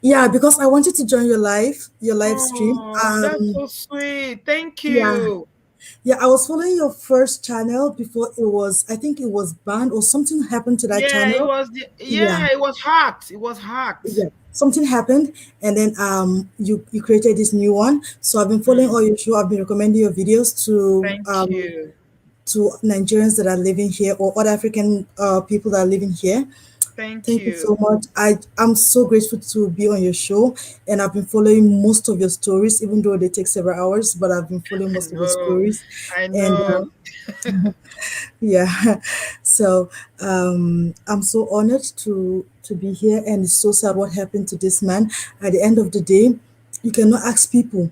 Yeah, because I wanted to join your live stream. Oh, that's so sweet. Thank Yeah, you. yeah. I was following your first channel before it was. I think it was banned or something happened to that Yeah, it channel. was Yeah, it was hacked. It was hacked. yeah, something happened, and then you created this new one. So I've been following Hmm. all your show. I've been recommending your videos Thank you. to Nigerians that are living here or other African people that are living here. Thank Thank you you. so much. I'm so grateful to be on your show, and I've been following most of your stories, even though they take several hours. But I've been following I most of your know. stories, I and know. yeah. So I'm so honored to be here, and it's so sad what happened to this man. At the end of the day, you cannot ask people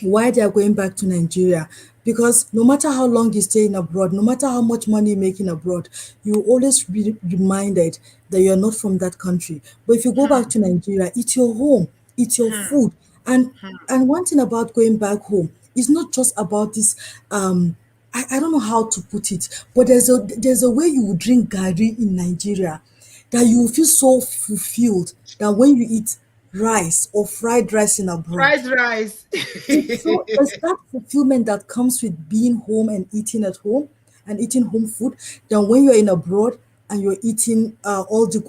why they are going back to Nigeria, because no matter how long you stay in abroad, no matter how much money you make in abroad, you will always be reminded that you're not from that country. But if you go back to Nigeria, it's your home, it's your Hmm. food. and Hmm. and one thing about going back home is not just about this. I don't know how to put it, but there's a way you would drink gari in Nigeria that you will feel so fulfilled that when you eat rice or fried rice in abroad, Fried rice. it's so there's that fulfillment that comes with being home and eating at home and eating home food than when you're in abroad and you're eating all the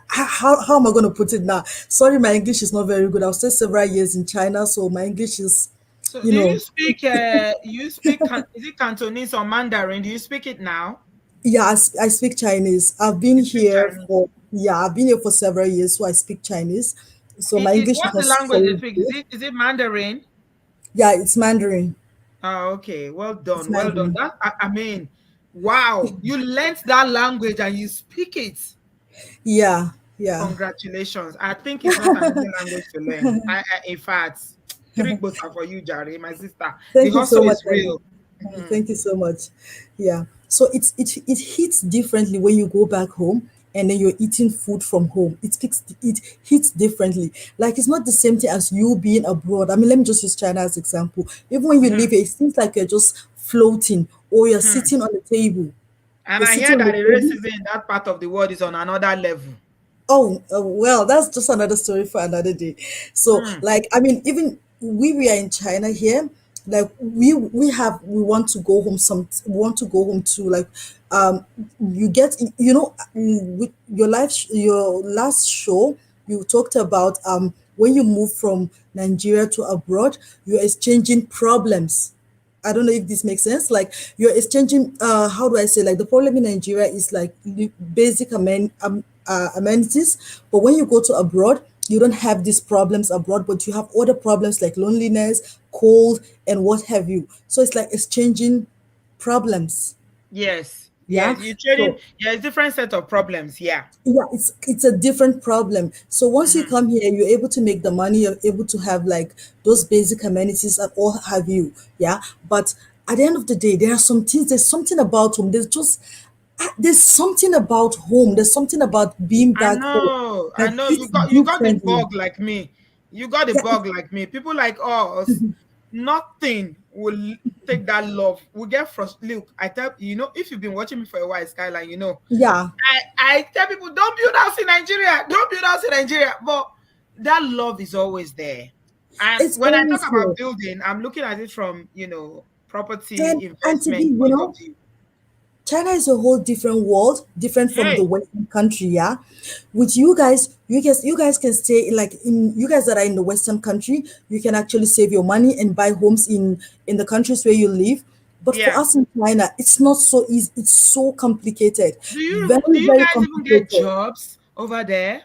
how am I going to put it now? Sorry, my English is not very good. I've stayed several years in China, so my English is, So you do know, you speak is it Cantonese or Mandarin? Do you speak it now? yeah, I speak Chinese. You speak Chinese. I've been here for several years, so I speak Chinese. So my English is What's not the language you so speak? good. Is it Mandarin? Yeah, it's Mandarin. Oh, okay. Well It's done. Well done. Mandarin. I mean, wow. You learnt that language and you speak it. Yeah, yeah. Congratulations. I think it's not an easy language to learn. In fact, three bosa for you, Jare, my sister. The Thank you so hustle much, is Andy. real. Mhm. Thank you so much. Yeah. So it hits differently when you go back home and then you're eating food from home. It hits differently. Like it's not the same thing as you being abroad. I mean, let me just use China as example. Even when you Mhm. live here, it seems like you're just floating or you're Hmm. sitting on the table. And You're I hear sitting on the that the table. racism in that part of the world is on another level. Oh, well, that's just another story for another day. So, Hmm. like, I mean, even we are in China here. Like, we want to go home. We want to go home too. Like, you get, with your last show, you talked about when you move from Nigeria to abroad, you're exchanging problems. I don't know if this makes sense. Like you're exchanging, how do I say? Like the problem in Nigeria is like basic amenities, but when you go to abroad, you don't have these problems abroad, but you have other problems like loneliness, cold, and what have you. So it's like exchanging problems. Yes. Yeah. Yes. You trading. So Yeah, it's different set of problems. Yeah. yeah, it's a different problem. So once you Mhm. come here, you're able to make the money, you're able to have like those basic amenities and all have you. Yeah. But at the end of the day, there are some things, there's something about home. There's something about home. There's something about being I back home know. I that know. hits You got the differently. bug like me. You got the Yeah, bug like me. People like us, nothing will take that love. We get frustrated. Look, I tell if you've been watching me for a while, Skyline, yeah. I tell people don't build house in Nigeria. Don't build house in Nigeria. But that love is always there. And It's when I talk always about there. building, I'm looking at it from And property to be, investment point of view. China is a whole different world, different from the Hey, Western country, yeah. With you guys can stay like in you guys that are in the Western country, you can actually save your money and buy homes in the countries where you live. But for yeah. us in China, it's not so easy. It's so complicated, Do very, you very guys even get complicated. jobs over there?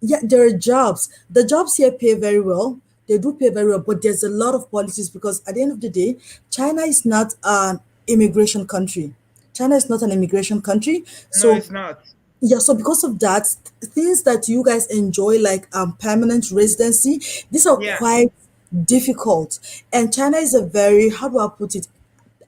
Yeah, there are jobs. The jobs here pay very well. They do pay very well, but there's a lot of policies because at the end of the day, China is not an immigration country. China is not an immigration country. No, So it's not. yeah, so because of that, things that you guys enjoy like permanent residency, these are Yeah. quite difficult. And China is a very, how do I put it?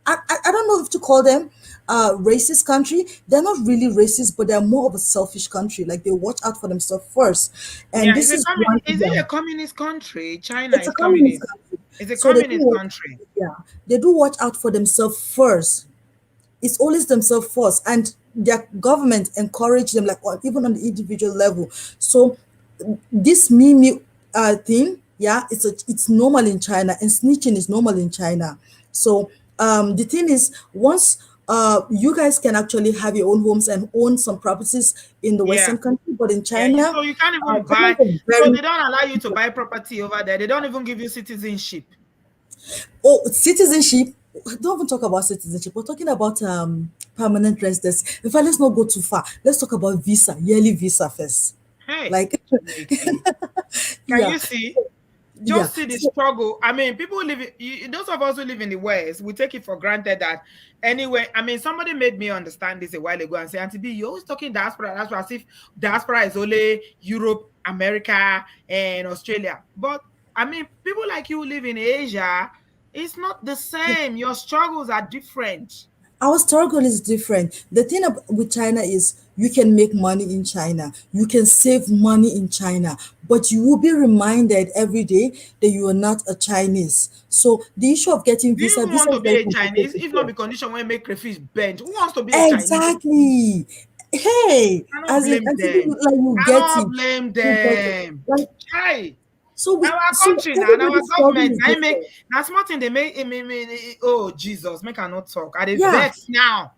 I don't know if to call them racist country. They're not really racist, but they're more of a selfish country. Like they watch out for themselves first. And Yeah, this is one. is Yeah, it a communist country? China it's a is communist communist. country. It's a So they do communist country. yeah, they do watch out for themselves first. It's always themselves first, and their government encourage them, like even on the individual level. So this me thing, yeah, it's normal in China, and snitching is normal in China. So the thing is, once you guys can actually have your own homes and own some properties in the Yeah. Western country, but in Yeah, China, so you can't even China buy. is So very they don't allow you to buy property over there. They don't even give you citizenship. oh, citizenship. Don't even talk about citizenship. We're talking about permanent residence. In fact, let's not go too far. Let's talk about visa, yearly visa first. Hey, Like, Chineke. Can yeah, you see? yeah. Just see the So, struggle. I mean, people live those of us who live in the West, we take it for granted that anyway. I mean, somebody made me understand this a while ago and say, Auntie B, you're always talking diaspora. That's as if diaspora is only Europe, America, and Australia. But I mean, people like you who live in Asia, it's not the same. Your struggles are different. our struggle is different. The thing with China is you can make money in China, you can save money in China, but you will be reminded every day that you are not a Chinese. So the issue of getting Do you even visa want is to be very a Chinese? complicated If not here. be condition when make crayfish bend, who wants to be a Chinese? Exactly. Hey, Cannot as in, blame until them. you get Cannot it, blame you get it. them. Like, Hey, so our so country now and our everybody's struggle government is now make different. now small thing they make oh Jesus, make I not talk. I dey Yeah. vex now.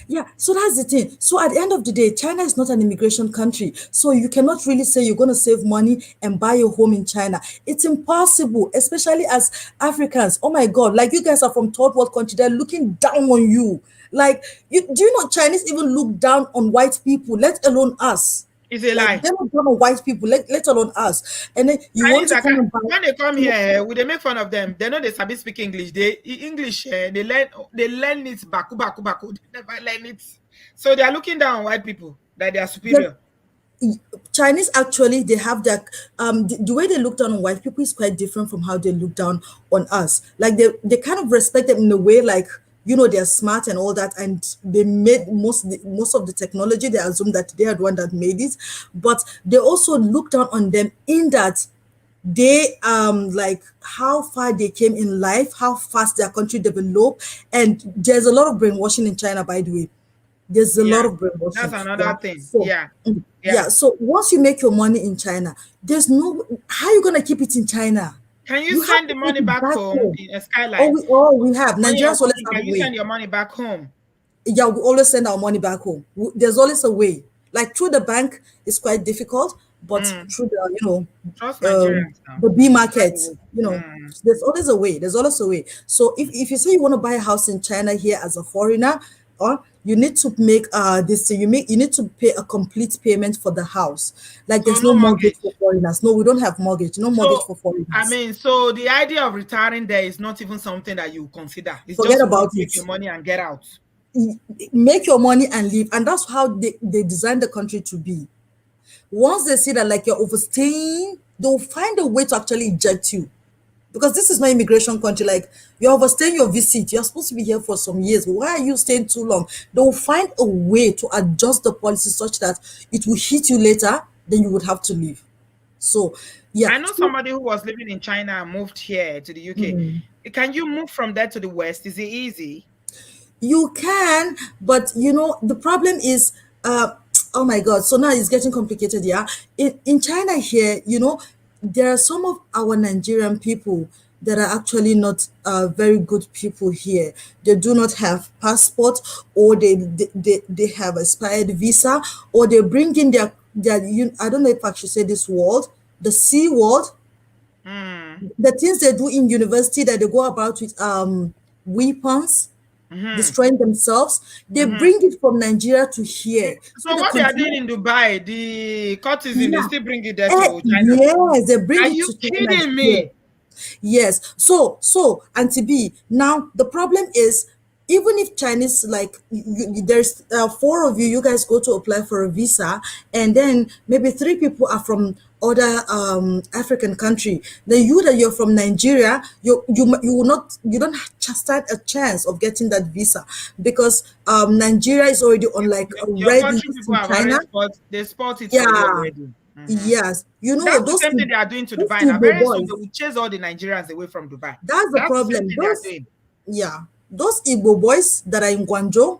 Yeah, so that's the thing. So at the end of the day, China is not an immigration country. So you cannot really say you're going to save money and buy a home in China. It's impossible, especially as Africans. Oh my God, like you guys are from third world country, they're looking down on you. Like, do you know Chinese even look down on white people, let alone us? It's a Like, lie. they're not down on white people, let alone us. And then you want Chinese to come and buy. when they come here, we they make fun of them. They know they sabi speak English. English they learn it baku. They never learn it. So they are looking down on white people that they are superior. Chinese actually they have that the way they look down on white people is quite different from how they look down on us. Like they kind of respect them in a way, like, you know, they're smart and all that, and they made most of the technology. They assume that they are the one that made it, but they also look down on them in that they like how far they came in life, how fast their country developed, and there's a lot of brainwashing in China, by the way. There's a lot Yeah, of brainwashing. that's another Yeah. thing. So Yeah. yeah. So once you make your money in China, there's no how you gonna keep it in China. Can you You have send the to take money it back back home home. in a skyline? We have When you're Nigerians always working, have can a you way. send your money back home? Yeah, we always send our money back home. There's always a way. Like through the bank is quite difficult, but through the Trust Nigerians now. the B market, Mm. there's always a way. There's always a way. So if you say you want to buy a house in China here as a foreigner, or you need to make this you need to pay a complete payment for the house. Like So there's no no mortgage mortgage. for foreigners. No, we don't have mortgage. No mortgage So for foreigners. I mean, so the idea of retiring there is not even something that you consider. It's Forget just about make it. your money and get out. Make your money and leave, and that's how they design the country to be. Once they see that like you're overstaying, they'll find a way to actually eject you, because this is not immigration country. Like, you're overstaying your visit, you're supposed to be here for some years, why are you staying too long? They'll find a way to adjust the policy such that it will hit you later, then you would have to leave. So yeah, I know somebody who was living in China and moved here to the UK. Can you move from there to the West? Is it easy? you can, but the problem is oh my God, so now it's getting complicated. Yeah, in China here, there are some of our Nigerian people that are actually not very good people here. They do not have passport, or they have expired visa, or they bring in their I don't know if I should say this word, the C word, the things they do in university, that they go about with weapons, destroying themselves. They bring it from Nigeria to here. So they what they are doing continue. in Dubai, the courtesan, they Yeah. still bring it there to China. Yes, they bring Are it you to China kidding here. me? Yes. So Auntie B, now the problem is, even if Chinese, like there's 4 of you, you guys go to apply for a visa, and then maybe 3 people are from other African country. Then you're from Nigeria, you don't stand a chance of getting that visa, because Nigeria is already on like a Your red country list people in have China. they spot it for you Yeah. already. Yes, you know That's the those same thing they are doing to those Dubai. Now, Igbo very soon boys. they will chase all the Nigerians away from Dubai. That's the That's problem. the same thing they are Those doing. those Igbo boys that are in Guangzhou,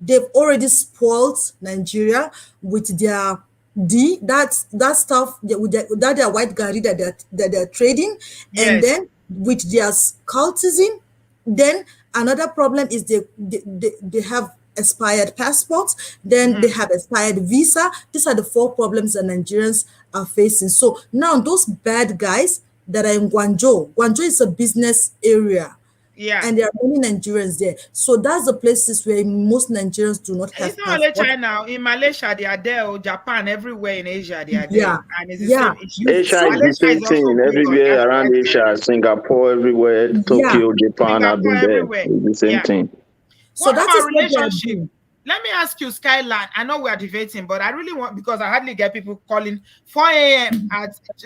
they've already spoiled Nigeria with their that stuff that their white gari that they're trading, and Yes. then with their cultism. Then another problem is they have expired passports, then they have expired visa. These are the 4 problems that Nigerians are facing. So now those bad guys that are in Guangzhou is a business area. Yeah. And there are many Nigerians there. So that's the places where most Nigerians do not have It's not only passports. China. In Malaysia, they are there. Or Japan, everywhere in Asia, they are there. Yeah. And it's the Yeah. same issue. Asia is the Malaysia same is also thing big on everywhere that around side. Asia, Singapore, everywhere, Yeah. Tokyo, Japan, I've Singapore, been there. everywhere. It's the same Yeah. thing. So What that about is what they are relationship? doing. Let me ask you, Skyline. I know we are debating, but I really want, because I hardly get people calling 4 a.m.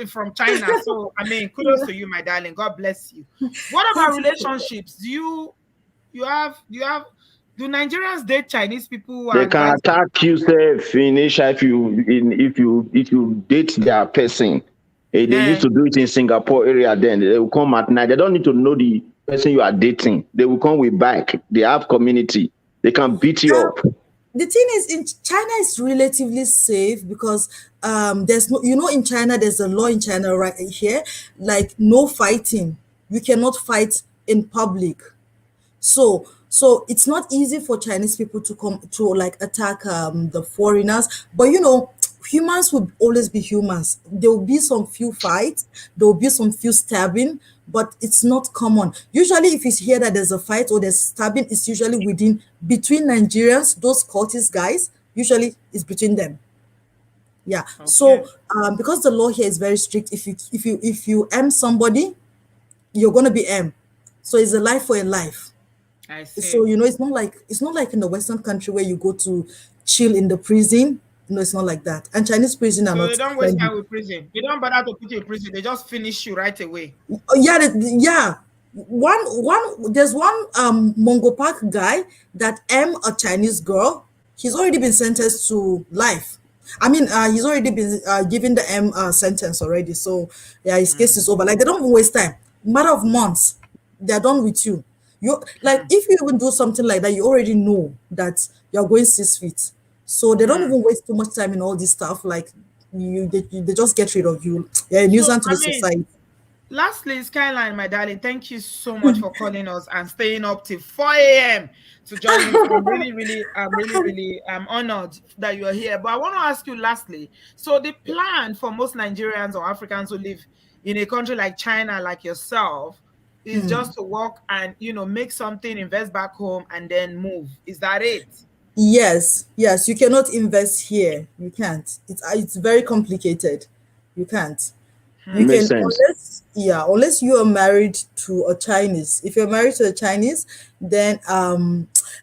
from China. So I mean, kudos to you, my darling. God bless you. What about relationships? Do Nigerians date Chinese people? They can attack you, self in Asia if you date their person. They used to do it in Singapore area. Then they will come at night. They don't need to know the person you are dating. They will come with bike. They have community. They can beat you up. The thing is, in China is relatively safe because there's no, in China there's a law in China right here, like no fighting. You cannot fight in public. So it's not easy for Chinese people to come to like attack the foreigners. But humans will always be humans. There will be some few fights, there will be some few stabbing, but it's not common. Usually if it's here that there's a fight or there's stabbing, it's usually between Nigerians, those cultist guys, usually it's between them. Yeah. Okay. So because the law here is very strict, if you aim somebody, you're gonna be aimed. So it's a life for a life. I see. So it's not like in the Western country where you go to chill in the prison. It's not like that. And Chinese prison are not. So they don't waste time with prison. They don't bother to put you in prison. They just finish you right away. Yeah. There's one Mongo Park guy that a Chinese girl. He's already been sentenced to life. I mean, he's already been given the sentence already. So yeah, his case is over. Like, they don't even waste time. Matter of months, they're done with you. If you even do something like that, you already know that you're going 6 feet. So they don't even waste too much time in all this stuff. Like they just get rid of you. You're a nuisance to the society. Lastly, Skyline, my darling, thank you so much for calling us and staying up till 4 a.m. to join me. I'm really honored that you are here. But I want to ask you lastly, so the plan for most Nigerians or Africans who live in a country like China, like yourself, is just to work and make something, invest back home, and then move. Is that it? Yes. You cannot invest here. You can't. It's very complicated. You can't. You Makes can sense. unless you are married to a Chinese. If you're married to a Chinese, then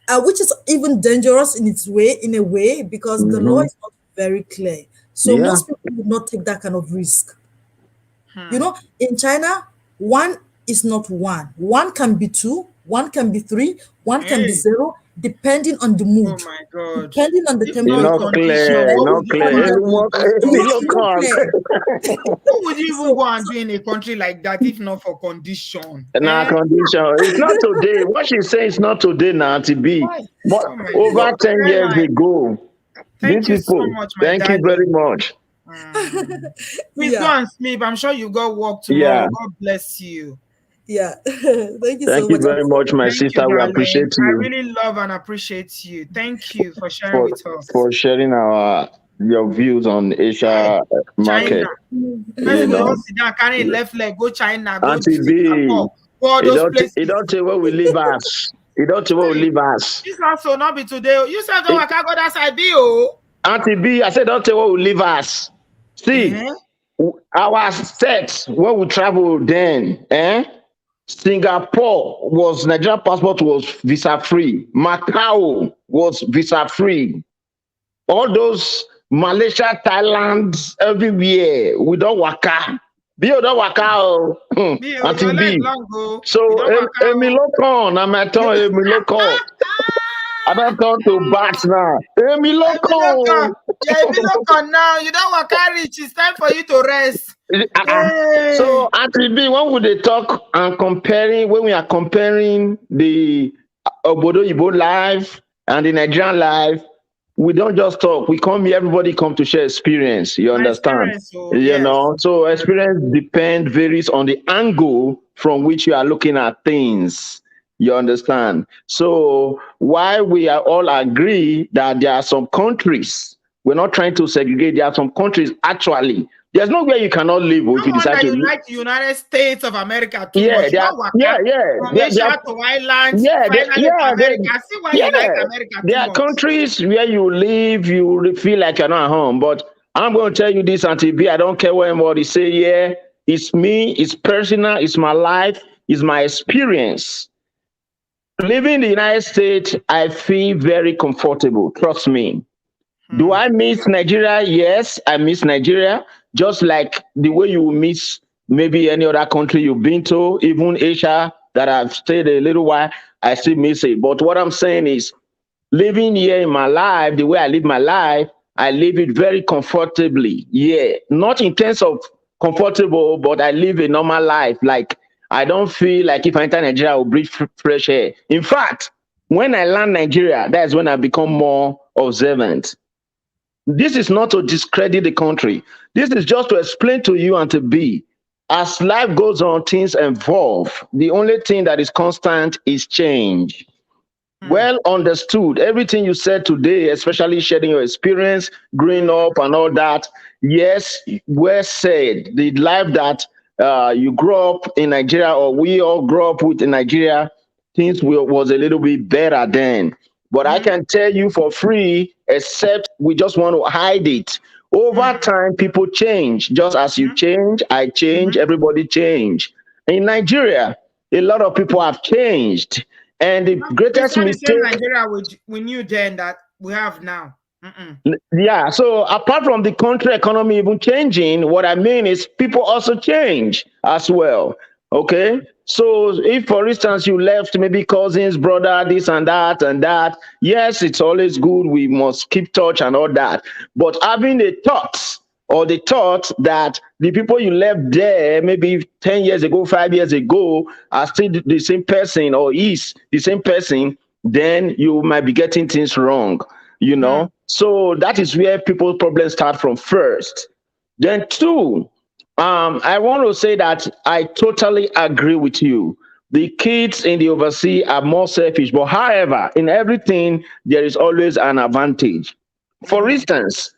which is even dangerous in a way, because the law is not very clear. So most people would not take that kind of risk. In China, one is not one. One can be 2, one can be 3, one can be 0, depending on the mood. Oh my God. Depending on the temperature. Not clear. Who would you even go and be in a country like that if not for condition? Condition. It's not today. What she's saying is not today now, TB. But over 10 years ago. Thank you so much, my Thank you very much. Please go and sleep. I'm sure you got work tomorrow. God bless you. Yeah. Thank you so much. Thank you very much, my sister. We appreciate you. I really love and appreciate you. Thank you for sharing with us. For sharing your views on Asia market. China. Sit down, carry left leg, go China, go Auntie B. He don't tell where we leave us. He don't tell where we leave us. This also not be today. You said don't go that side, oh. Auntie B, I said don't tell where we leave us. See, our set where we travel then, Singapore was Nigerian passport was visa free. Macau was visa free. All those Malaysia, Thailand, everywhere we don't waka. Be don't waka. Until B. So Emi Lokon, I'm at Emi Lokon. I don't talk to bats now. Emi Lokon. Yeah, Emi Lokon now. You don't waka rich. It's time for you to rest. So until B, when would they talk and comparing, when we are comparing the Obodoyibo life and the Nigerian life, we don't just talk. We come here, everybody come to share experience. You understand? You know, so experience varies on the angle from which you are looking at things. You understand? So why we are all agree that there are some countries, we're not trying to segregate, there are some countries actually, there's nowhere you cannot live if you decide to live. Like the United States of America too Yeah, much. From Asia to islands, finally to America. See why you like America too there are much. countries where you live, you feel like you're not at home. But I'm going to tell you this, Auntie B, I don't care what anybody say. Yeah, it's me, it's personal, it's my life, it's my experience. Living in the United States, I feel very comfortable. Trust me. Do I miss Nigeria? Yes, I miss Nigeria. Just like the way you miss maybe any other country you've been to, even Asia that I've stayed a little while, I still miss it. But what I'm saying is, living here in my life, the way I live my life, I live it very comfortably. Yeah, not in terms of comfortable, but I live a normal life. Like, I don't feel like if I enter Nigeria, I will breathe fresh air. In fact, when I land Nigeria, that's when I become more observant. This is not to discredit the country. This is just to explain to you and to be. As life goes on, things evolve. The only thing that is constant is change. Well understood. Everything you said today, especially sharing your experience, growing up and all that. Yes, well said. The life that you grew up in Nigeria, or we all grew up with in Nigeria, things was a little bit better then. But I can tell you for free, except we just want to hide it. Over time, people change. Just as you change, I change, everybody change. In Nigeria, a lot of people have changed. And the greatest mistake... Nigeria we knew then that we have now. Yeah, so apart from the country economy even changing, what I mean is people also change as well. Okay, so if for instance you left maybe cousins, brother, this and that, yes, it's always good, we must keep touch and all that, but having the thought that the people you left there maybe 10 years ago, 5 years ago are still the same person or is the same person, then you might be getting things wrong, you know. So that is where people's problems start from first. Then two, I want to say that I totally agree with you. The kids in the overseas are more selfish, but however, in everything, there is always an advantage. For instance,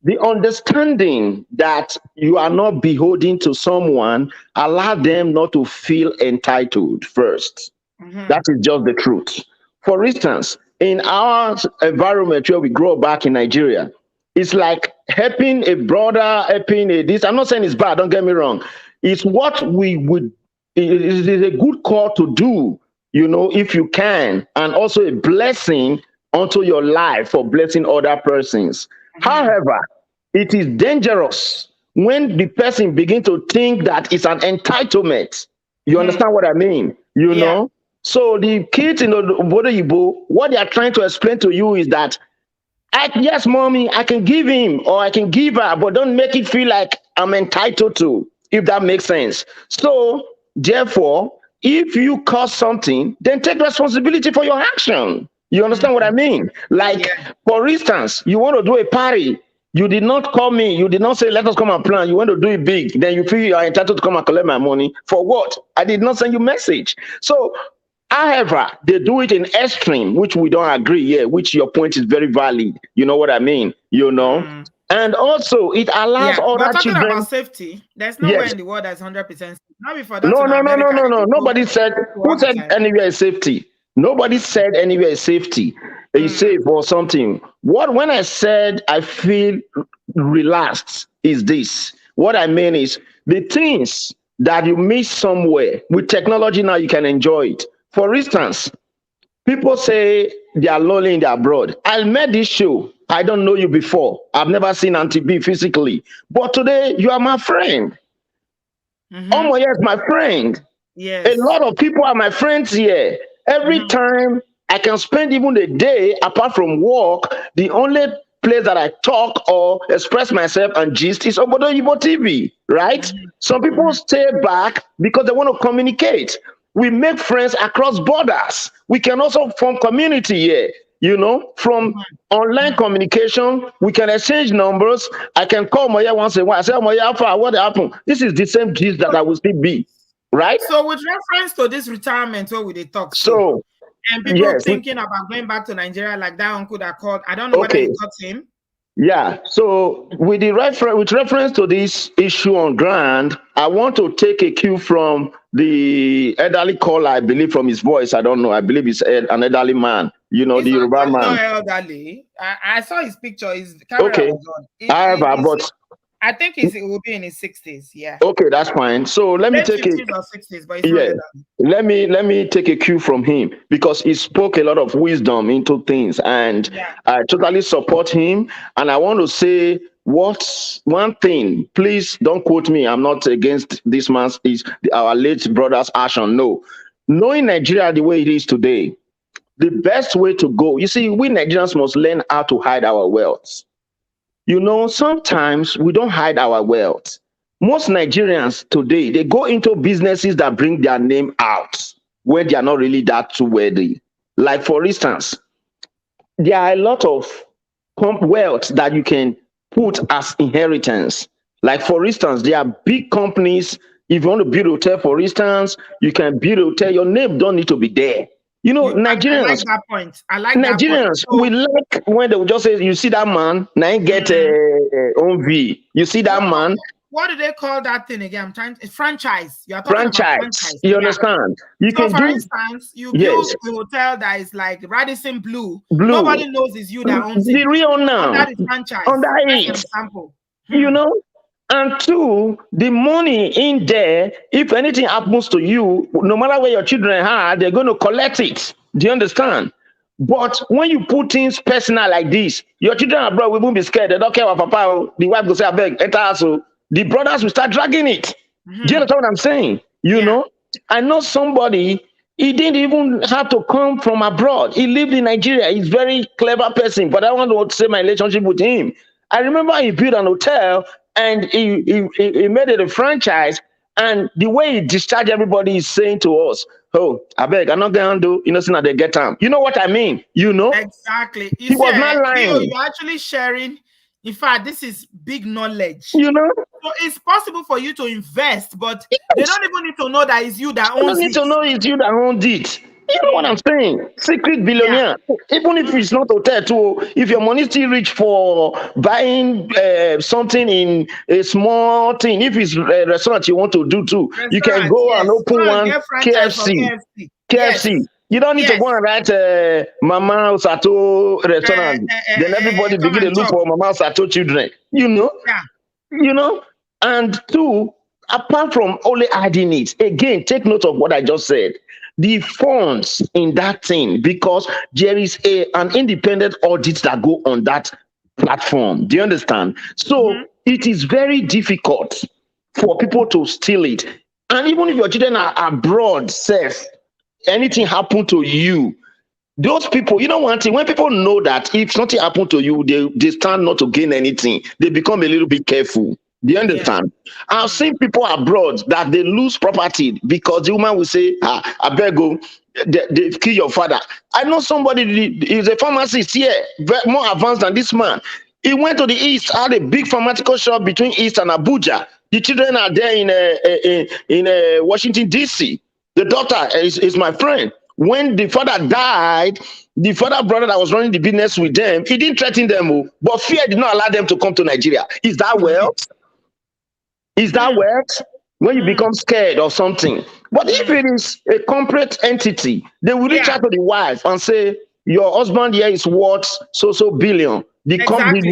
the understanding that you are not beholden to someone, allow them not to feel entitled first. That is just the truth. For instance, in our environment where we grow back in Nigeria, it's like helping a brother, helping a this. I'm not saying it's bad, don't get me wrong. It's what we would, it is a good call to do, you know, if you can, and also a blessing onto your life for blessing other persons. However, it is dangerous when the person begins to think that it's an entitlement. You understand what I mean? You know? So the kids in the Obodoyibo, what they are trying to explain to you is that, yes, mommy, I can give him or I can give her, but don't make it feel like I'm entitled to, if that makes sense. So therefore, if you cause something, then take responsibility for your action. You understand what I mean? Like, for instance, you want to do a party. You did not call me. You did not say, let us come and plan. You want to do it big. Then you feel you are entitled to come and collect my money. For what? I did not send you a message. So, however, they do it in extreme, which we don't agree here, which your point is very valid. You know what I mean? You know? And also, it allows other but talking children... about safety, there's nowhere in the world that's 100% safe. Not before that. No. Nobody said... Who said anywhere is safety? Nobody said anywhere is safety. Is safe or something. When I said I feel relaxed is this. What I mean is the things that you miss somewhere. With technology now, you can enjoy it. For instance, people say they are lonely in the abroad. I met this show. I don't know you before. I've never seen Auntie B physically. But today, you are my friend. Oh, yes, my friend. Yes. A lot of people are my friends here. Every time I can spend even a day apart from work, the only place that I talk or express myself and gist is Obodoyibo TV, right? Some people stay back because they want to communicate. We make friends across borders. We can also form community here. You know, from online communication, we can exchange numbers. I can call Moya once in a while. I say, Moya, Alpha, what happened? This is the same gist that I will still be. Right? So with reference to this retirement, what would they talk? So, and people thinking about going back to Nigeria, like that uncle that called. I don't know whether you got him. Yeah. So with reference to this issue on ground, I want to take a cue from the elderly caller. I believe from his voice. I don't know. I believe he's an elderly man. You know, the Yoruba man. Not elderly. I saw his picture. His camera was on. But I think he will be in his 60s. Yeah. Okay, that's fine. So let me take 50s or 60s, but let me take a cue from him because he spoke a lot of wisdom into things, and I totally support him. And I want to say one thing. Please don't quote me. I'm not against this man's our late brother's action. No, knowing Nigeria the way it is today, the best way to go. You see, we Nigerians must learn how to hide our wealth. You know, sometimes we don't hide our wealth. Most Nigerians today, they go into businesses that bring their name out when they are not really that too worthy. Like, for instance, there are a lot of wealth that you can put as inheritance. Like, for instance, there are big companies. If you want to build a hotel, for instance, you can build a hotel. Your name don't need to be there. You know, Nigerians. I like that point. I like Nigerians, that point. we like when they will just say, you see that man, now he get own V. You see that man. What do they call that thing again? I'm trying to franchise. You are talking about franchise. You understand? You so for instance, you build a hotel that is like Radisson Blue. Nobody knows it's you that owns it. The real now. That is franchise. On that example. You know? And two, the money in there, if anything happens to you, no matter where your children are, they're going to collect it. Do you understand? But when you put things personal like this, your children abroad will be scared. They don't care what papa, the wife will say, I beg, enter also. The brothers will start dragging it. Do you understand what I'm saying? You know? I know somebody, he didn't even have to come from abroad. He lived in Nigeria. He's a very clever person, but I want to say my relationship with him. I remember he built an hotel and he made it a franchise, and the way he discharged everybody is saying to us, oh, I beg, I'm not going to do, so they get time. You know what I mean? You know? Exactly. He was not lying. You're actually sharing. In fact, this is big knowledge. You know? So it's possible for you to invest, but they don't even need to know that it's you that owns it. They don't need to know it's you that owns it. You know what I'm saying? Secret billionaire. Even if it's not hotel too, if your money still reach for buying something in a small thing, if it's a restaurant you want to do too, you can go and open one KFC. KFC. You don't need to go and write Mama Sato restaurant. Then everybody begin to look for Mama Sato children. You know? You know? And two, apart from only adding it, again, take note of what I just said. The funds in that thing, because there is an independent audit that go on that platform. Do you understand? So it is very difficult for people to steal it. And even if your children are abroad, safe, anything happen to you, those people, you know one thing, when people know that if something happened to you, they stand not to gain anything, they become a little bit careful. Do you understand? I've seen people abroad that they lose property because the woman will say, I beg you, they kill your father. I know somebody is a pharmacist here, more advanced than this man. He went to the east, had a big pharmaceutical shop between East and Abuja. The children are there in Washington, D.C. The daughter is my friend. When the father died, the father brother that was running the business with them, he didn't threaten them, but fear did not allow them to come to Nigeria. Is that wealth? Is that wealth? When you become scared of something. But if it is a corporate entity, they will reach out to the wife and say, your husband here is worth so billion. The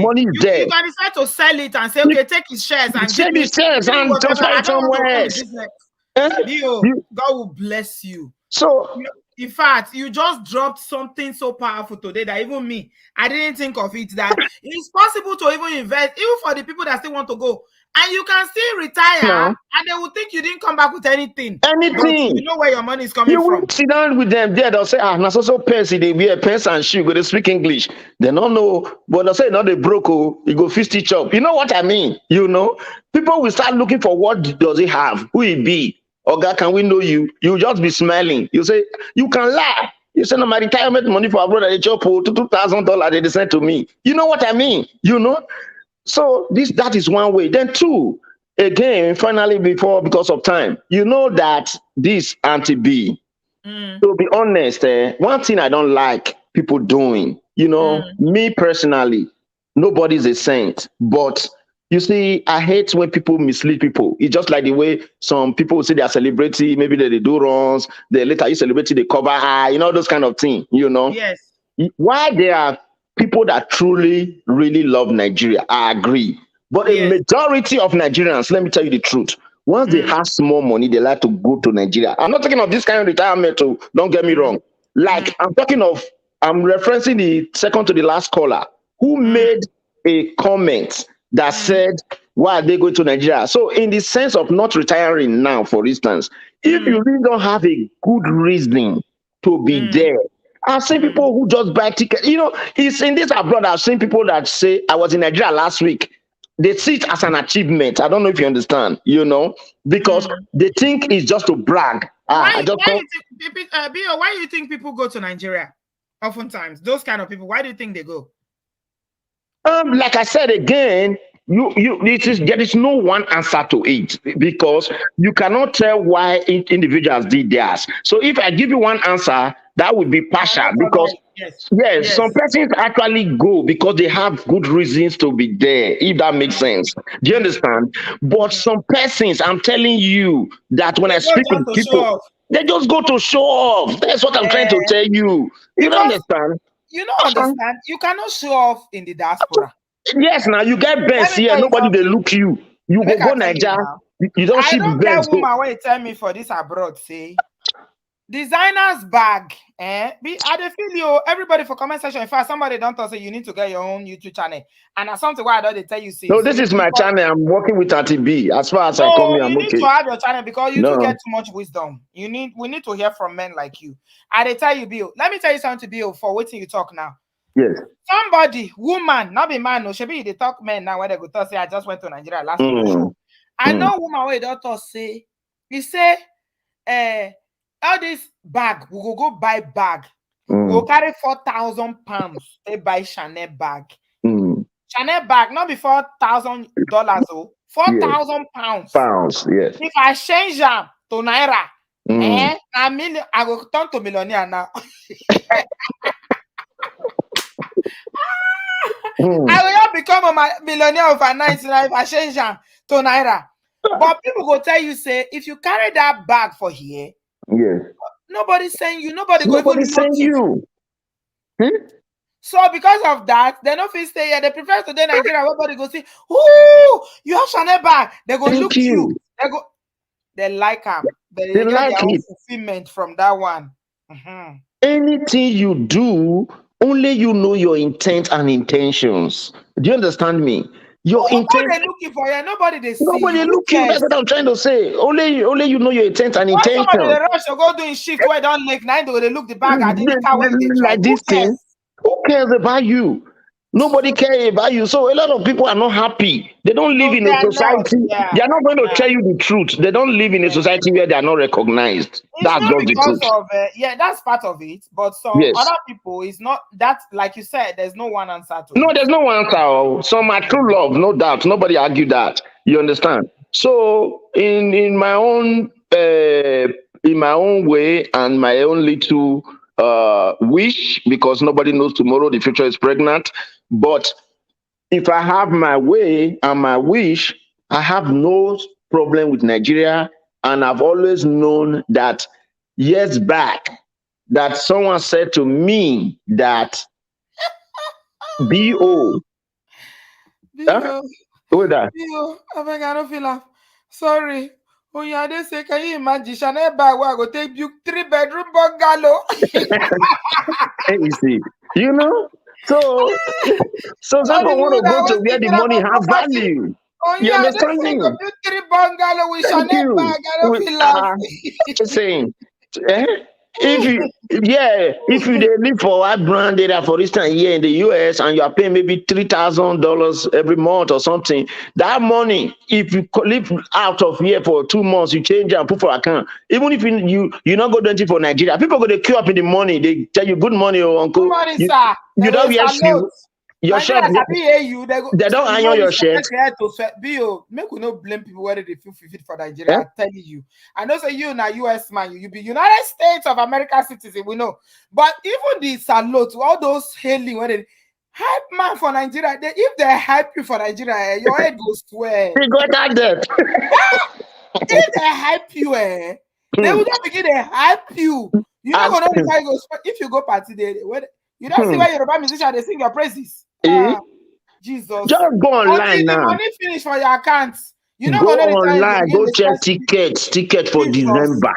money is there. You can decide to sell it and say, okay, take his shares and sell his shares and transfer it somewhere else. God will bless you. So, in fact, you just dropped something so powerful today that even me, I didn't think of it, that it's possible to even invest, even for the people that still want to go. And you can still retire, and they will think you didn't come back with anything. But you know where your money is coming from. Sit down with them there, they'll say, now so pants, they wear pants and shoes, go to speak English. They don't know, but they'll say, no, they broke, you go fist each up. You know what I mean? You know, people will start looking for what does he have, who he be. Or God, can we know you? You just be smiling. You say, you can laugh. You say, no, my retirement money for a brother, they chop $2,000, they sent to me. You know what I mean? You know? So that is one way. Then two, again, finally, because of time, you know that this anti-B, to be honest, one thing I don't like people doing, you know, me personally, nobody's a saint, but you see, I hate when people mislead people. It's just like the way some people say they are celebrity, maybe they do runs, they later you celebrity, they cover high, you know, those kind of things, you know. Yes. Why there are people that truly, really love Nigeria, I agree. But a majority of Nigerians, let me tell you the truth, once they have small money, they like to go to Nigeria. I'm not talking of this kind of retirement, too, don't get me wrong. Like, I'm referencing the second to the last caller who made a comment that said, why are they going to Nigeria? So in the sense of not retiring now, for instance, if you really don't have a good reason to be there, I've seen people who just buy tickets. You know, it's in this abroad, I've seen people that say, I was in Nigeria last week. They see it as an achievement. I don't know if you understand, you know, because they think it's just to brag. Why do you think people go to Nigeria? Oftentimes, those kind of people, why do you think they go? Like I said again, there is no one answer to it, because you cannot tell why individuals did theirs. So if I give you one answer, that would be partial, because yes, some persons actually go because they have good reasons to be there, if that makes sense. Do you understand? But some persons, I'm telling you that when I speak with people, they just go to show off. That's what I'm trying to tell you. You don't understand? You don't understand. You cannot show off in the diaspora. Yes, now you get best here. Nobody they look you. You go Nigeria. You don't see the best. I don't get woman when you tell me for this abroad, say designer's bag. I feel you. Everybody for comment section. In fact, somebody don't say you need to get your own YouTube channel. And that's something why I don't tell you. No, this is my channel. I'm working with RTB. As far as I come here, I'm okay. You need to have your channel because you do get too much wisdom. We need to hear from men like you. And they tell you, Bill. Let me tell you something, Bill, for waiting you talk now. Yes. Somebody, woman, not be man, no, should be the talk men now when they go to say I just went to Nigeria last week. I know woman where doctor say, he say, all this bag, we go buy bag. We'll carry 4,000 pounds. They buy Chanel bag. Chanel bag, not be $4,000, oh, 4,000 pounds. Yes. If I change them to Naira, I will turn to millionaire now. I will not become a millionaire overnight if I change them to Naira. But people will tell you, say, if you carry that bag for here, nobody's saying you, nobody's saying you. So because of that, they don't feel stay here. They prefer to do Nigeria. Everybody go see, ooh, you have Chanel bag. They go look you. They like them. They get like their own fulfillment from that one. Anything you do, only you know your intent and intentions. Do you understand me? Your intent. Nobody looking for you. Nobody they see. Nobody looking. That's what I'm trying to say. Only you know your intent and intention. Somebody they rush to go doing shift where don't like 9 they look the bag at the car when they like this thing. Who cares about you? Nobody cares about you. So a lot of people are not happy. They don't live in a society. They are not going to tell you the truth. They don't live in a society where they are not recognized. That's not because of that's part of it. But some other people is not that, like you said, there's no one answer to No, it. there's no one answer. Some are true love, no doubt. Nobody argue that. You understand? So in my own way and my own little wish, because nobody knows tomorrow, the future is pregnant. But if I have my way and my wish, I have no problem with Nigeria. And I've always known that years back that someone said to me that B-O. Huh? Who that? I beg, I don't feel laugh. Sorry. Oh yeah, they say, can you imagine? Chanel bag where I go take you 3-bedroom bungalow. Easy. You know? So some people want to go to where the money have value. Oh You yeah, they understand say me? go build 3 bungalow with Thank Chanel you. bag. I don't feel laugh. Just saying. If you they live for a brand area, for instance, here in the US, and you are paying maybe $3,000 every month or something, that money, if you live out of here for 2 months, you change and put for account. Even if you not go doing for Nigeria, people go to queue up in the money. They tell you good morning, oh, uncle. Good morning, sir. You don't wear shoe. Your shirt, they don't iron your shirt. Make we not blame people whether they feel fit for Nigeria. I'm telling you. I know say you now US man, you be United States of America citizen, we know. But even the salute, all those hailing, when they hype man for Nigeria, if they hype you for Nigeria, your head goes square. They got that debt. If they hype you, they will just begin to hype you. You know what I go if you go party there, you don't see where Yoruba musicians they sing your praises. Jesus. Just go online now. The money finish for your accounts. You know go online, go check ticket for December.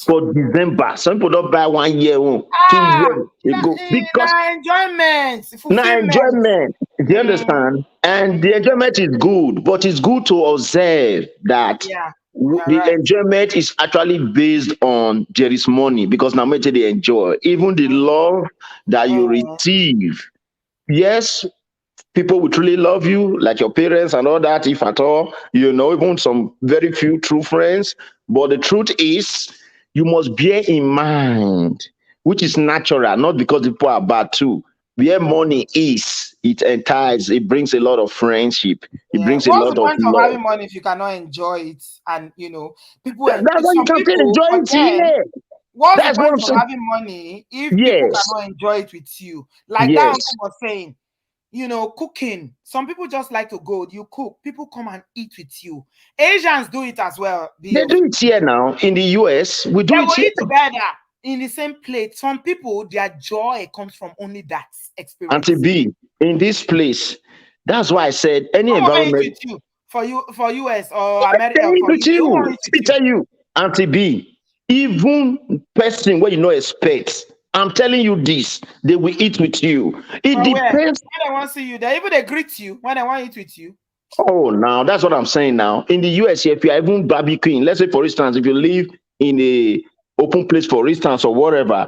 For December. Some people don't buy 1 year, 2 years. They go because enjoyment. Do you understand? And the enjoyment is good, but it's good to observe that the enjoyment is actually based on there is money, because now they enjoy. Even the love that you receive. Yes, people will truly love you, like your parents and all that, if at all, even some very few true friends. But the truth is, you must bear in mind, which is natural, not because the people are bad too. Where money is, it entices, it brings a lot of friendship. It brings a lot of love. What's the point of having money if you cannot enjoy it? And people, that's why you can enjoy it here. What's the point of having money if people cannot enjoy it with you? Like that uncle was saying, cooking. Some people just like to go. You cook, people come and eat with you. Asians do it as well. They do it here now in the US. We do it here. Eat together in the same plate. Some people, their joy comes from only that experience. Auntie B, in this place, that's why I said any environment for US or America. I tell you, Auntie B, even person where you know expect. I'm telling you this, they will eat with you. It depends. When they want to see you, they even greet you when they want to eat with you. Oh, now that's what I'm saying now. In the US, if you are even barbecuing, let's say for instance, if you live in a open place, for instance, or whatever,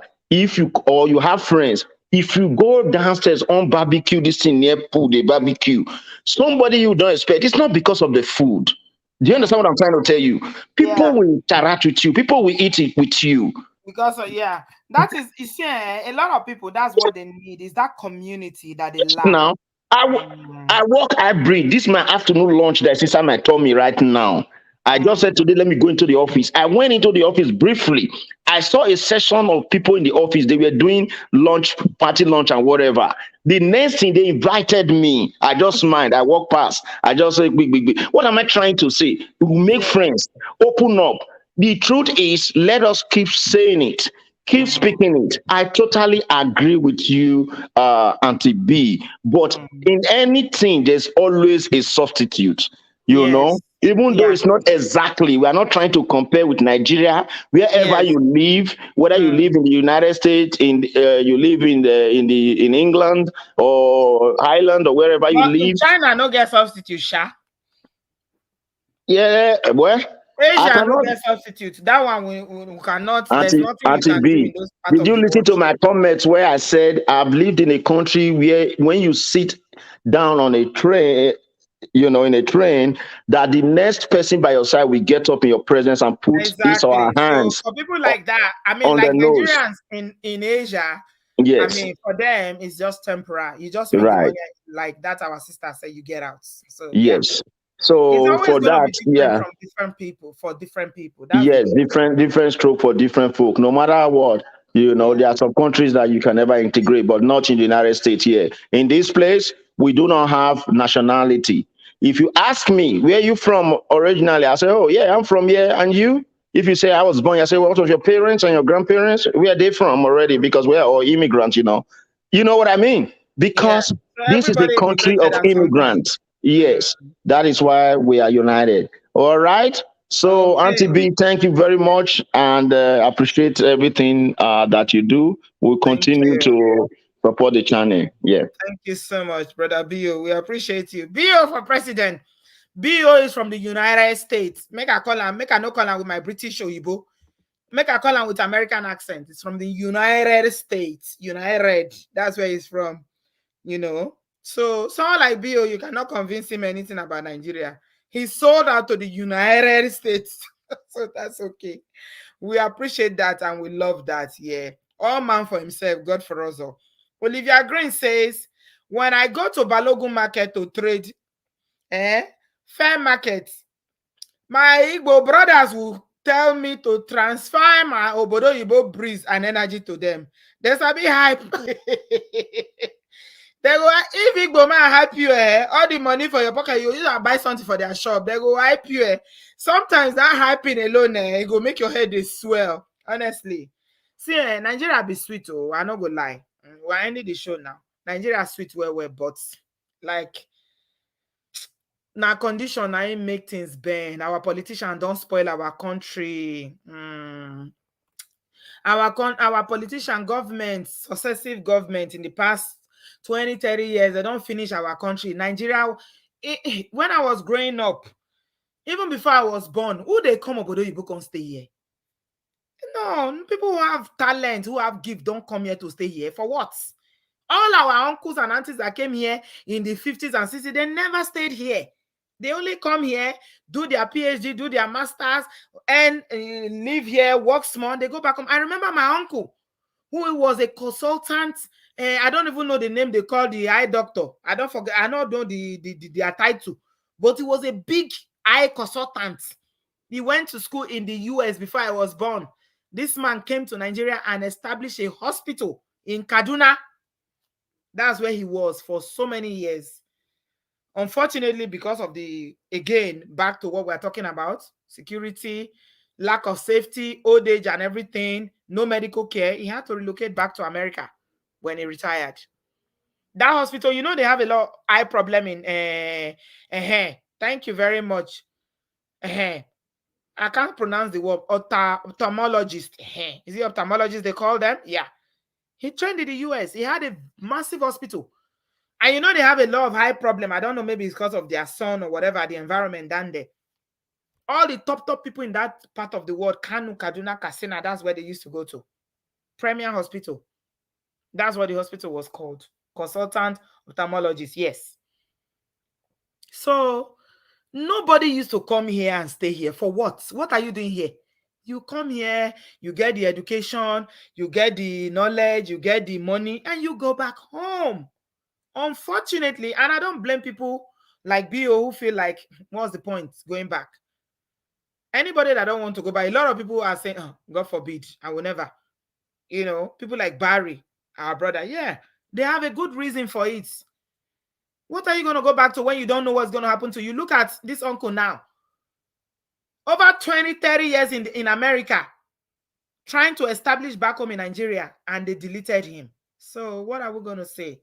or you have friends, if you go downstairs on barbecue, this thing near pool, they barbecue, somebody you don't expect, it's not because of the food. Do you understand what I'm trying to tell you? People will interact with you. People will eat it with you. Because that is, you see, a lot of people, that's what they need, is that community that they lack. Now, I walk, I breathe. This is my afternoon lunch that's inside my tummy right now. I just said today, let me go into the office. I went into the office briefly. I saw a session of people in the office. They were doing party lunch and whatever. The next thing, they invited me. I just smiled. I walked past. I just said, big. What am I trying to say? Make friends. Open up. The truth is, let us keep saying it. Keep speaking it. I totally agree with you, Auntie B. But in anything, there's always a substitute. You know, even though it's not exactly, we are not trying to compare with Nigeria. Wherever you live, whether you live in the United States, you live in England or Ireland or wherever you live. In China, no get substitute, Sha. Yeah, well. Asia no get substitute. That one we cannot. There's nothing we can do in those parts. Did you listen to my comments where I said I've lived in a country where when you sit down on a train, in a train, that the next person by your side will get up in your presence and put his or her hands. So for people like that, I mean, like Nigerians in Asia, I mean, for them it's just temporary. You just make the money, like that. Our sister said, you get out. So So for that, from different people, for different people. That's different stroke for different folk. No matter what, there are some countries that you can never integrate, but not in the United States here. In this place, we do not have nationality. If you ask me, where are you from originally? I say, oh yeah, I'm from here. And you? If you say I was born, I say, well, what was your parents and your grandparents? Where are they from already? Because we are all immigrants, You know what I mean? because this is a everybody is country united of at some point. immigrants. Yes, that is why we are united. All right. So, Auntie Okay. B, thank you very much, and appreciate everything that you do. We'll Thank continue you. to support the channel. Yeah. Thank you so much, brother Bio. We appreciate you. Bio for president. Bio is from the United States. Make a call and make a no call with my British Oyibo. Make a call with American accent. It's from the United States. United. That's where he's from. You know. So someone like Bio, you cannot convince him anything about Nigeria. He sold out to the United States. So that's okay. We appreciate that and we love that. Yeah. All man for himself, God for us all. Olivia Green says, when I go to Balogun market to trade, fair market, my Igbo brothers will tell me to transfer my Obodoyibo breeze and energy to them. There's a bit hype. They go, if Igbo man hype you, all the money for your pocket, you use and buy something for their shop. They go hype you. Sometimes that hyping alone, it go make your head swell. Honestly. See, Nigeria be sweet, oh, I not go lie. We're ending the show now. Nigeria sweet well, but like now condition I make things bend. Our politicians don't spoil our country. Our politician government, successive government in the past 20, 30 years, they don't finish our country. Nigeria, when I was growing up, even before I was born, who they come Obodo Yibo can stay here? No, people who have talent, who have gift, don't come here to stay here. For what? All our uncles and aunties that came here in the 50s and 60s, they never stayed here. They only come here, do their PhD, do their masters, and live here, work small. They go back home. I remember my uncle, who was a consultant. I don't even know the name they call the eye doctor. I don't forget. I don't know their title, but he was a big eye consultant. He went to school in the US before I was born. This man came to Nigeria and established a hospital in Kaduna. That's where he was for so many years. Unfortunately, because of again, back to what we're talking about, security, lack of safety, old age and everything, no medical care, he had to relocate back to America when he retired. That hospital, you know, they have a lot of eye problem in thank you very much. I can't pronounce the word ophthalmologist. Is it ophthalmologist they call them? Yeah. He trained in the US. He had a massive hospital. And you know, they have a lot of eye problem. I don't know, maybe it's because of their sun or whatever, the environment down there. All the top people in that part of the world, Kanu, Kaduna, Katsina, that's where they used to go to. Premier Hospital. That's what the hospital was called. Consultant ophthalmologist, yes. So nobody used to come here and stay here. For what? What are you doing here? You come here, you get the education, you get the knowledge, you get the money, and you go back home. Unfortunately, and I don't blame people like Bio who feel like, what's the point going back? Anybody that don't want to go back, a lot of people are saying, oh, God forbid, I will never. You know, people like Barry, our brother, yeah, they have a good reason for it. What are you going to go back to when you don't know what's going to happen to you? Look at this uncle now. Over 20, 30 years in America, trying to establish back home in Nigeria, and they deleted him. So what are we going to say?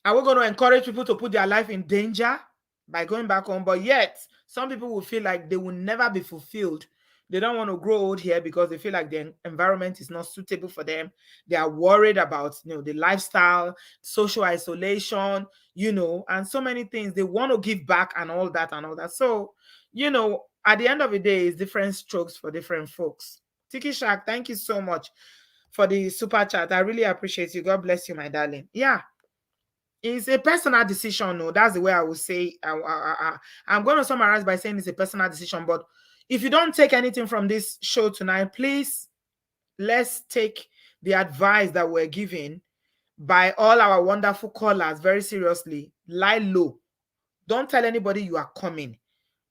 Are we going to encourage people to put their life in danger by going back home? But yet, some people will feel like they will never be fulfilled. They don't want to grow old here because they feel like the environment is not suitable for them. They are worried about, the lifestyle, social isolation, and so many things. They want to give back and all that and all that. So, at the end of the day, it's different strokes for different folks. Tiki Shark, thank you so much for the super chat. I really appreciate you. God bless you, my darling. Yeah. It's a personal decision. No, that's the way I would say. I'm going to summarize by saying it's a personal decision. But if you don't take anything from this show tonight, please, let's take the advice that we're given by all our wonderful callers very seriously. Lie low. Don't tell anybody you are coming.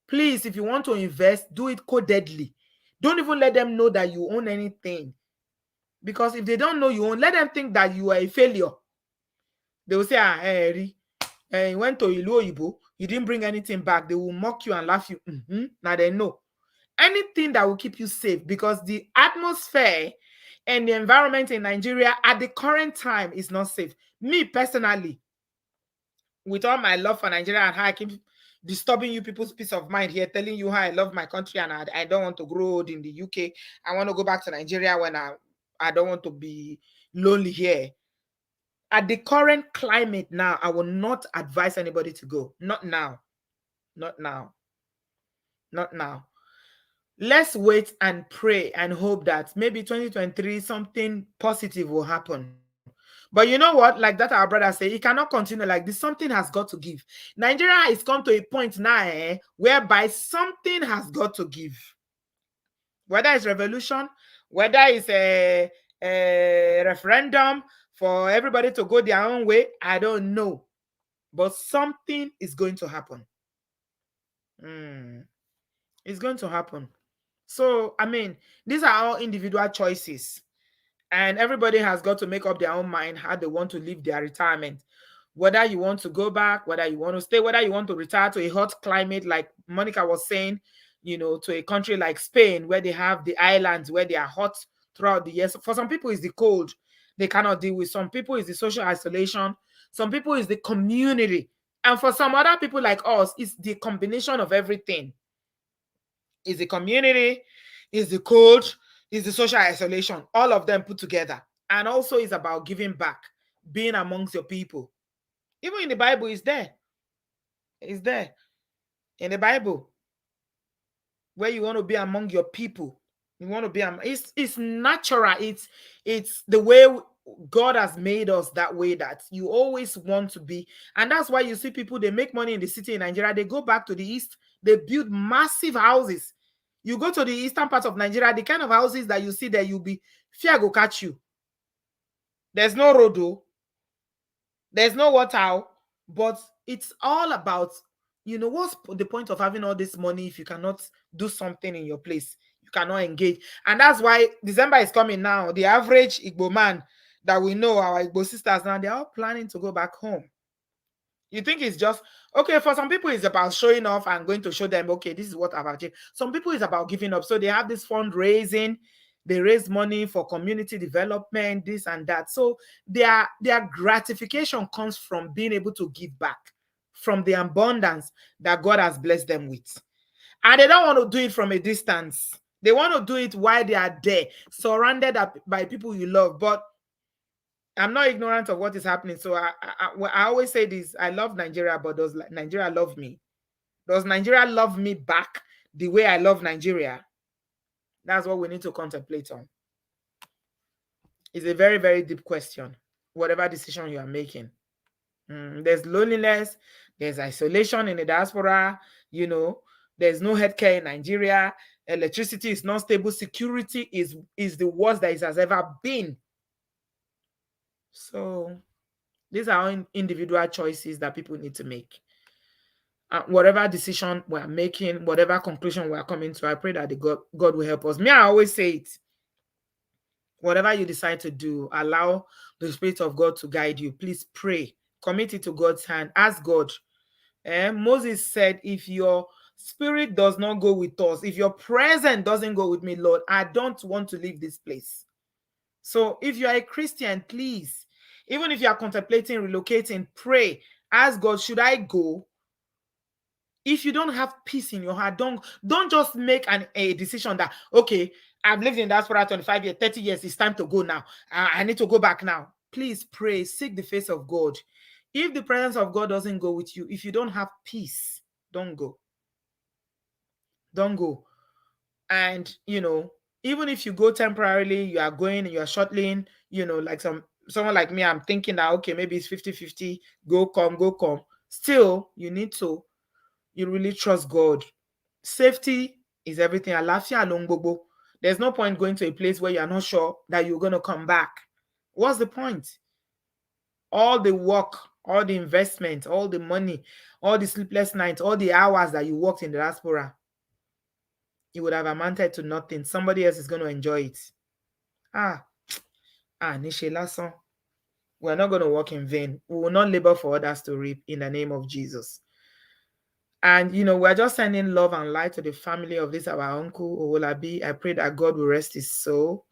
Please, if you want to invest, do it codedly. Don't even let them know that you own anything. Because if they don't know you own, let them think that you are a failure. They will say, Harry, you went to Ilu Oyibo, you didn't bring anything back. They will mock you and laugh you. Now they know. Anything that will keep you safe, because the atmosphere And the environment in Nigeria at the current time is not safe. Me personally, with all my love for Nigeria and how I keep disturbing you people's peace of mind here, telling you how I love my country and I don't want to grow old in the UK. I want to go back to Nigeria when I don't want to be lonely here. At the current climate now, I will not advise anybody to go. Not now. Not now. Not now. Let's wait and pray and hope that maybe 2023 something positive will happen. But you know what? Like that, our brother say, it cannot continue like this. Something has got to give. Nigeria is come to a point now whereby something has got to give. Whether it's revolution, whether it's a referendum for everybody to go their own way, I don't know. But something is going to happen. It's going to happen. So, I mean, these are all individual choices. And everybody has got to make up their own mind how they want to live their retirement. Whether you want to go back, whether you want to stay, whether you want to retire to a hot climate, like Monica was saying, you know, to a country like Spain, where they have the islands, where they are hot throughout the year. So for some people, it's the cold they cannot deal with. Some people, it's the social isolation. Some people, it's the community. And for some other people like us, it's the combination of everything. It's the community, it's the cold, it's the social isolation, all of them put together. And also it's about giving back, being amongst your people. Even in the Bible, it's there. It's there. In the Bible, where you want to be among your people. You want to be, it's natural. It's the way God has made us that way, that you always want to be. And that's why you see people, they make money in the city in Nigeria. They go back to the East. They build massive houses. You go to the eastern part of Nigeria, the kind of houses that you see there, you'll be, fear go catch you. There's no road, though. There's no water, but it's all about, you know, what's the point of having all this money if you cannot do something in your place? You cannot engage. And that's why December is coming now. The average Igbo man that we know, our Igbo sisters now, they're all planning to go back home. You think it's just, okay, for some people it's about showing off and going to show them, okay, this is what I've achieved. Some people it's about giving up. So they have this fundraising, they raise money for community development, this and that. So their gratification comes from being able to give back from the abundance that God has blessed them with. And they don't want to do it from a distance. They want to do it while they are there, surrounded by people you love. But I'm not ignorant of what is happening. So I always say this, I love Nigeria, but does Nigeria love me? Does Nigeria love me back the way I love Nigeria? That's what we need to contemplate on. It's a very, very deep question, whatever decision you are making. There's loneliness, there's isolation in the diaspora, you know, there's no healthcare in Nigeria, electricity is not stable, security is the worst that it has ever been. So these are individual choices that people need to make. Whatever decision we're making, whatever conclusion we're coming to, I pray that God will help us. Me, I always say it. Whatever you decide to do, allow the Spirit of God to guide you. Please pray. Commit it to God's hand. Ask God. Moses said, if your spirit does not go with us, if your presence doesn't go with me, Lord, I don't want to leave this place. So if you are a Christian, please, even if you are contemplating relocating, pray. Ask God, should I go? If you don't have peace in your heart, don't just make a decision that, okay, I've lived in diaspora 25 years, 30 years, it's time to go now. I need to go back now. Please pray, seek the face of God. If the presence of God doesn't go with you, if you don't have peace, don't go. Don't go. And, you know, even if you go temporarily, you are going and you are shuttling, you know, like someone like me, I'm thinking that, okay, maybe it's 50-50, go, come. Still, you really trust God. Safety is everything. There's no point going to a place where you're not sure that you're going to come back. What's the point? All the work, all the investment, all the money, all the sleepless nights, all the hours that you worked in the diaspora, it would have amounted to nothing. Somebody else is going to enjoy it. Nishe Lason. We're not going to work in vain. We will not labor for others to reap in the name of Jesus. And, you know, we're just sending love and light to the family of this, our uncle, Owolabi. I pray that God will rest his soul.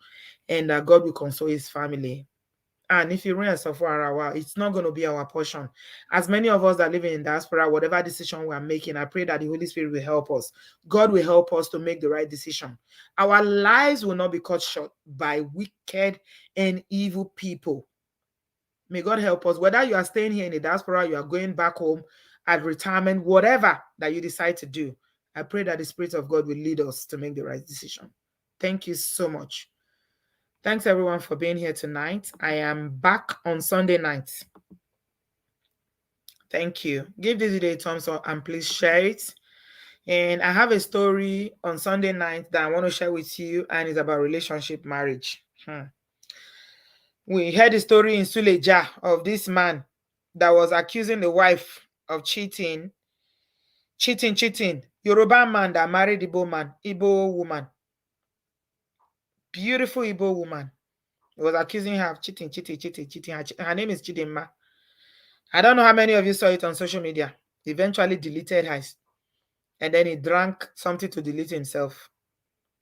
and that God will console his family. And if you remain for a while, it's not going to be our portion. As many of us that live in diaspora, whatever decision we are making, I pray that the Holy Spirit will help us. God will help us to make the right decision. Our lives will not be cut short by wicked and evil people. May God help us. Whether you are staying here in the diaspora, you are going back home at retirement, whatever that you decide to do, I pray that the Spirit of God will lead us to make the right decision. Thank you so much. Thanks everyone for being here tonight. I am back on Sunday night. Thank you. Give this video a thumbs up and please share it. And I have a story on Sunday night that I want to share with you, and it's about relationship marriage. We heard the story in Suleja of this man that was accusing the wife of cheating. Yoruba man that married Igbo woman. Beautiful Igbo woman. He was accusing her of cheating. Her name is Chidinma. I don't know how many of you saw it on social media. He eventually deleted her. And then he drank something to delete himself.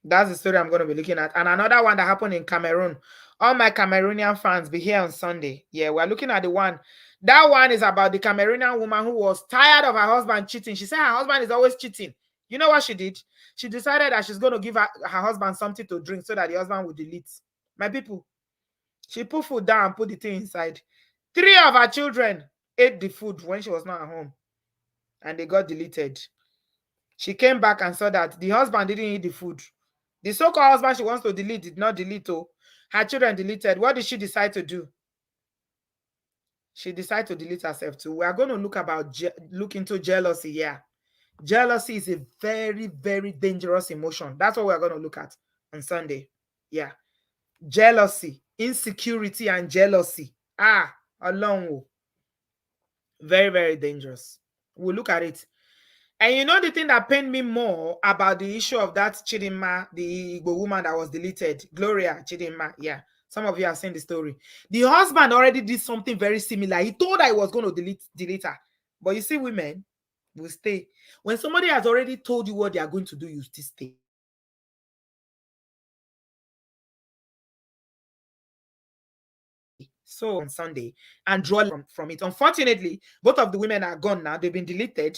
That's the story I'm going to be looking at. And another one that happened in Cameroon. All my Cameroonian fans, be here on Sunday. Yeah, we're looking at the one. That one is about the Cameroonian woman who was tired of her husband cheating. She said her husband is always cheating. You know what she did? She decided that she's going to give her husband something to drink so that the husband would delete. My people, she put food down and put the thing inside. 3 of her children ate the food when she was not at home. And they got deleted. She came back and saw that the husband didn't eat the food. The so-called husband she wants to delete did not delete. Oh, her children deleted. What did she decide to do? She decided to delete herself too. We are going to look into jealousy here. Jealousy is a very, very dangerous emotion. That's what we are going to look at on Sunday. Yeah. Jealousy, insecurity, and jealousy. Along. Very, very dangerous. We'll look at it. And you know the thing that pained me more about the issue of that Chidinma, the Igbo woman that was deleted, Gloria Chidinma. Yeah, some of you have seen the story. The husband already did something very similar. He told her he was going to delete her. But you see, women will stay. When somebody has already told you what they are going to do, you still stay. So on Sunday and draw from it. Unfortunately, both of the women are gone now. They've been deleted.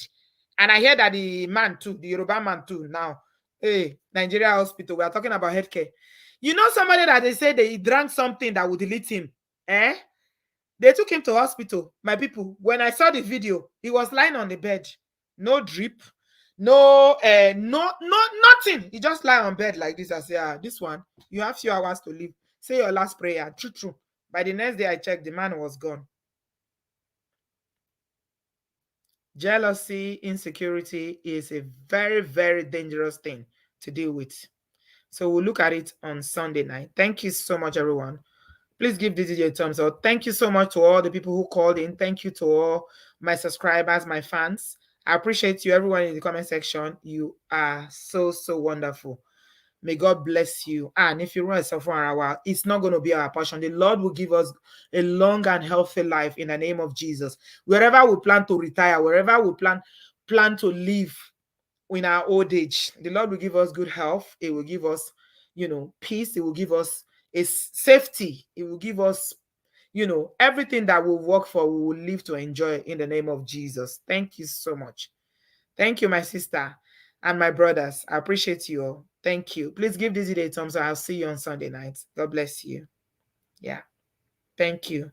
And I hear that the man too, the Yoruba man too, now, hey, Nigeria hospital, we are talking about healthcare. You know somebody that they say they drank something that would delete him, eh? They took him to hospital. My people, when I saw the video, he was lying on the bed. No drip, no, nothing. He just lie on bed like this. I say, this one, you have few hours to live. Say your last prayer. True. By the next day I checked, the man was gone. Jealousy, insecurity is a very, very dangerous thing to deal with. So we'll look at it on Sunday night. Thank you so much, everyone. Please give this video a thumbs up. Thank you so much to all the people who called in. Thank you to all my subscribers, my fans. I appreciate you, everyone in the comment section. You are so, so wonderful. May God bless you. And if you run yourself for a while, it's not going to be our portion. The Lord will give us a long and healthy life in the name of Jesus. Wherever we plan to retire, wherever we plan to live in our old age, the Lord will give us good health. It will give us, peace. It will give us a safety. It will give us, everything that we'll work for, we will live to enjoy in the name of Jesus. Thank you so much. Thank you, my sister and my brothers. I appreciate you all. Thank you. Please give this video a thumbs up. I'll see you on Sunday night. God bless you. Yeah. Thank you.